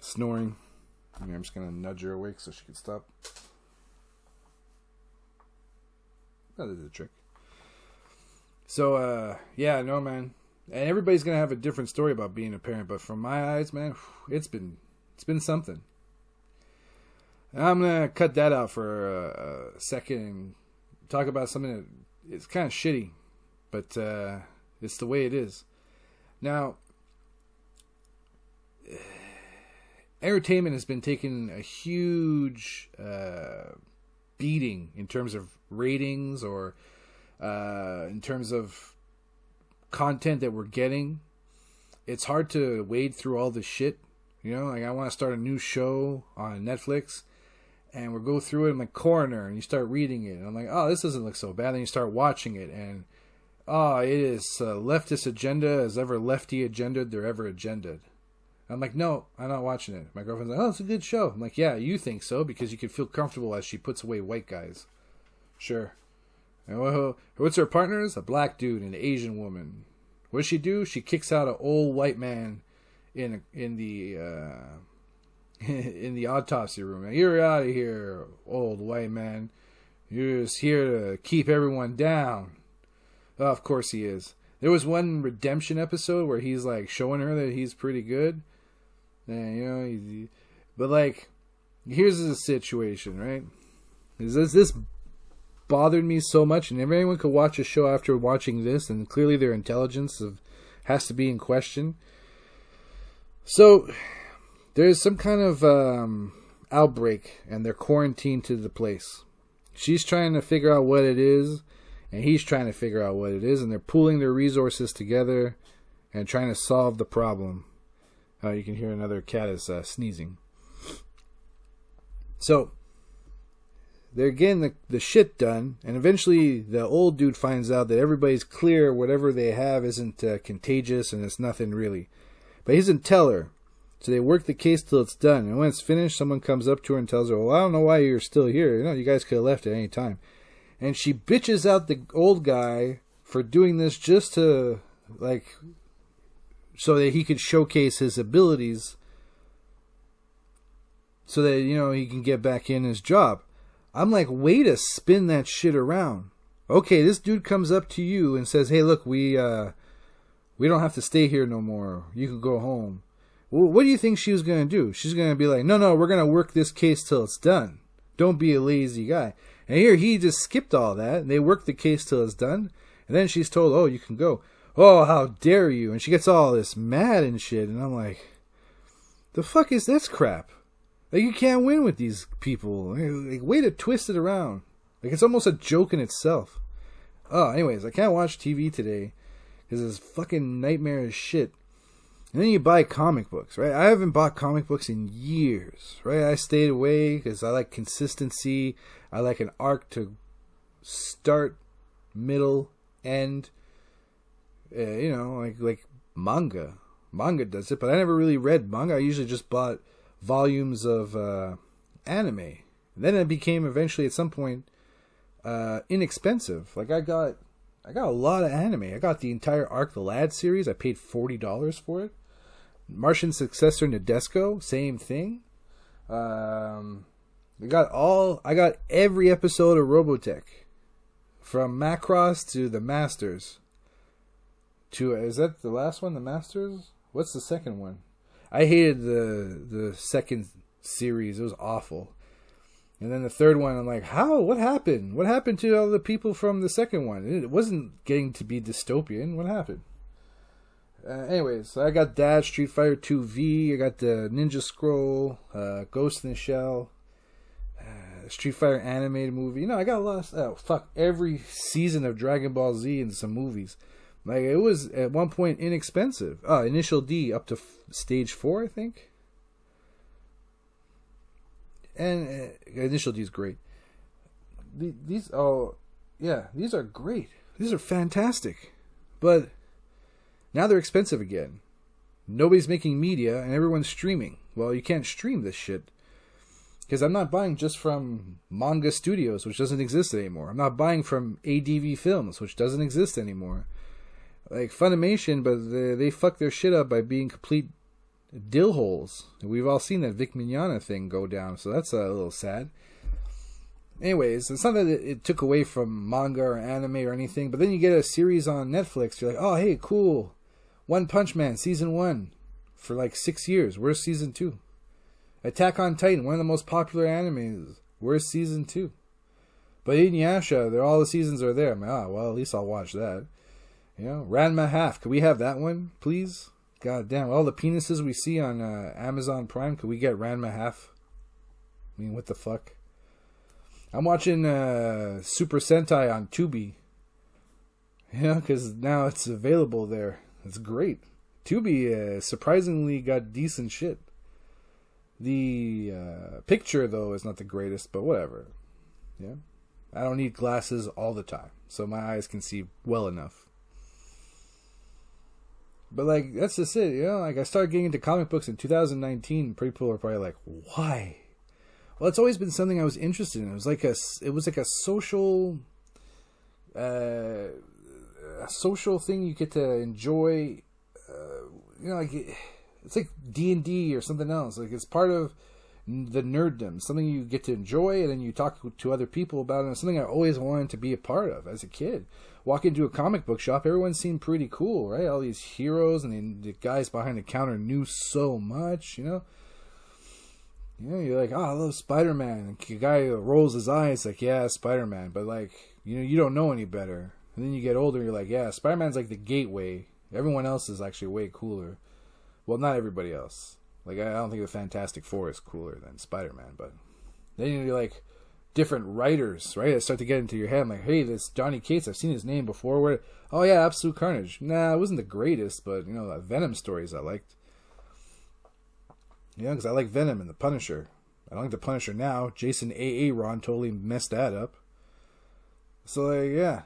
snoring. I mean, I'm just gonna nudge her awake so she can stop. That is a trick. So, yeah, no, man. And everybody's gonna have a different story about being a parent, but from my eyes, man, it's been something. And I'm gonna cut that out for a second and talk about something that is kind of shitty, but it's the way it is. Now, entertainment has been taking a huge beating in terms of ratings or in terms of content that we're getting. It's hard to wade through all this shit. You know, like I want to start a new show on Netflix, and we'll go through it in the corner, and you start reading it, and I'm like, oh, this doesn't look so bad. Then you start watching it, and oh, it is leftist agenda as ever lefty agendaed they're ever agendaed. I'm like, no, I'm not watching it. My girlfriend's like, oh, it's a good show. I'm like, yeah, you think so because you can feel comfortable as she puts away white guys. Sure. And what's her partners? A black dude and an Asian woman. What does she do? She kicks out an old white man in the in the autopsy room. You're out of here, old white man. You're just here to keep everyone down. Oh, of course he is. There was one redemption episode where he's like showing her that he's pretty good. And, you know, but like, here's the situation, right? This bothered me so much, and if anyone could watch a show after watching this, and clearly their intelligence has to be in question. So, there's some kind of outbreak, and they're quarantined to the place. She's trying to figure out what it is, and he's trying to figure out what it is, and they're pooling their resources together and trying to solve the problem. You can hear another cat is sneezing. So, they're getting the shit done, and eventually the old dude finds out that everybody's clear, whatever they have isn't contagious, and it's nothing really. But he doesn't tell her. So they work the case till it's done, and when it's finished, someone comes up to her and tells her, well, I don't know why you're still here. You know, you guys could have left at any time. And she bitches out the old guy for doing this just to, like, so that he could showcase his abilities so that, you know, he can get back in his job. I'm like, way to spin that shit around. Okay, this dude comes up to you and says, hey, look, we don't have to stay here no more. You can go home. Well, what do you think she was going to do? She's going to be like, no, we're going to work this case till it's done. Don't be a lazy guy. And here he just skipped all that. And they work the case till it's done. And then she's told, oh, you can go. Oh, how dare you. And she gets all this mad and shit. And I'm like, the fuck is this crap? Like, you can't win with these people. Like, way to twist it around. Like, it's almost a joke in itself. Oh, anyways, I can't watch TV today because it's fucking nightmarish shit. And then you buy comic books, right? I haven't bought comic books in years, right? I stayed away because I like consistency. I like an arc to start, middle, end. You know, like manga. Manga does it, but I never really read manga. I usually just bought volumes of anime. And then it became eventually at some point inexpensive. Like I got a lot of anime. I got the entire Arc the Lad series. I paid $40 for it. Martian Successor Nadesco, same thing. I got every episode of Robotech, from Macross to the Masters. Is that the last one, the Masters? What's the second one? I hated the second series. It was awful. And then the third one, I'm like, how? What happened? What happened to all the people from the second one? It wasn't getting to be dystopian. What happened? Anyways, so I got that, Street Fighter 2V. I got the Ninja Scroll, Ghost in the Shell, Street Fighter animated movie. You know, I got a lot of every season of Dragon Ball Z and some movies. Like, it was at one point inexpensive. Initial D up to stage 4, I think. And Initial D is great. These are great. These are fantastic. But now they're expensive again. Nobody's making media and everyone's streaming. Well, you can't stream this shit. Because I'm not buying just from Manga Studios, which doesn't exist anymore. I'm not buying from ADV Films, which doesn't exist anymore. Like Funimation, but they fuck their shit up by being complete dill holes. We've all seen that Vic Mignogna thing go down, so that's a little sad. Anyways, it's not that it took away from manga or anime or anything, but then you get a series on Netflix. You're like, oh, hey, cool. One Punch Man, Season 1, for like 6 years. Where's Season 2? Attack on Titan, one of the most popular animes. Where's Season 2? But Inuyasha, all the seasons are there. I'm like, well, at least I'll watch that. You know, Ranma Half. Could we have that one, please? God damn, all the penises we see on Amazon Prime, could we get Ranma Half? I mean, what the fuck? I'm watching Super Sentai on Tubi. Yeah, because now it's available there. It's great. Tubi surprisingly got decent shit. The picture, though, is not the greatest, but whatever. Yeah, I don't need glasses all the time, so my eyes can see well enough. But, like, that's just it, you know? Like, I started getting into comic books in 2019. People are probably like, why? Well, it's always been something I was interested in. It was like a social, a social thing you get to enjoy. You know, like it's like D&D or something else. Like it's part of the nerddom, something you get to enjoy, and then you talk to other people about it. And it's something I always wanted to be a part of as a kid. Walk into a comic book shop, everyone seemed pretty cool, right? All these heroes, and the guys behind the counter knew so much, you know. You know, you're like, oh, I love Spider-Man. And the guy rolls his eyes like, yeah, Spider-Man. But, like, you know, you don't know any better. And then you get older, you're like, yeah, Spider-Man's like the gateway. Everyone else is actually way cooler. Well, not everybody else. Like, I don't think the Fantastic Four is cooler than Spider-Man. But then you're like, different writers, right? I start to get into your head. I'm like, hey, this Johnny Cates, I've seen his name before. Oh, yeah, Absolute Carnage. Nah, it wasn't the greatest, but, you know, the Venom stories I liked. Yeah, because I like Venom and the Punisher. I don't like the Punisher now. Jason Aaron totally messed that up. So, like, yeah.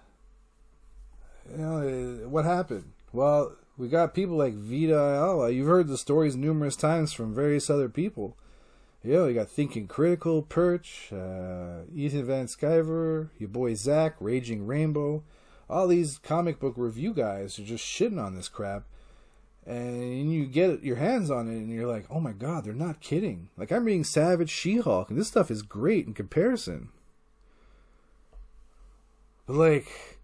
You know, what happened? Well, we got people like Vita Ayala. You've heard the stories numerous times from various other people. You know, you got Thinking Critical, Perch, Ethan Van Sciver, your boy Zach, Raging Rainbow. All these comic book review guys are just shitting on this crap. And you get your hands on it, and you're like, oh my god, they're not kidding. Like, I'm reading Savage She-Hulk, and this stuff is great in comparison. But, like,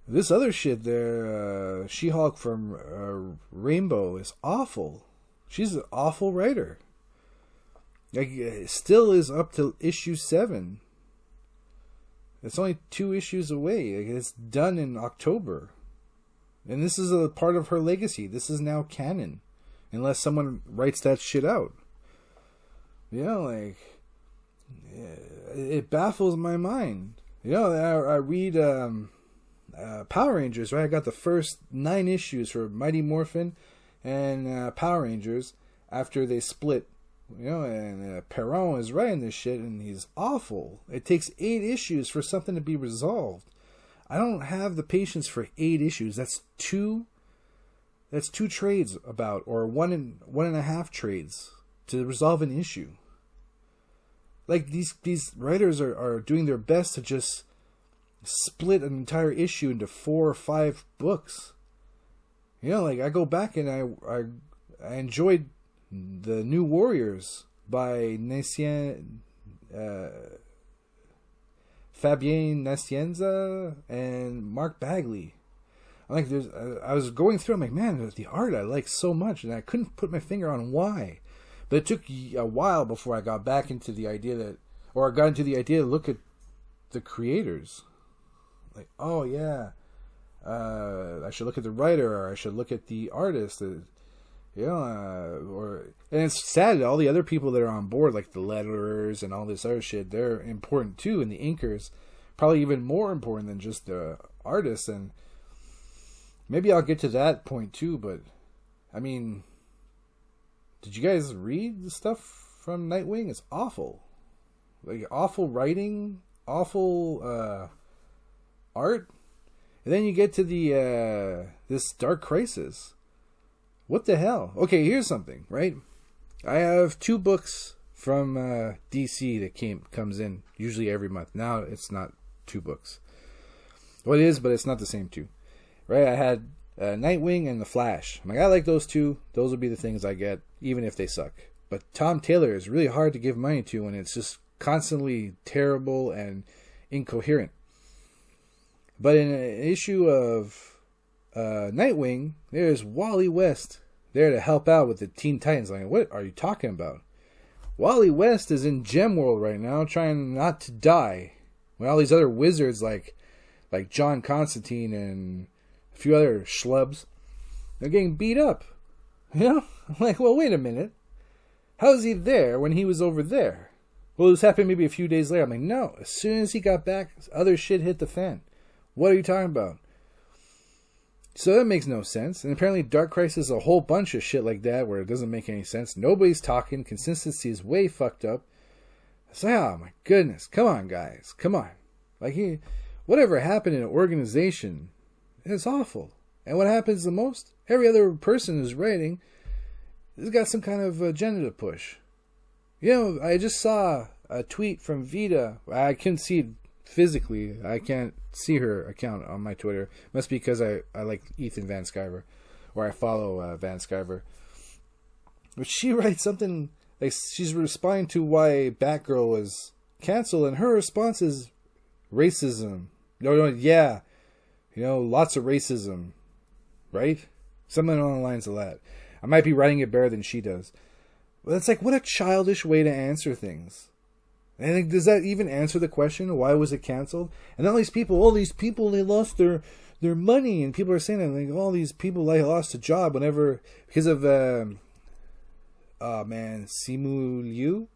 this other shit there, She-Hulk from Rainbow is awful. She's an awful writer. Like, it still is up to issue 7. It's only 2 issues away. Like, it's done in October. And this is a part of her legacy. This is now canon. Unless someone writes that shit out. You know, like, it baffles my mind. You know, I read Power Rangers, right? I got the first 9 issues for Mighty Morphin and Power Rangers after they split. You know, and Perron is writing this shit, and he's awful. It takes 8 issues for something to be resolved. I don't have the patience for 8 issues. That's two trades about, or one and a half trades to resolve an issue. Like, these writers are doing their best to just split an entire issue into 4 or 5 books. You know, like, I go back and I enjoyed The New Warriors by Fabien Nicieza and Mark Bagley. I'm like, I was going through, I'm like, man, the art I like so much, and I couldn't put my finger on why. But it took a while before I got back into the idea to look at the creators. Like, oh yeah, I should look at the writer, or I should look at the artist. You know, and it's sad that all the other people that are on board, like the letterers and all this other shit, they're important too, and the inkers, probably even more important than just the artists. And maybe I'll get to that point too, but I mean, did you guys read the stuff from Nightwing? It's awful. Like, awful writing, awful art. And then you get to the this Dark Crisis. What the hell? Okay, here's something, right? I have 2 books from DC that comes in usually every month. Now it's not 2 books. Well, it is, but it's not the same 2. Right? I had Nightwing and The Flash. I'm like, I like those 2. Those will be the things I get, even if they suck. But Tom Taylor is really hard to give money to when it's just constantly terrible and incoherent. But in an issue of Nightwing, there's Wally West there to help out with the Teen Titans. Like, what are you talking about? Wally West is in Gem World right now trying not to die. When all these other wizards like John Constantine and a few other schlubs, they're getting beat up. You know? I'm like, well, wait a minute. How is he there when he was over there? Well, this happened maybe a few days later. I'm like, no. As soon as he got back, other shit hit the fan. What are you talking about? So that makes no sense. And apparently Dark Crisis is a whole bunch of shit like that where it doesn't make any sense. Nobody's talking. Consistency is way fucked up. It's like, oh my goodness. Come on, guys. Come on. Like, whatever happened in an organization is awful. And what happens the most? Every other person who's writing has got some kind of agenda to push. You know, I just saw a tweet from Vita. I couldn't see it physically. I can't see her account on my Twitter. Must be because I like Ethan Van Sciver, or I follow Van Sciver. But she writes something like she's responding to why Batgirl was canceled, and her response is racism. No, yeah, you know, lots of racism, right? Something along the lines of that. I might be writing it better than she does. But it's like, what a childish way to answer things. And like, does that even answer the question? Why was it canceled? And all these people, they lost their money. And people are saying that, like, all these people, like, lost a job whenever, because of, Simu Liu,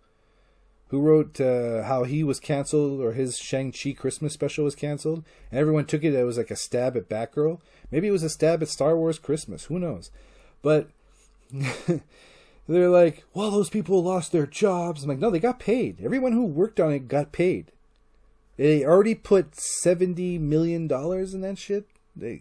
who wrote how he was canceled, or his Shang-Chi Christmas special was canceled. And everyone took it, it was like a stab at Batgirl. Maybe it was a stab at Star Wars Christmas. Who knows? But they're like, well, those people lost their jobs. I'm like, no, they got paid. Everyone who worked on it got paid. They already put $70 million in that shit. They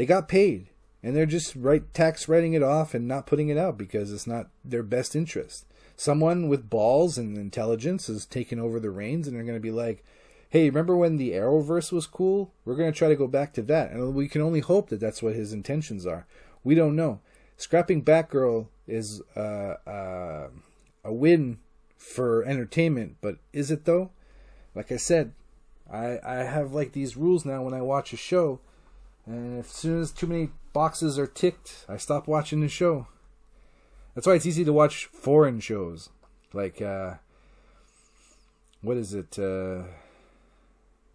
got paid. And they're just tax writing it off and not putting it out because it's not their best interest. Someone with balls and intelligence is taking over the reins, and they're going to be like, hey, remember when the Arrowverse was cool? We're going to try to go back to that. And we can only hope that that's what his intentions are. We don't know. Scrapping Batgirl is a win for entertainment, but is it though? Like I said, I have like these rules now when I watch a show, and as soon as too many boxes are ticked, I stop watching the show. That's why it's easy to watch foreign shows, like what is it?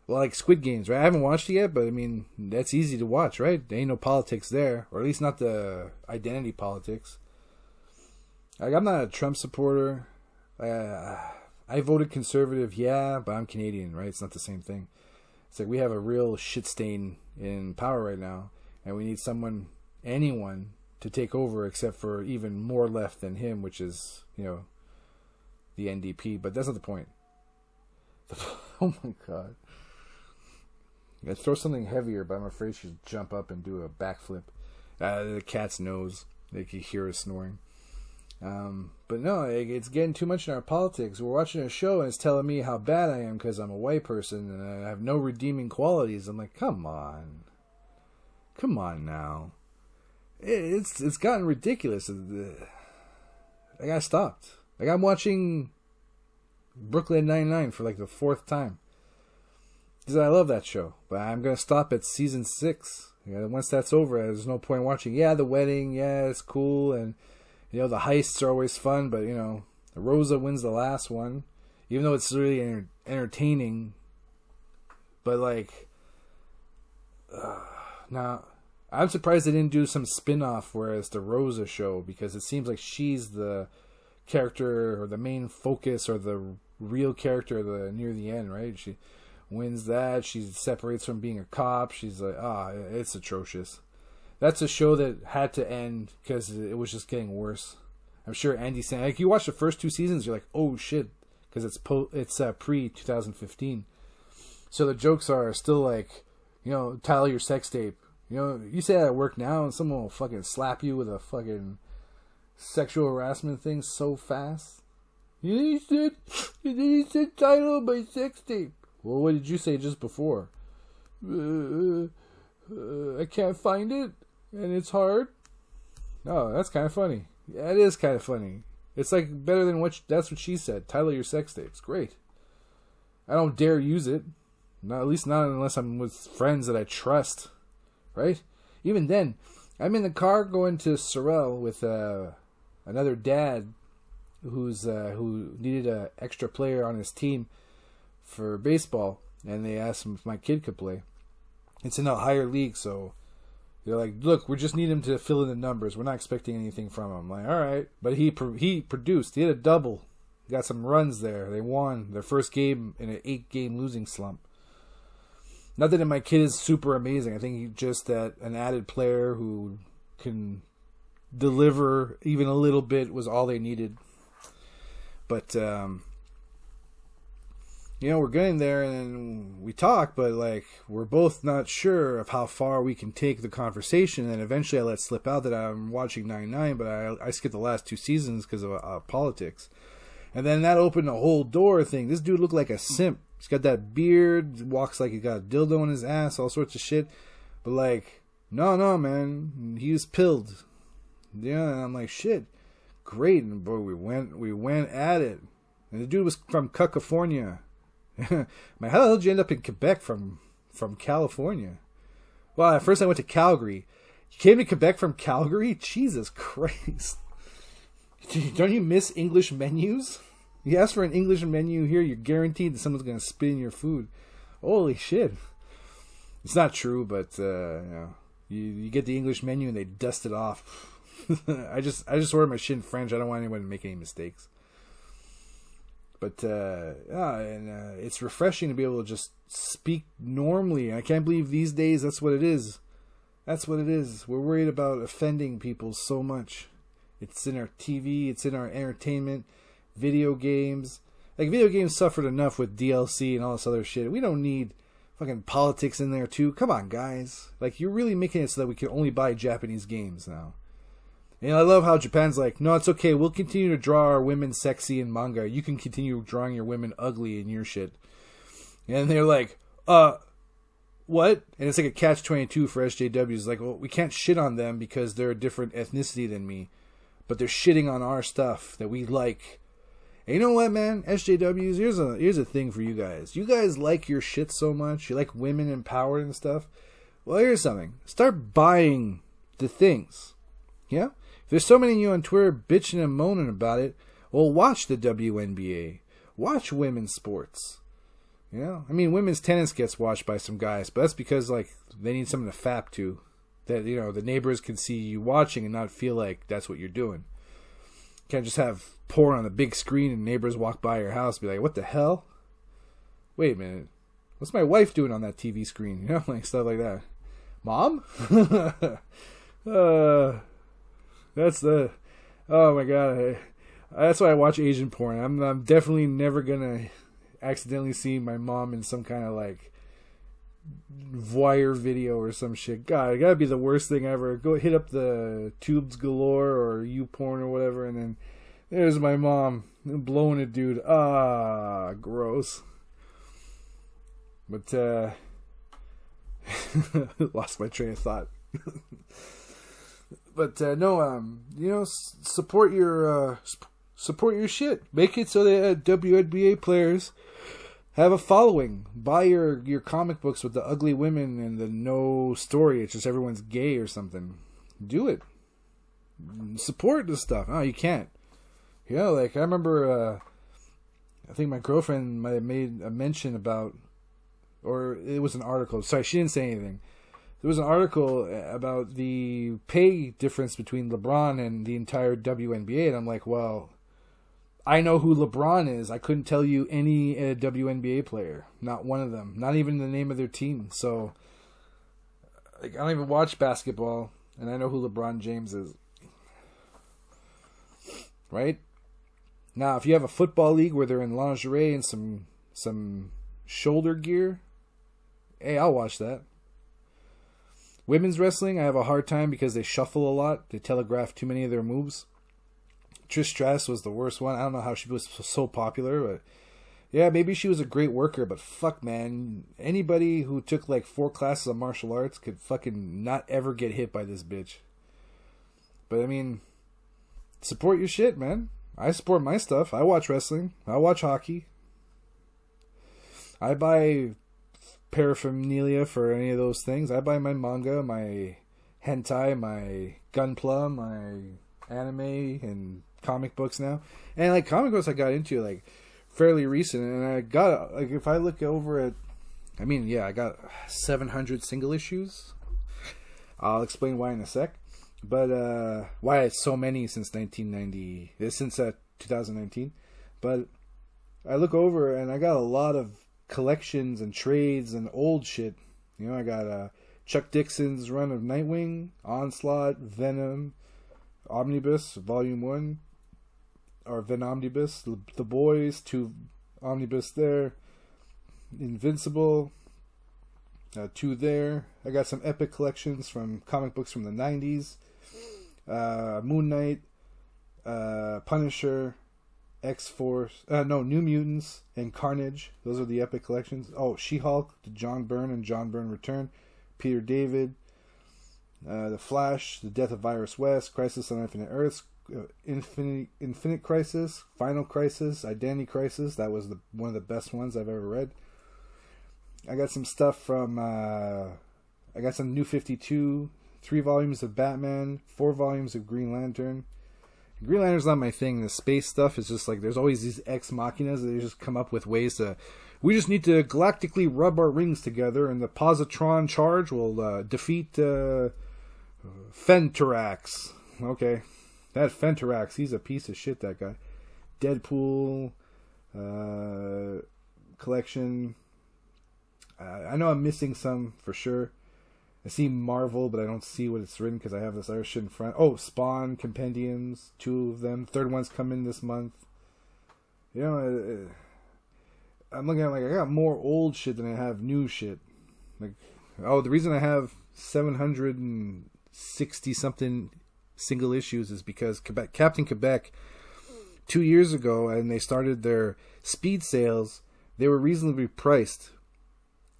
Well, like Squid Games, right? I haven't watched it yet, but I mean, that's easy to watch, right? There ain't no politics there, or at least not the identity politics. Like, I'm not a Trump supporter. I voted conservative, yeah, but I'm Canadian, right? It's not the same thing. It's like we have a real shit stain in power right now, and we need anyone, to take over, except for even more left than him, which is, you know, the NDP. But that's not the point. Oh my god. I'd throw something heavier, but I'm afraid she'd jump up and do a backflip. The cat's nose. They could hear her snoring. But no, it's getting too much in our politics. We're watching a show and it's telling me how bad I am because I'm a white person and I have no redeeming qualities. I'm like, come on. Come on now. It's gotten ridiculous. I got stopped. Like, I'm watching Brooklyn Nine-Nine for like the 4th time. Because I love that show. But I'm going to stop at season 6. Once that's over, there's no point watching. Yeah, the wedding, yeah, it's cool. And, you know, the heists are always fun. But, you know, Rosa wins the last one. Even though it's really entertaining. But, like, now, I'm surprised they didn't do some spin-off where it's the Rosa show. Because it seems like she's the character or the main focus or the real character near the end, right? She wins that. She separates from being a cop. She's like, it's atrocious. That's a show that had to end because it was just getting worse. I'm sure Andy Samberg, like, you watch the first 2 seasons, you're like, oh shit, because it's pre-2015. So the jokes are still like, you know, tile your sex tape. You know, you say that at work now and someone will fucking slap you with a fucking sexual harassment thing so fast. He said title of my sex tape. Well, what did you say just before? I can't find it, and it's hard. Oh, that's kind of funny. Yeah, it is kind of funny. It's like better than that's what she said. Title of your sex tape. It's great. I don't dare use it. Not, at least not unless I'm with friends that I trust. Right? Even then, I'm in the car going to Sorel with another dad who needed an extra player on his team for baseball, and they asked him if my kid could play. It's in a higher league, so they're like, look, we just need him to fill in the numbers. We're not expecting anything from him. I'm like, all right. But he produced. He had a double. He got some runs there. They won their first game in an 8-game losing slump. Not that my kid is super amazing. I think he's just that an added player who can deliver even a little bit was all they needed. But, we're getting there and we talk, but like we're both not sure of how far we can take the conversation. And eventually I let slip out that I'm watching 9-9, but I skipped the last 2 seasons because of politics. And then that opened a whole door thing. This dude looked like a simp. He's got that beard, walks like he got a dildo in his ass, all sorts of shit. But like, no, man, he was pilled. Yeah, and I'm like, shit, great. And boy, we went at it. And the dude was from California. How the hell did you end up in Quebec from California? Well, at first I went to Calgary. You came to Quebec from Calgary? Jesus Christ. Don't you miss English menus? You ask for an English menu here, you're guaranteed that someone's going to spit in your food. Holy shit. It's not true, but you get the English menu and they dust it off. I just order my shit in French. I don't want anyone to make any mistakes. But it's refreshing to be able to just speak normally. I can't believe these days that's what it is. That's what it is. We're worried about offending people so much. It's in our TV. It's in our entertainment. Video games. Like, video games suffered enough with DLC and all this other shit. We don't need fucking politics in there, too. Come on, guys. Like, you're really making it so that we can only buy Japanese games now. And I love how Japan's like, no, it's okay. We'll continue to draw our women sexy in manga. You can continue drawing your women ugly in your shit. And they're like, what? And it's like a catch-22 for SJWs. Like, well, we can't shit on them because they're a different ethnicity than me. But they're shitting on our stuff that we like. And you know what, man? SJWs, here's a thing for you guys. You guys like your shit so much. You like women empowered and stuff. Well, here's something. Start buying the things. Yeah? If there's so many of you on Twitter bitching and moaning about it, well, watch the WNBA. Watch women's sports. Yeah? I mean, women's tennis gets watched by some guys, but that's because, like, they need something to fap to. That, the neighbors can see you watching and not feel like that's what you're doing. You can't just have porn on the big screen and neighbors walk by your house and be like, what the hell? Wait a minute. What's my wife doing on that TV screen? Like stuff like that. Mom? That's the... Oh my god. That's why I watch Asian porn. I'm definitely never gonna accidentally see my mom in some kind of like voyeur video or some shit. God, it gotta be the worst thing ever. Go hit up the Tubes Galore or YouPorn or whatever, and then there's my mom blowing a dude. Ah, gross. But lost my train of thought. But support your shit. Make it so that WNBA players have a following. Buy your comic books with the ugly women and the no story. It's just everyone's gay or something. Do it. Support this stuff. Oh, you can't. Like I remember. I think my girlfriend might have made a mention about, or it was an article. Sorry, she didn't say anything. There was an article about the pay difference between LeBron and the entire WNBA, and I'm like, well, I know who LeBron is. I couldn't tell you any WNBA player. Not one of them. Not even the name of their team. So, like, I don't even watch basketball, and I know who LeBron James is. Right? Now, if you have a football league where they're in lingerie and some shoulder gear, hey, I'll watch that. Women's wrestling, I have a hard time because they shuffle a lot. They telegraph too many of their moves. Trish Stratus was the worst one. I don't know how she was so popular, but yeah, maybe she was a great worker, but fuck, man. Anybody who took like 4 classes of martial arts could fucking not ever get hit by this bitch. But I mean, support your shit, man. I support my stuff. I watch wrestling. I watch hockey. I buy paraphernalia for any of those things. I buy my manga, my hentai, my Gunpla, my anime, and comic books now. And like comic books I got into like fairly recent, and I got like if I look over at, I mean, yeah, I got 700 single issues. I'll explain why in a sec. But why it's so many since 2019. But I look over and I got a lot of collections and trades and old shit. You know, I got Chuck Dixon's run of Nightwing, Onslaught, Venom, Omnibus Volume 1, or Venomnibus, The Boys, 2 Omnibus there, Invincible, 2 there. I got some epic collections from comic books from the 90s. Moon Knight, Punisher, X-Force, New Mutants, and Carnage. Those are the epic collections. Oh, She-Hulk, the John Byrne and John Byrne Return, Peter David, The Flash, The Death of Iris West, Crisis on Infinite Earths, Infinite Crisis, Final Crisis, Identity Crisis. That was one of the best ones I've ever read. I got some stuff from, I got some New 52, 3 volumes of Batman, 4 volumes of Green Lantern. Green Lantern's not my thing. The space stuff is just like, there's always these ex machinas that they just come up with ways to, we just need to galactically rub our rings together and the positron charge will defeat Fentarax. Okay. That Fentarax, he's a piece of shit, that guy. Deadpool collection. I know I'm missing some for sure. I see Marvel, but I don't see what it's written because I have this other shit in front. Oh, Spawn compendiums, 2 of them. 3rd one's coming this month. You know, I'm looking at like I got more old shit than I have new shit. Like, oh, the reason I have 760 something single issues is because Captain Quebec 2 years ago, and they started their speed sales. They were reasonably priced.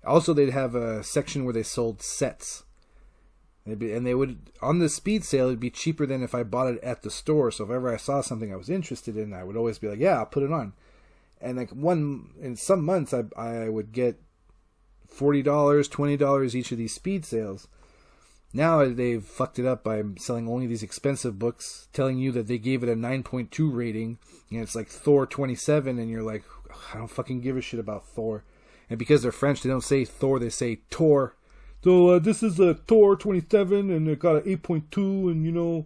Also, they'd have a section where they sold sets. And they would, on the speed sale, it'd be cheaper than if I bought it at the store. So if ever I saw something I was interested in, I would always be like, yeah, I'll put it on. And like in some months, I would get $40, $20 each of these speed sales. Now they've fucked it up by selling only these expensive books, telling you that they gave it a 9.2 rating, and it's like Thor 27, and you're like, I don't fucking give a shit about Thor. And because they're French, they don't say Thor, they say Tor. So this is a Tor 27, and it got an 8.2, and you know,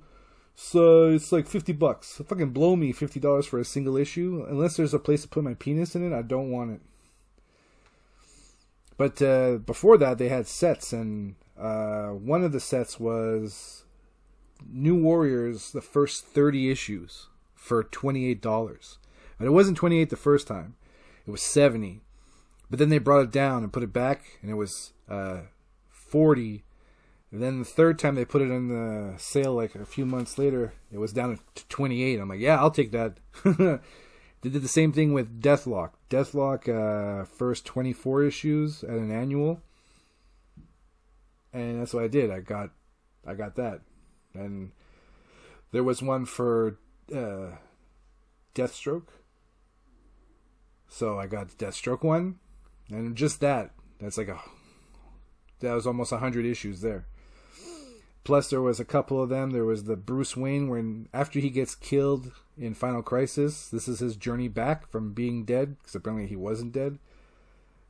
so it's like $50. So fucking blow me $50 for a single issue. Unless there's a place to put my penis in it, I don't want it. But before that, they had sets, and one of the sets was New Warriors, the first 30 issues for $28. But it wasn't $28 the first time. It was $70. But then they brought it down and put it back, and it was $40. And then the 3rd time they put it in the sale, like a few months later, it was down to $28. I'm like, yeah, I'll take that. They did the same thing with Deathlock. Deathlock, first 24 issues at an annual, and that's what I did. I got that, and there was one for Deathstroke. So I got the Deathstroke one. And just that was almost 100 issues there. Plus there was a couple of them. There was the Bruce Wayne when after he gets killed in Final Crisis, this is his journey back from being dead, because apparently he wasn't dead.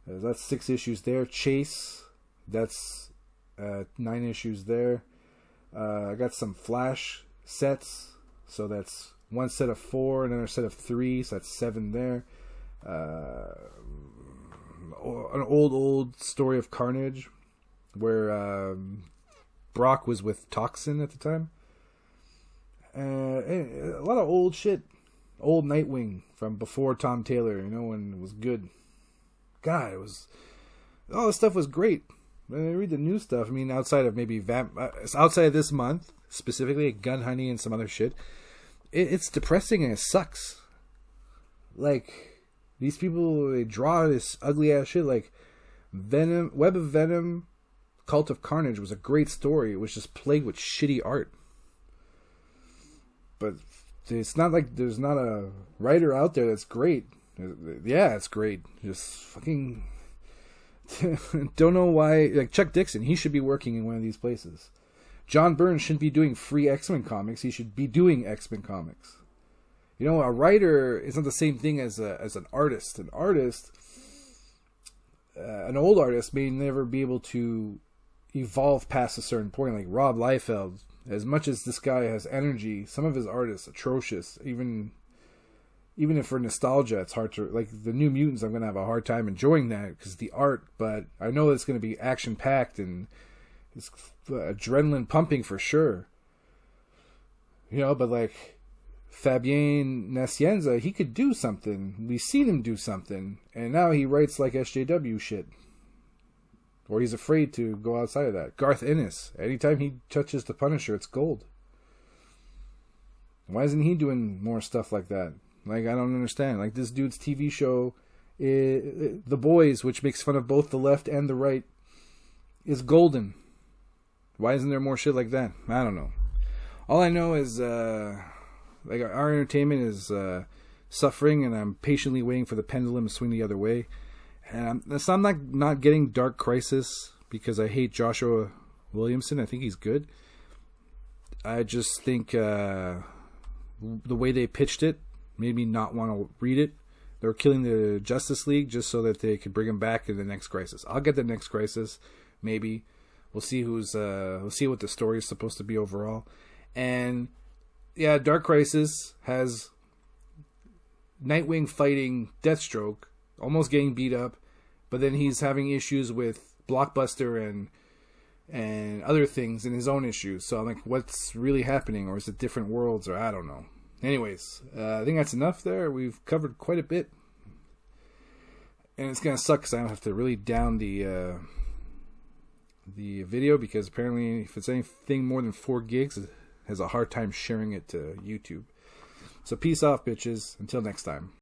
That's 6 issues there. Chase, that's 9 issues there. I got some Flash sets, so that's one set of 4, another set of 3, so that's 7 there. An old story of Carnage where Brock was with Toxin at the time. A lot of old shit. Old Nightwing from before Tom Taylor, you know, when it was good. God, all the stuff was great. When I read the new stuff, I mean, outside of maybe outside of this month, specifically Gun Honey and some other shit, it's depressing and it sucks. Like, these people, they draw this ugly ass shit. Like, Venom, Web of Venom, Cult of Carnage was a great story. It was just plagued with shitty art. But it's not like there's not a writer out there that's great. Yeah, it's great. Just fucking don't know why. Like Chuck Dixon, he should be working in one of these places. John Byrne shouldn't be doing free X-Men comics. He should be doing X-Men comics. You know, a writer is not the same thing as an artist. An artist, an old artist may never be able to evolve past a certain point. Like Rob Liefeld, as much as this guy has energy, some of his art is atrocious. Even if for nostalgia, it's hard to, like the New Mutants, I'm going to have a hard time enjoying that because the art, but I know it's going to be action packed and it's adrenaline pumping for sure. You know, but like Fabien Nicieza, he could do something. We've seen him do something, and now he writes like SJW shit. Or he's afraid to go outside of that. Garth Ennis, anytime he touches the Punisher, it's gold. Why isn't he doing more stuff like that? Like, I don't understand. Like, this dude's TV show, The Boys, which makes fun of both the left and the right, is golden. Why isn't there more shit like that? I don't know. All I know is, like, our entertainment is suffering, and I'm patiently waiting for the pendulum to swing the other way. And I'm not getting Dark Crisis because I hate Joshua Williamson. I think he's good. I just think the way they pitched it made me not want to read it. They were killing the Justice League just so that they could bring him back in the next Crisis. I'll get the next Crisis, maybe. We'll see we'll see what the story is supposed to be overall. And yeah, Dark Crisis has Nightwing fighting Deathstroke, almost getting beat up, but then he's having issues with Blockbuster and other things in his own issues. So I'm like, what's really happening? Or is it different worlds? Or I don't know. Anyways, I think that's enough there. We've covered quite a bit. And it's going to suck because I don't have to really down the video, because apparently if it's anything more than 4 gigs, it has a hard time sharing it to YouTube. So peace off, bitches. Until next time.